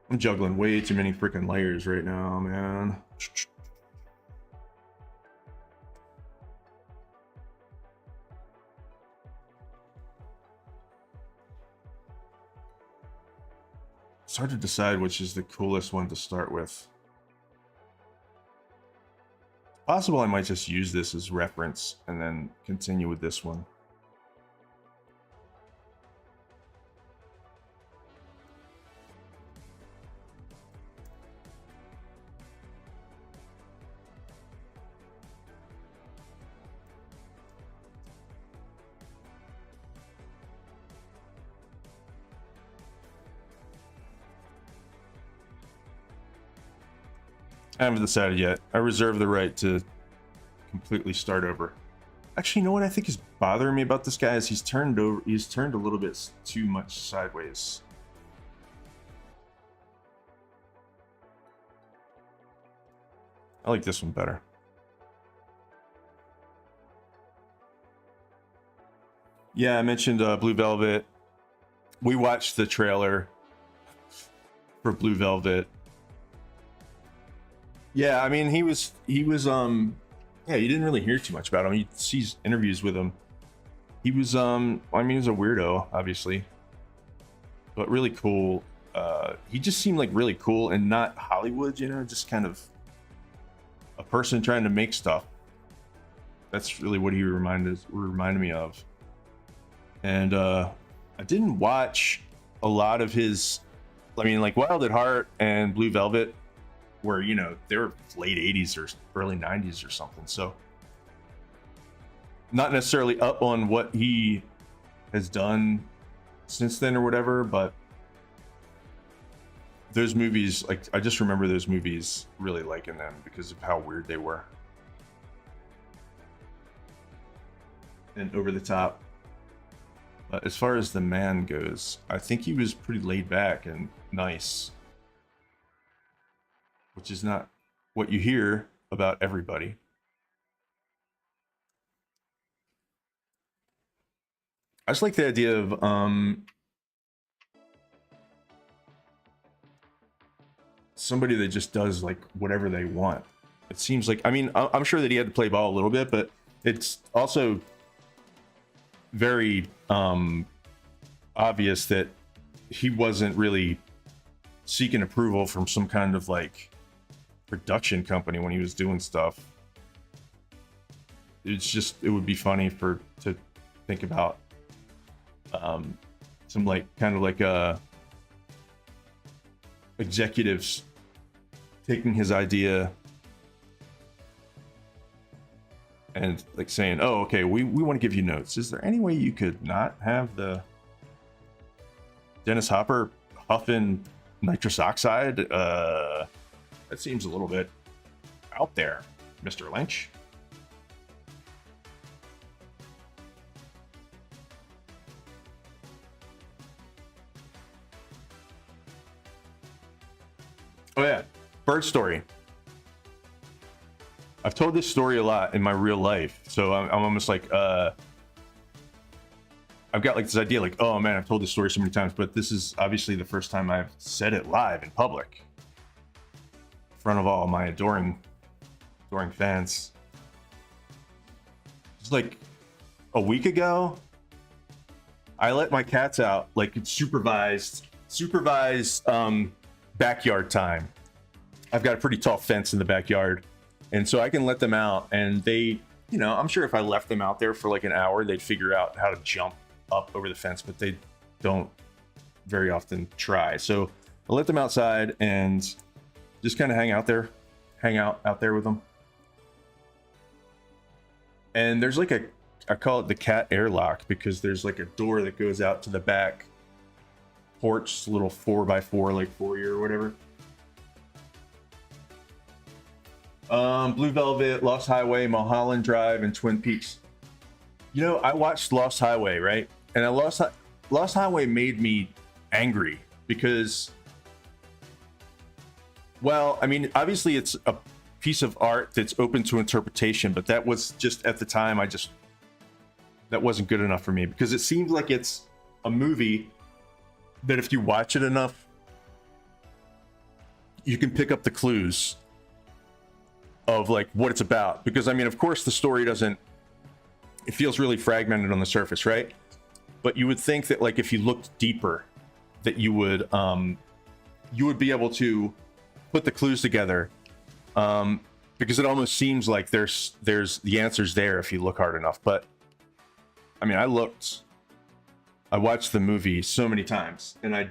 Speaker 1: I'm juggling way too many freaking layers right now, man. It's hard to decide which is the coolest one to start with. Possible I might just use this as reference and then continue with this one. I haven't decided yet. I reserve the right to completely start over. Actually, you know what I think is bothering me about this guy is he's turned a little bit too much sideways. I like this one better. Yeah, I mentioned Blue Velvet. We watched the trailer for Blue Velvet. Yeah, I mean, he was yeah, you didn't really hear too much about him. You see interviews with him. He was I mean, he was a weirdo, obviously, but really cool. He just seemed like really cool and not Hollywood, you know, just kind of a person trying to make stuff. That's really what he reminded me of. And I didn't watch a lot of his, I mean, like Wild at Heart and Blue Velvet, where, you know, they were late 80s or early 90s or something. So not necessarily up on what he has done since then or whatever, but those movies, like, I just remember those movies really liking them because of how weird they were. And over the top. As far as the man goes, I think he was pretty laid back and nice, which is not what you hear about everybody. I just like the idea of somebody that just does like whatever they want. It seems like, I mean, I'm sure that he had to play ball a little bit, but it's also very obvious that he wasn't really seeking approval from some kind of like production company when he was doing stuff. It's just, it would be funny to think about some like kind of like executives taking his idea and like saying, oh, okay, we want to give you notes. Is there any way you could not have the Dennis Hopper huffing nitrous oxide? That seems a little bit out there, Mr. Lynch. Oh yeah, bird story. I've told this story a lot in my real life, so I'm almost like I've got like this idea like, oh man, I've told this story so many times, but this is obviously the first time I've said it live in public in front of all my adoring fans. It's like a week ago, I let my cats out, like supervised backyard time. I've got a pretty tall fence in the backyard, and so I can let them out, and they, you know, I'm sure if I left them out there for like an hour, they'd figure out how to jump up over the fence, but they don't very often try. So I let them outside and just kind of hang out there with them. And there's like I call it the cat airlock, because there's like a door that goes out to the back porch, little 4x4 like foyer or whatever. Blue Velvet, Lost Highway, Mulholland Drive, and Twin Peaks. You know, I watched Lost Highway, right? And Lost Highway made me angry because, well, I mean, obviously it's a piece of art that's open to interpretation, but that was just at the time, that wasn't good enough for me, because it seems like it's a movie that if you watch it enough, you can pick up the clues of like what it's about. Because I mean, of course the story it feels really fragmented on the surface, right? But you would think that like if you looked deeper, that you would be able to put the clues together, because it almost seems like there's the answers there if you look hard enough. But I mean, I watched the movie so many times and I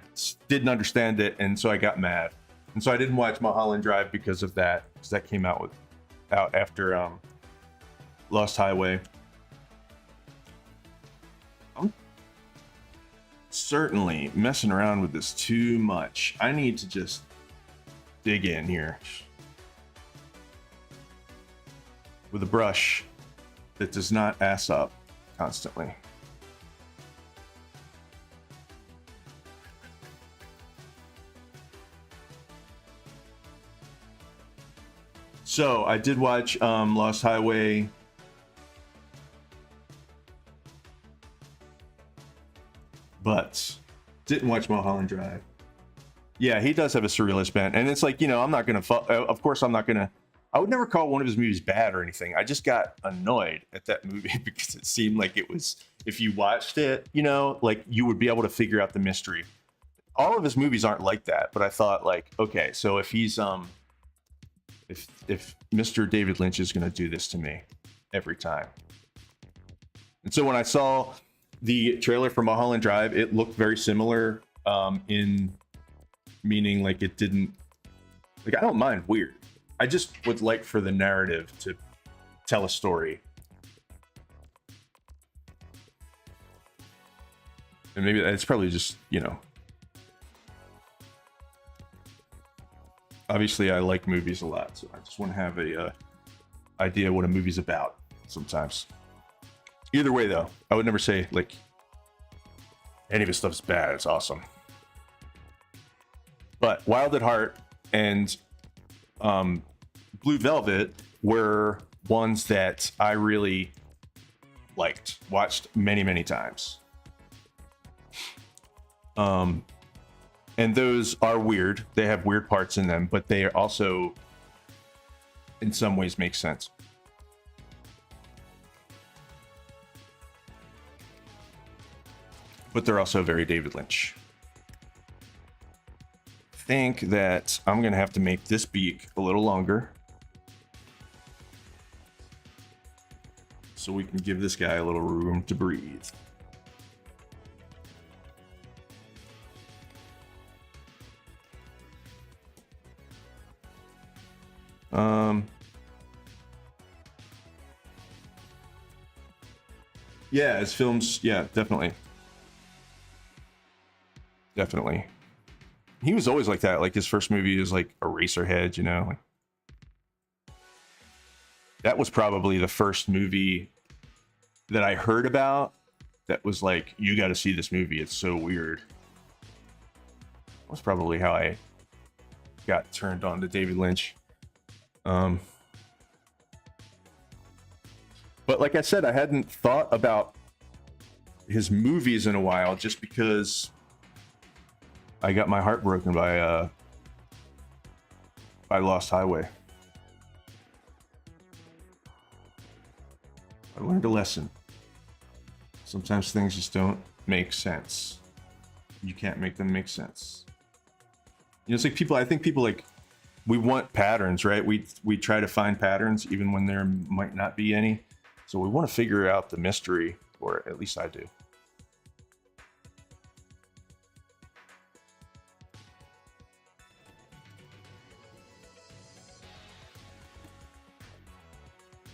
Speaker 1: didn't understand it, and so I got mad, and so I didn't watch Mulholland Drive because of that, because that came out after Lost Highway. I'm certainly messing around with this too much. I need to just dig in here with a brush that does not ass up constantly. So I did watch Lost Highway. But didn't watch Mulholland Drive. Yeah, he does have a surrealist bent, and it's like, you know, I'm not gonna. Of course, I'm not gonna. I would never call one of his movies bad or anything. I just got annoyed at that movie because it seemed like it was. If you watched it, you know, like you would be able to figure out the mystery. All of his movies aren't like that, but I thought like, okay, so if he's if Mr. David Lynch is gonna do this to me every time, and so when I saw the trailer for Mulholland Drive, it looked very similar, in meaning like it didn't, like, I don't mind weird. I just would like for the narrative to tell a story. And maybe it's probably just, you know, obviously I like movies a lot, so I just want to have a idea what a movie's about sometimes. Either way though, I would never say like Any of his stuff's bad. It's awesome. But Wild at Heart and Blue Velvet were ones that I really liked, watched many, many times. And those are weird. They have weird parts in them, but they are also, in some ways, make sense. But they're also very David Lynch. I think that I'm gonna have to make this beak a little longer so we can give this guy a little room to breathe. Yeah, his films, yeah, definitely. Definitely. He was always like that. Like his first movie is like Eraserhead, you know. Like, that was probably the first movie that I heard about that was like, you got to see this movie. It's so weird. That was probably how I got turned on to David Lynch. But like I said, I hadn't thought about his movies in a while just because I got my heart broken by Lost Highway. I learned a lesson. Sometimes things just don't make sense. You can't make them make sense. You know, it's like I think people like, we want patterns, right? We try to find patterns even when there might not be any. So we want to figure out the mystery, or at least I do.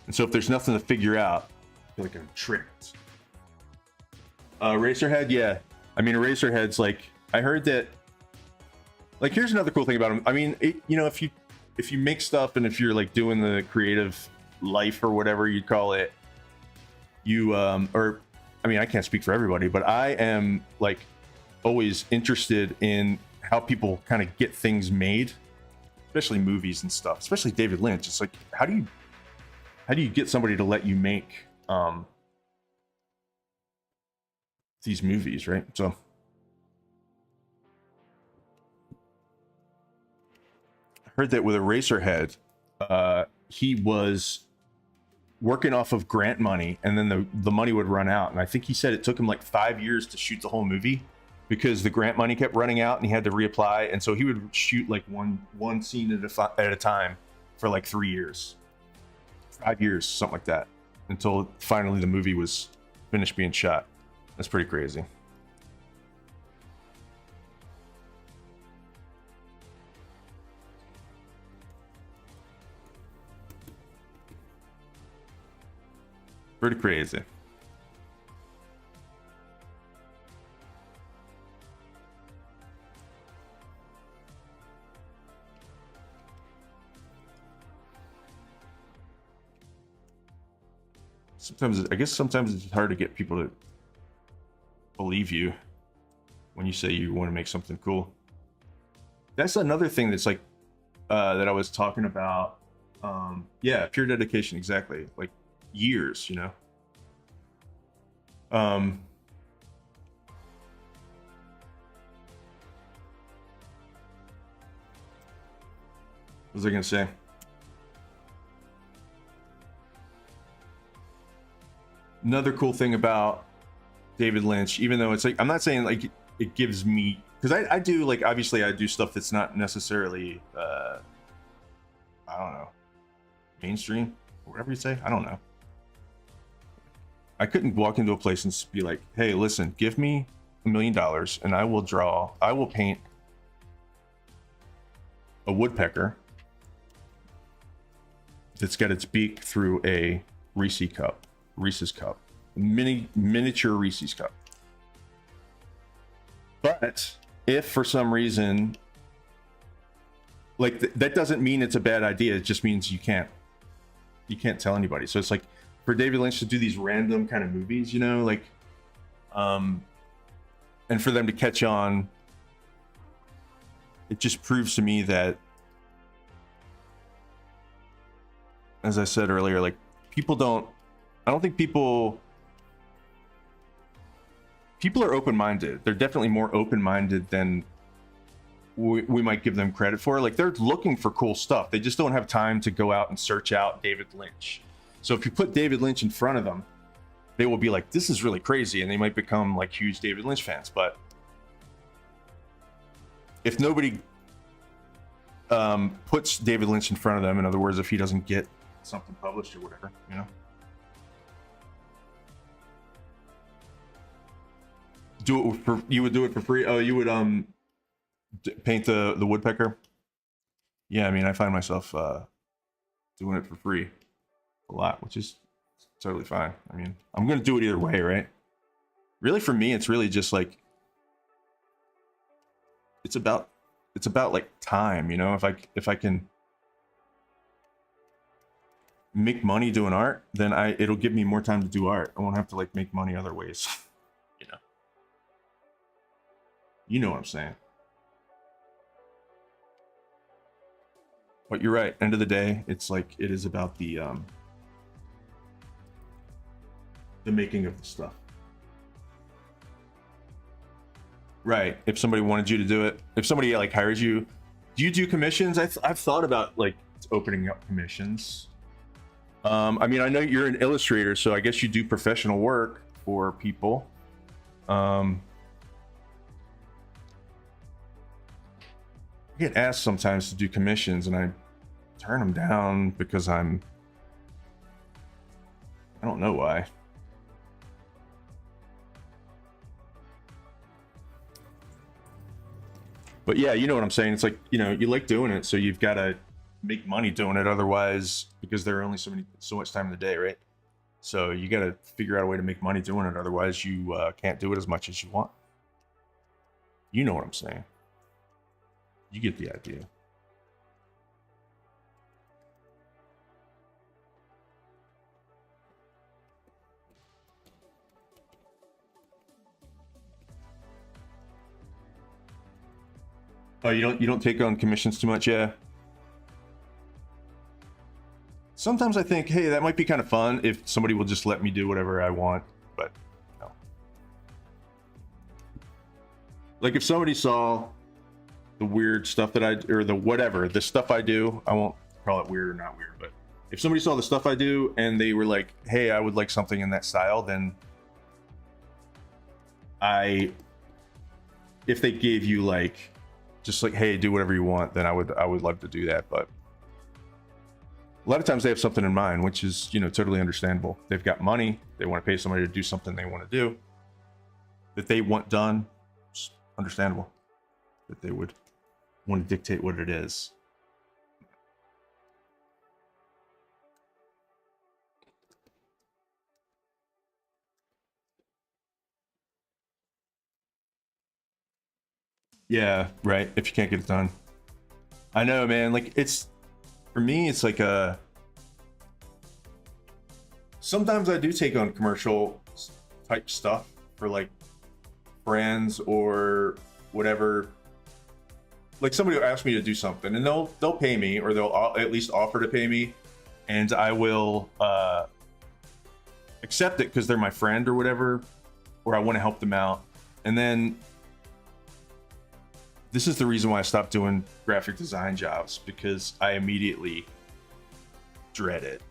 Speaker 1: And so if there's nothing to figure out, I feel like I'm tricked. Eraserhead, yeah. I mean, Eraserhead's like, I heard that, like, here's another cool thing about him. I mean, you know, if you make stuff and if you're like doing the creative life or whatever you'd call it, or I mean, I can't speak for everybody, but I am like always interested in how people kind of get things made, especially movies and stuff, especially David Lynch. It's like, how do you get somebody to let you make these movies, right? So I heard that with Eraserhead, he was working off of grant money, and then the money would run out. And I think he said it took him like 5 years to shoot the whole movie because the grant money kept running out and he had to reapply. And so he would shoot like one scene at a time for like 3 years. 5 years, something like that, until finally the movie was finished being shot. That's pretty crazy. Pretty crazy. Sometimes it's hard to get people to believe you when you say you want to make something cool. That's another thing that's like that I was talking about. Yeah, pure dedication, exactly. Like years, you know. What was I gonna say? Another cool thing about David Lynch, even though it's like, I'm not saying like it gives me, because I do, like, obviously I do stuff that's not necessarily I don't know, mainstream or whatever you say. I don't know. I couldn't walk into a place and be like, hey, listen, give me $1 million and I will paint a woodpecker that's got its beak through a Reese's cup, miniature Reese's cup. But if for some reason, like that doesn't mean it's a bad idea. It just means you can't tell anybody. So it's like for David Lynch to do these random kind of movies, you know, like, and and for them to catch on, it just proves to me that, as I said earlier, like I don't think people are open-minded. They're definitely more open-minded than we might give them credit for. Like, they're looking for cool stuff. They just don't have time to go out and search out David Lynch. So if you put David Lynch in front of them, they will be like, this is really crazy, and they might become like huge David Lynch fans. But if nobody puts David Lynch in front of them, in other words, if he doesn't get something published or whatever, you know, you would do it for free. Oh, you would paint the woodpecker. Yeah, I mean, I find myself doing it for free a lot, which is totally fine. I mean, I'm gonna do it either way, right? Really, for me, it's really just like, it's about like time, you know. If I can make money doing art, then it'll give me more time to do art. I won't have to like make money other ways. You know what I'm saying. But you're right. End of the day, it's like, it is about the making of the stuff. Right. If somebody wanted you to do it, if somebody like hires you, do you do commissions? I've thought about like opening up commissions. I mean, I know you're an illustrator, so I guess you do professional work for people. I get asked sometimes to do commissions, and I turn them down because I don't know why. But yeah, you know what I'm saying. It's like, you know, you like doing it, so you've got to make money doing it. Otherwise, because there are only so much time in the day, right? So you got to figure out a way to make money doing it. Otherwise, you can't do it as much as you want. You know what I'm saying. You get the idea. Oh, you don't take on commissions too much, yeah. Sometimes I think, hey, that might be kind of fun if somebody will just let me do whatever I want, but no. Like if somebody saw the weird stuff that or the stuff I do, I won't call it weird or not weird, but if somebody saw the stuff I do and they were like, hey, I would like something in that style, then if they gave you like, just like, hey, do whatever you want, then I would love to do that. But a lot of times they have something in mind, which is, you know, totally understandable. They've got money, they want to pay somebody to do something they want to do, that they want done. It's understandable that they would want to dictate what it is. Yeah, right. If you can't get it done. I know, man. Like, for me, it's like sometimes I do take on commercial type stuff for like brands or whatever. Like somebody will ask me to do something and they'll pay me, or they'll at least offer to pay me, and I will accept it because they're my friend or whatever, or I want to help them out. And then this is the reason why I stopped doing graphic design jobs, because I immediately dread it.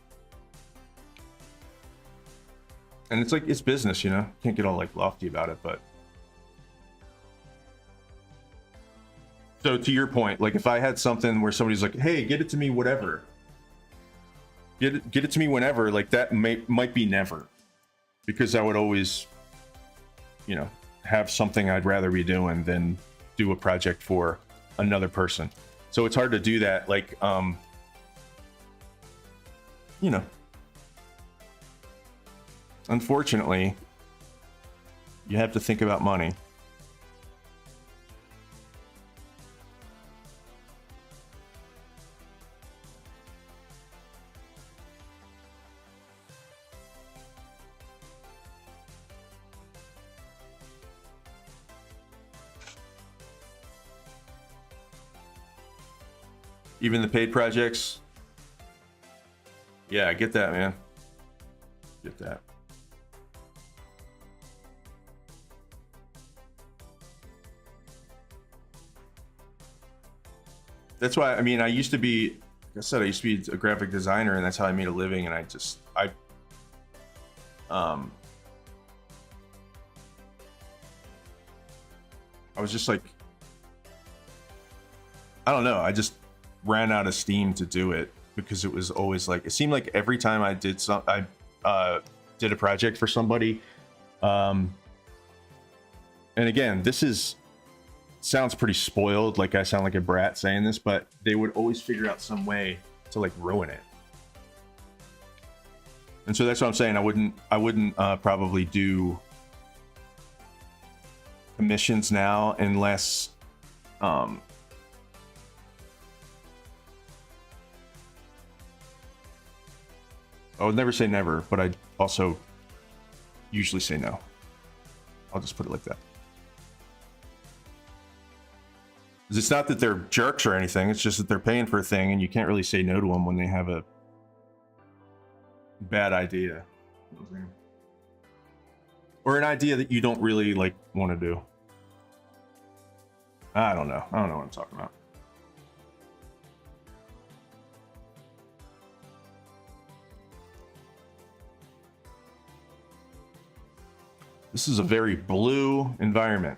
Speaker 1: And it's like, it's business, you know? Can't get all like lofty about it, but. So to your point, like if I had something where somebody's like, hey, get it to me, whatever. Get it to me whenever, like that might be never. Because I would always, you know, have something I'd rather be doing than do a project for another person. So it's hard to do that, like you know, unfortunately you have to think about money. Even the paid projects. Yeah, I get that, man. Get that. That's why, I mean, I used to be, like I said, I used to be a graphic designer, and that's how I made a living. And I was just like, I don't know. I just ran out of steam to do it because it was always like, it seemed like every time I did did a project for somebody. And again, sounds pretty spoiled, like I sound like a brat saying this, but they would always figure out some way to like ruin it. And so that's what I'm saying. I wouldn't probably do commissions now unless I would never say never, but I also usually say no. I'll just put it like that. It's not that they're jerks or anything. It's just that they're paying for a thing, and you can't really say no to them when they have a bad idea, or an idea that you don't really like want to do. I don't know what I'm talking about. This is a very blue environment.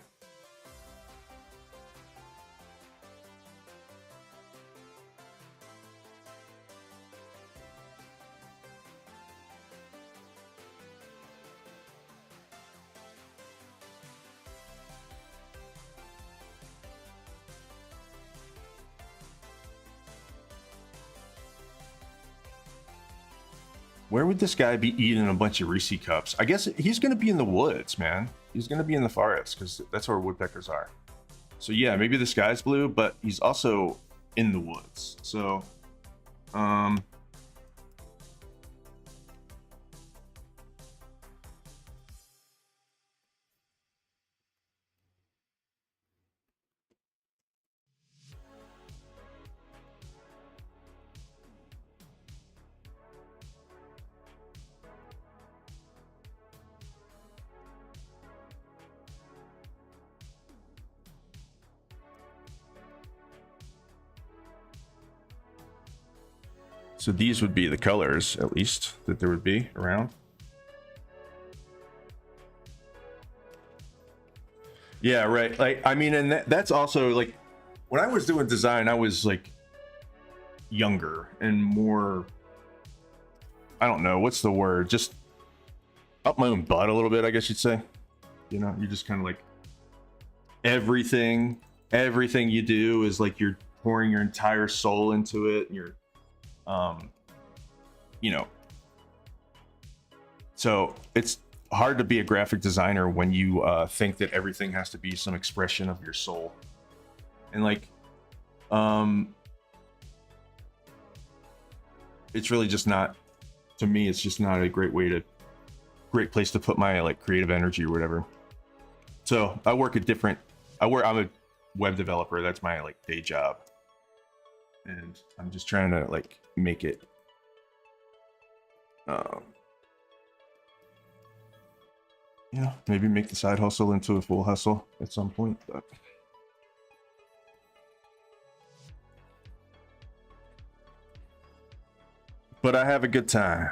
Speaker 1: Where would this guy be eating a bunch of Reese cups? I guess he's going to be in the woods, man. He's going to be in the forest because that's where woodpeckers are. So yeah, maybe the sky's blue, but he's also in the woods. So, so these would be the colors, at least, that there would be around. Yeah, right. Like, I mean, and that's also like, when I was doing design, I was like younger and more, I don't know, what's the word? Just up my own butt a little bit, I guess you'd say. You know, you're just kind of like, everything you do is like you're pouring your entire soul into it, and you're you know, so it's hard to be a graphic designer when you think that everything has to be some expression of your soul. And like it's really just not, to me, it's just not a great place to put my like creative energy or whatever. So I'm a web developer. That's my like day job, and I'm just trying to like make it you know, maybe make the side hustle into a full hustle at some point, but I have a good time.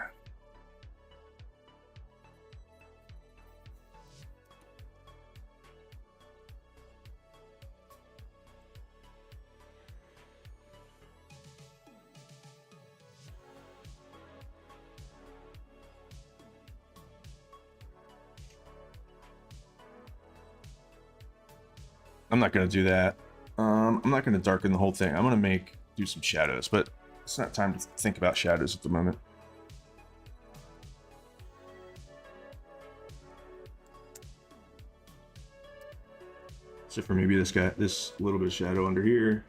Speaker 1: I'm not going to do that. I'm not going to darken the whole thing. I'm going to do some shadows, but it's not time to think about shadows at the moment. Except for maybe this little bit of shadow under here.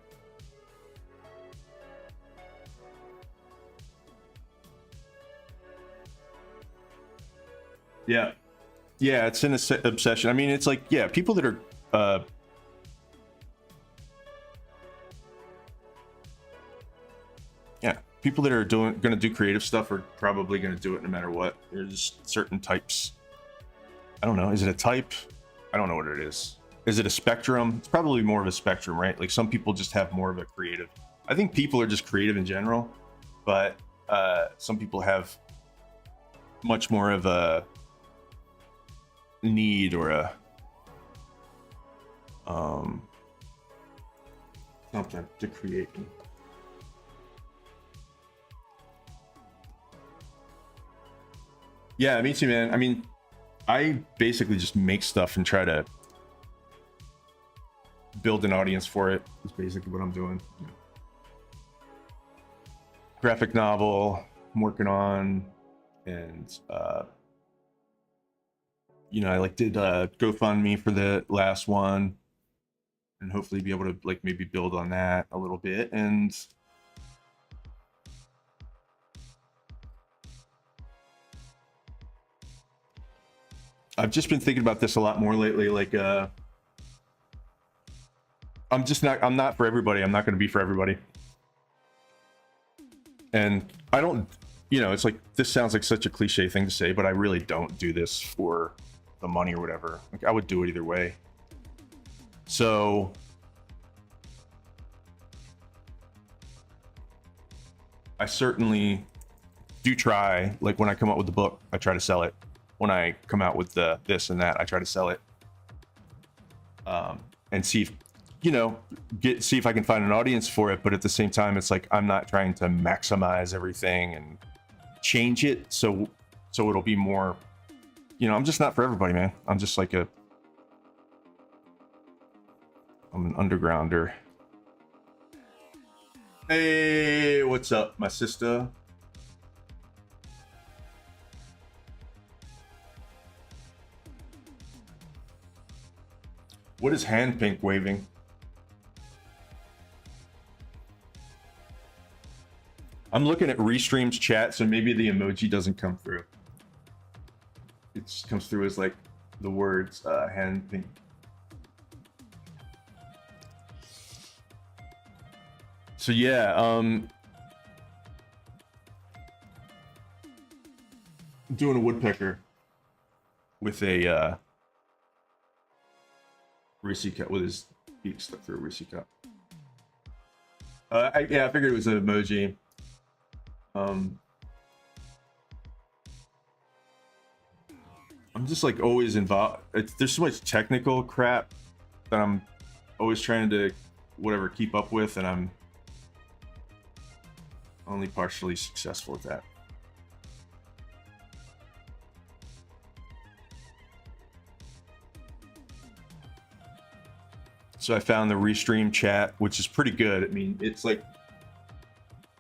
Speaker 1: Yeah. Yeah, it's an obsession. I mean, it's like, yeah, people that are people that are gonna do creative stuff are probably gonna do it no matter what. There's certain types. I don't know. Is it a type? I don't know what it is. Is it a spectrum? It's probably more of a spectrum, right? Like some people just have more of a creative. I think people are just creative in general, but some people have much more of a need or a something to create. Yeah, me too, man. I mean, I basically just make stuff and try to build an audience for it. Is basically what I'm doing. Graphic novel I'm working on, and you know, I like did GoFundMe for the last one, and hopefully be able to like maybe build on that a little bit. And I've just been thinking about this a lot more lately. Like, I'm not for everybody. I'm not going to be for everybody. And I don't, you know, it's like, this sounds like such a cliche thing to say, but I really don't do this for the money or whatever. Like, I would do it either way. So I certainly do try, like when I come out with the book, I try to sell it. When I come out with the this and that, I try to sell it, and see if, you know, see if I can find an audience for it. But at the same time, it's like I'm not trying to maximize everything and change it so it'll be more, you know, I'm just not for everybody, man. I'm just like I'm an undergrounder. Hey, what's up, my sister? What is hand pink waving? I'm looking at Restream's chat, so maybe the emoji doesn't come through. It just comes through as like the words hand pink. So yeah, I'm doing a woodpecker with a Reese cut with his beak stuck through a Reese cut. Yeah, I figured it was an emoji. I'm just like always involved. There's so much technical crap that I'm always trying to whatever keep up with, and I'm only partially successful at that. So I found the Restream chat, which is pretty good. I mean, it's like,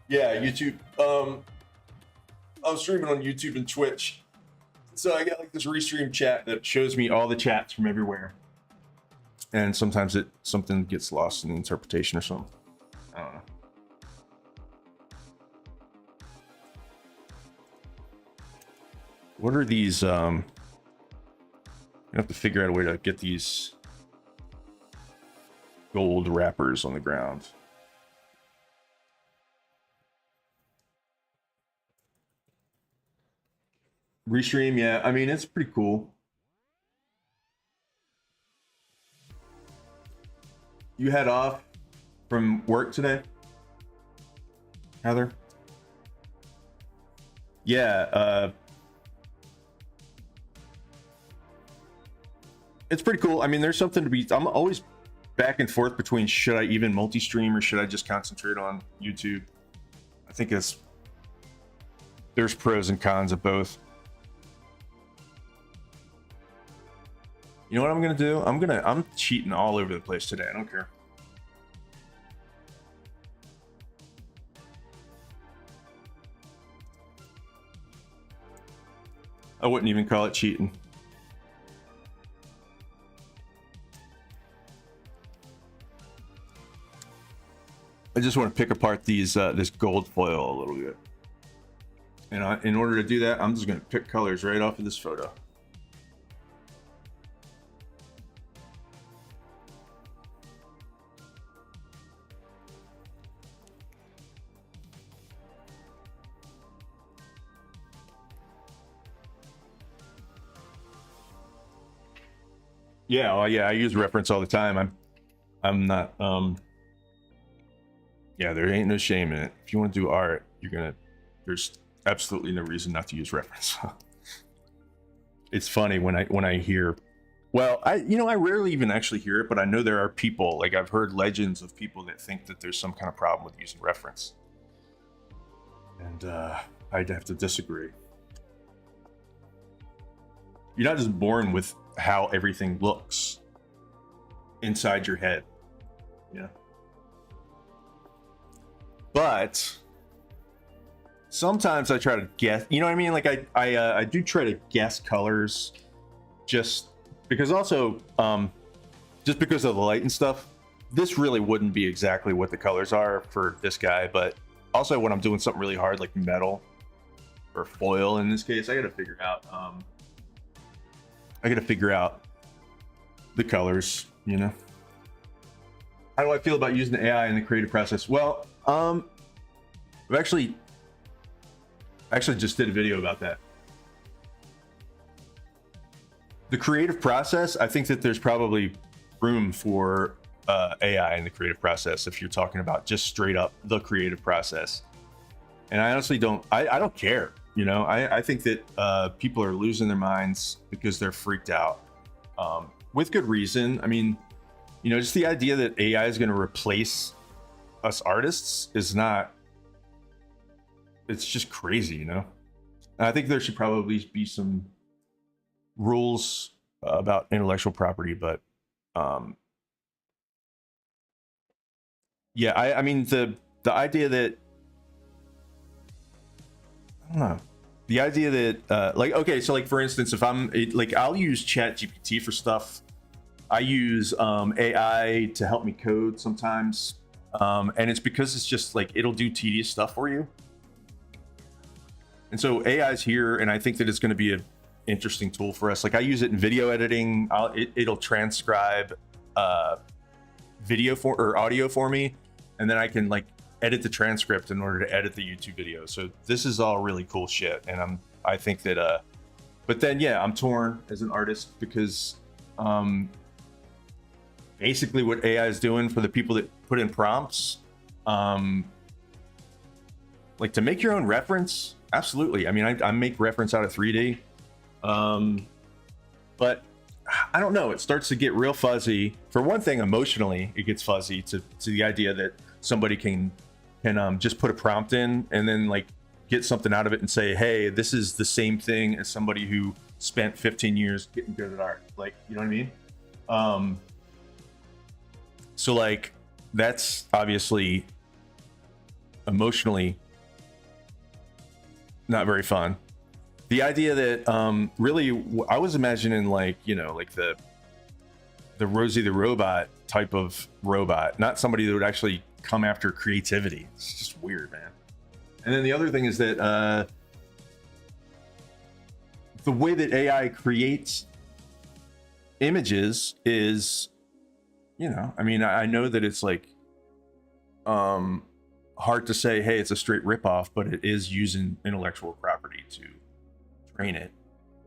Speaker 1: yeah, YouTube. I'm streaming on YouTube and Twitch. So I got like this Restream chat that shows me all the chats from everywhere. And sometimes something gets lost in the interpretation or something. I don't know. What are these? I have to figure out a way to get these gold wrappers on the ground. Restream, yeah. I mean, it's pretty cool. You had off from work today, Heather? Yeah, it's pretty cool. I mean, there's something to be. I'm always back and forth between should I even multi-stream or should I just concentrate on YouTube. I think there's pros and cons of both. You know what I'm gonna do? I'm cheating all over the place today. I don't care. I wouldn't even call it cheating. I just want to pick apart these this gold foil a little bit. And in order to do that, I'm just going to pick colors right off of this photo. Yeah, well, yeah, I use reference all the time. I'm not yeah, there ain't no shame in it. If you want to do art, there's absolutely no reason not to use reference. It's funny when I hear, well, I rarely even actually hear it, but I know there are people, like I've heard legends of people that think that there's some kind of problem with using reference. And I'd have to disagree. You're not just born with how everything looks inside your head. Yeah. But sometimes I try to guess, you know what I mean? Like I do try to guess colors just because also, just because of the light and stuff. This really wouldn't be exactly what the colors are for this guy, but also when I'm doing something really hard like metal or foil in this case, I gotta figure out the colors, you know? How do I feel about using AI in the creative process? Well, I actually just did a video about that. The creative process, I think that there's probably room for AI in the creative process if you're talking about just straight up the creative process. And I honestly don't care, you know? I think that people are losing their minds because they're freaked out, with good reason. I mean, you know, just the idea that AI is going to replace us artists is not, it's just crazy, you know? And I think there should probably be some rules about intellectual property, but yeah, I mean the idea that, I don't know, the idea that like, okay, so like for instance, if I'll use ChatGPT for stuff. I use AI to help me code sometimes, and it's because it's just like it'll do tedious stuff for you. And so AI is here, and I think that it's going to be an interesting tool for us. Like I use it in video editing. It'll transcribe video or audio for me, and then I can like edit the transcript in order to edit the YouTube video. So this is all really cool shit, and I think that but then yeah, I'm torn as an artist because basically what AI is doing for the people that put in prompts, like to make your own reference, absolutely. I mean, I make reference out of 3D, but I don't know, it starts to get real fuzzy. For one thing, emotionally it gets fuzzy to the idea that somebody can just put a prompt in and then like get something out of it and say, hey, this is the same thing as somebody who spent 15 years getting good at art. Like, you know what I mean? So like that's obviously emotionally not very fun. The idea that really I was imagining like, you know, like the Rosie the Robot type of robot, not somebody that would actually come after creativity. It's just weird, man. And then the other thing is that the way that AI creates images is, you know, I mean, I know that it's like hard to say, hey, it's a straight ripoff, but it is using intellectual property to train it.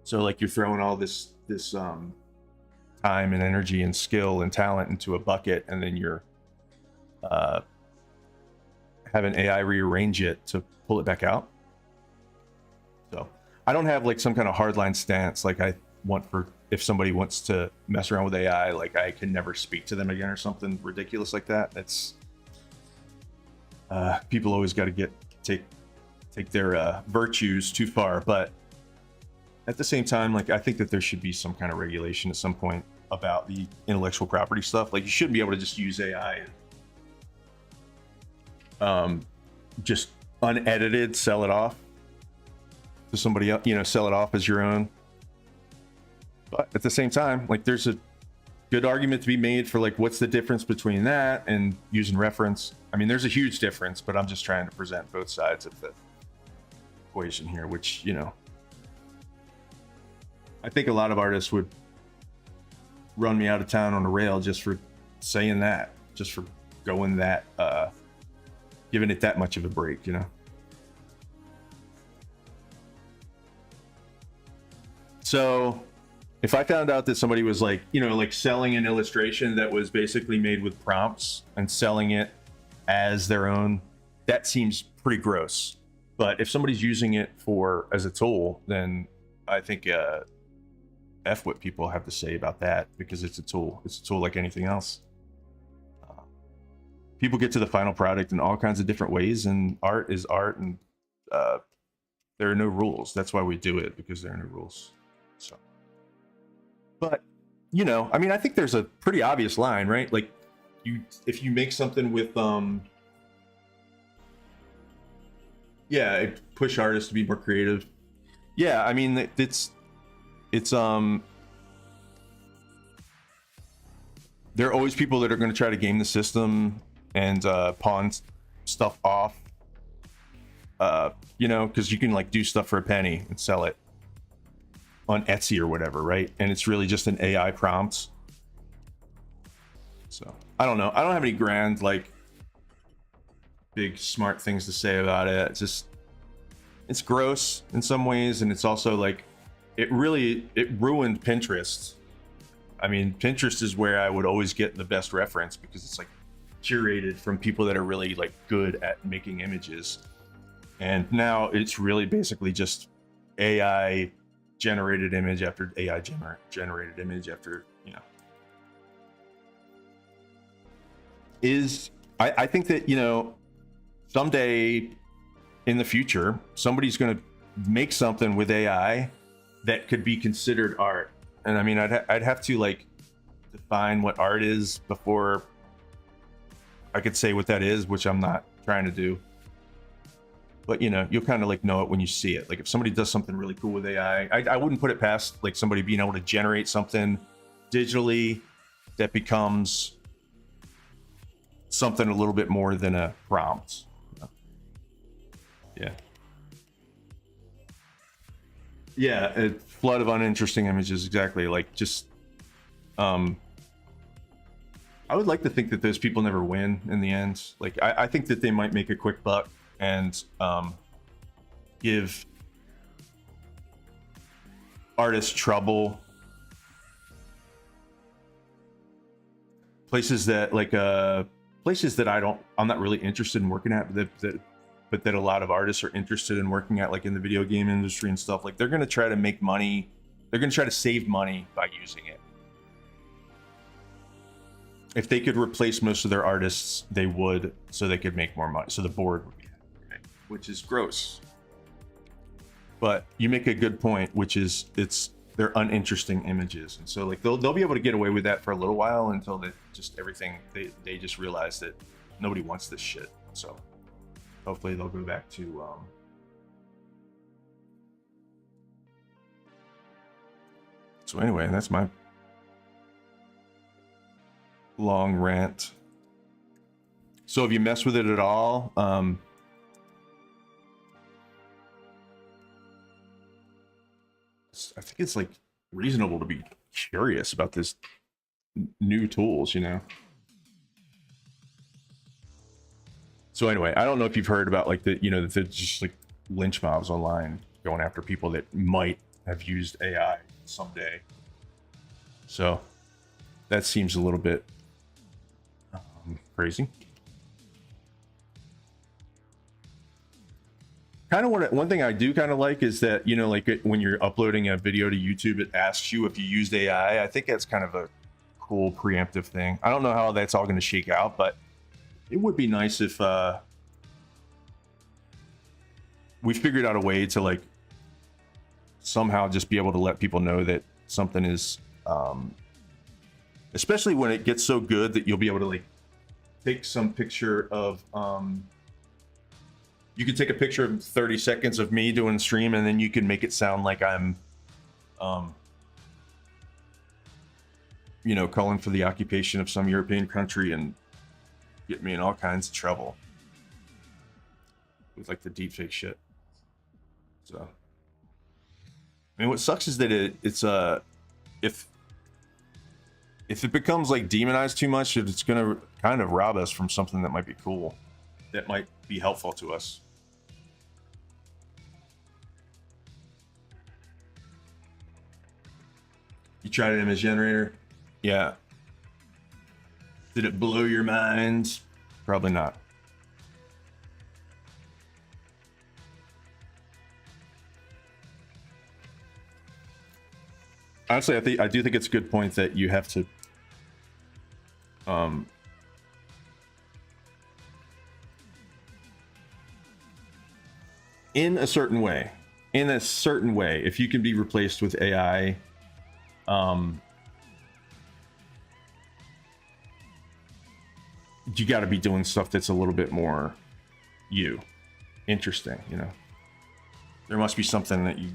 Speaker 1: So like you're throwing all this time and energy and skill and talent into a bucket, and then you're having AI rearrange it to pull it back out. So I don't have like some kind of hardline stance like I want for if somebody wants to mess around with AI, like I can never speak to them again or something ridiculous like that. That's people always got to take their virtues too far. But at the same time, like I think that there should be some kind of regulation at some point about the intellectual property stuff. Like you shouldn't be able to just use AI and just unedited sell it off to somebody else, you know, sell it off as your own. But at the same time, like there's a good argument to be made for like what's the difference between that and using reference. I mean, there's a huge difference, but I'm just trying to present both sides of the equation here, which, you know, I think a lot of artists would run me out of town on a rail just for saying that, just for going that, giving it that much of a break, you know? So If I found out that somebody was like, you know, like selling an illustration that was basically made with prompts and selling it as their own, that seems pretty gross. But if somebody's using it for as a tool, then I think F what people have to say about that, because it's a tool. It's a tool like anything else. People get to the final product in all kinds of different ways, and art is art, and there are no rules. That's why we do it, because there are no rules. So, but you know, I mean, I think there's a pretty obvious line, right? Like, if you make something with it push artists to be more creative. Yeah, I mean, it's there are always people that are going to try to game the system and pawn stuff off. You know, because you can like do stuff for a penny and sell it on Etsy or whatever, right? And it's really just an AI prompt. So I don't know. I don't have any grand like big smart things to say about it. It's just, it's gross in some ways, and it's also like it ruined Pinterest. I mean, Pinterest is where I would always get the best reference, because it's like curated from people that are really like good at making images. And now it's really basically just AI generated image after AI generated image after, you know. I think that, you know, someday in the future, somebody's going to make something with AI that could be considered art. And I mean, I'd have to like define what art is before I could say what that is, which I'm not trying to do. But you know, you'll kind of like know it when you see it. Like if somebody does something really cool with AI, I wouldn't put it past like somebody being able to generate something digitally that becomes something a little bit more than a prompt. Yeah, a flood of uninteresting images, exactly. Like just I would like to think that those people never win in the end. Like I think that they might make a quick buck and give artists trouble. Places that like places that I'm not really interested in working at, but that a lot of artists are interested in working at, like in the video game industry and stuff. Like they're going to try to make money. They're going to try to save money by using it. If they could replace most of their artists, they would, so they could make more money. So the board would be happy, which is gross. But you make a good point, which is they're uninteresting images, and so like they'll be able to get away with that for a little while until they just realize that nobody wants this shit. So hopefully they'll go back to so anyway, that's my long rant. So if you mess with it at all, I think it's like reasonable to be curious about this new tools, you know. So anyway, I don't know if you've heard about like the, you know, the just like lynch mobs online going after people that might have used AI someday. So that seems a little bit crazy. Kind of one thing I do kind of like is that, you know, like when you're uploading a video to YouTube, it asks you if you used AI. I think that's kind of a cool preemptive thing. I don't know how that's all going to shake out, but it would be nice if we figured out a way to like somehow just be able to let people know that something is especially when it gets so good that you'll be able to like take some picture of you could take a picture of 30 seconds of me doing stream, and then you can make it sound like I'm you know, calling for the occupation of some European country and get me in all kinds of trouble with like the deepfake shit. So I mean, what sucks is that it's if it becomes like demonized too much, it's gonna kind of rob us from something that might be cool, that might be helpful to us. You tried an image generator? Yeah. Did it blow your mind? Probably not. Honestly, I do think it's a good point that you have to in a certain way, if you can be replaced with AI, you got to be doing stuff that's a little bit more interesting, you know. There must be something that you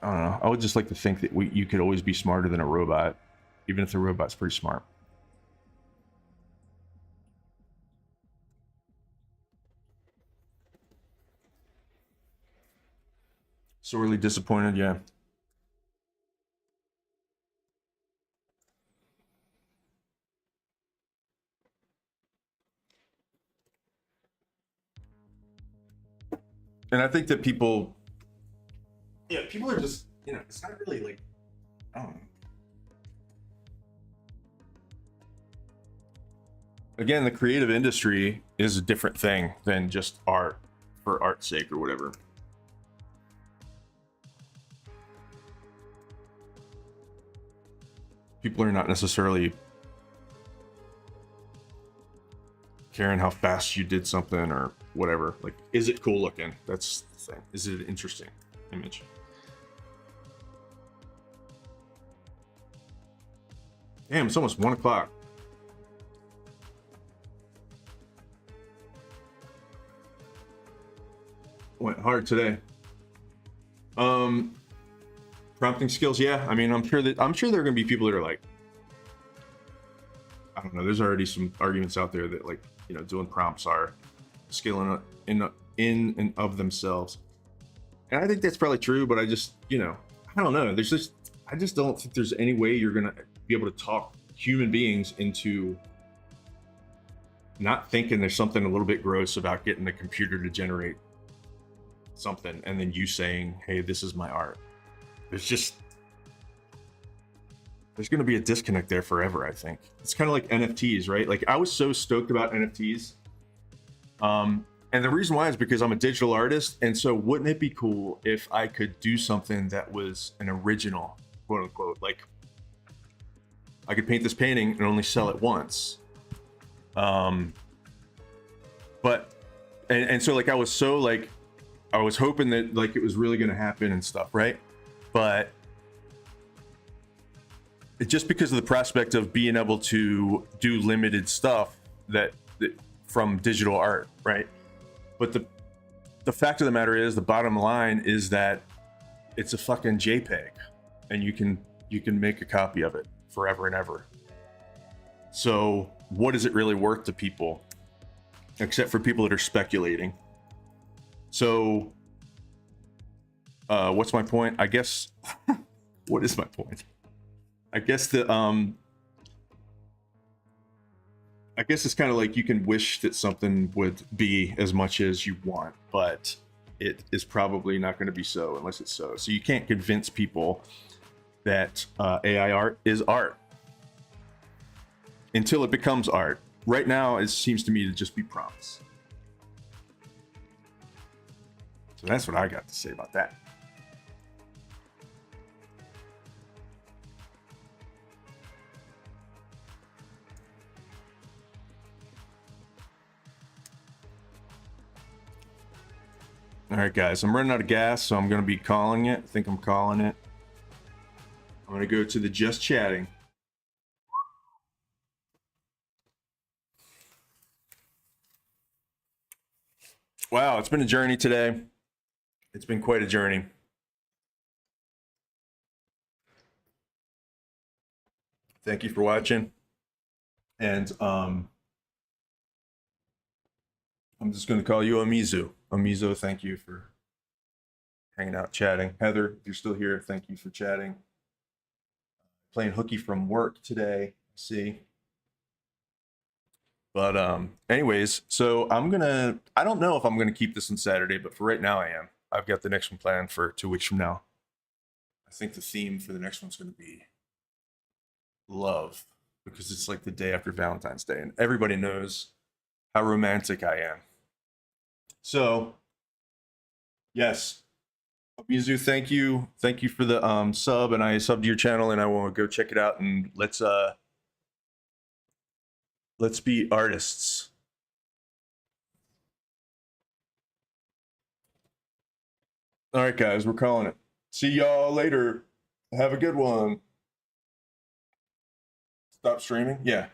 Speaker 1: I don't know. I would just like to think that you could always be smarter than a robot, even if the robot's pretty smart. Sorely disappointed, yeah. And I think that people are just, you know, it's not really like, I don't know. Again, the creative industry is a different thing than just art for art's sake or whatever. People are not necessarily caring how fast you did something or whatever. Like, is it cool looking? That's the thing. Is it an interesting image? Damn, it's almost 1 o'clock. Went hard today. Prompting skills, yeah. I mean, I'm sure there are going to be people that are like, I don't know. There's already some arguments out there that, like, you know, doing prompts are a skill in and of themselves, and I think that's probably true. But I just, you know, I don't know. I just don't think there's any way you're gonna be able to talk human beings into not thinking there's something a little bit gross about getting the computer to generate something and then you saying, hey, this is my art. There's going to be a disconnect there forever. I think it's kind of like NFTs, right? Like, I was so stoked about NFTs, and the reason why is because I'm a digital artist, and so wouldn't it be cool if I could do something that was an original, quote unquote? Like, I could paint this painting and only sell it once. But so, like, I was hoping that, like, it was really going to happen and stuff, right? But just because of the prospect of being able to do limited stuff that from digital art, right? But the fact of the matter is, the bottom line is that it's a fucking JPEG, and you can make a copy of it forever and ever. So what is it really worth to people, except for people that are speculating? So what's my point? I guess what is my point? I guess it's kind of like, you can wish that something would be as much as you want, but it is probably not going to be so unless it's so. So you can't convince people that AI art is art until it becomes art. Right now, it seems to me to just be prompts. So that's what I got to say about that. All right, guys, I'm running out of gas, so I'm going to be calling it. I think I'm calling it. I'm going to go to the just chatting. Wow, it's been a journey today. It's been quite a journey. Thank you for watching. And I'm just going to call you Amizu. Amizo, thank you for hanging out, chatting. Heather, if you're still here, thank you for chatting. Playing hooky from work today, see. But anyways, so I don't know if I'm gonna keep this on Saturday, but for right now I am. I've got the next one planned for 2 weeks from now. I think the theme for the next one's going to be love, because it's like the day after Valentine's Day, and everybody knows how romantic I am. So, yes, Mizu, thank you for the sub, and I subbed to your channel, and I want to go check it out, and let's be artists. All right, guys, we're calling it. See y'all later. Have a good one. Stop streaming? Yeah.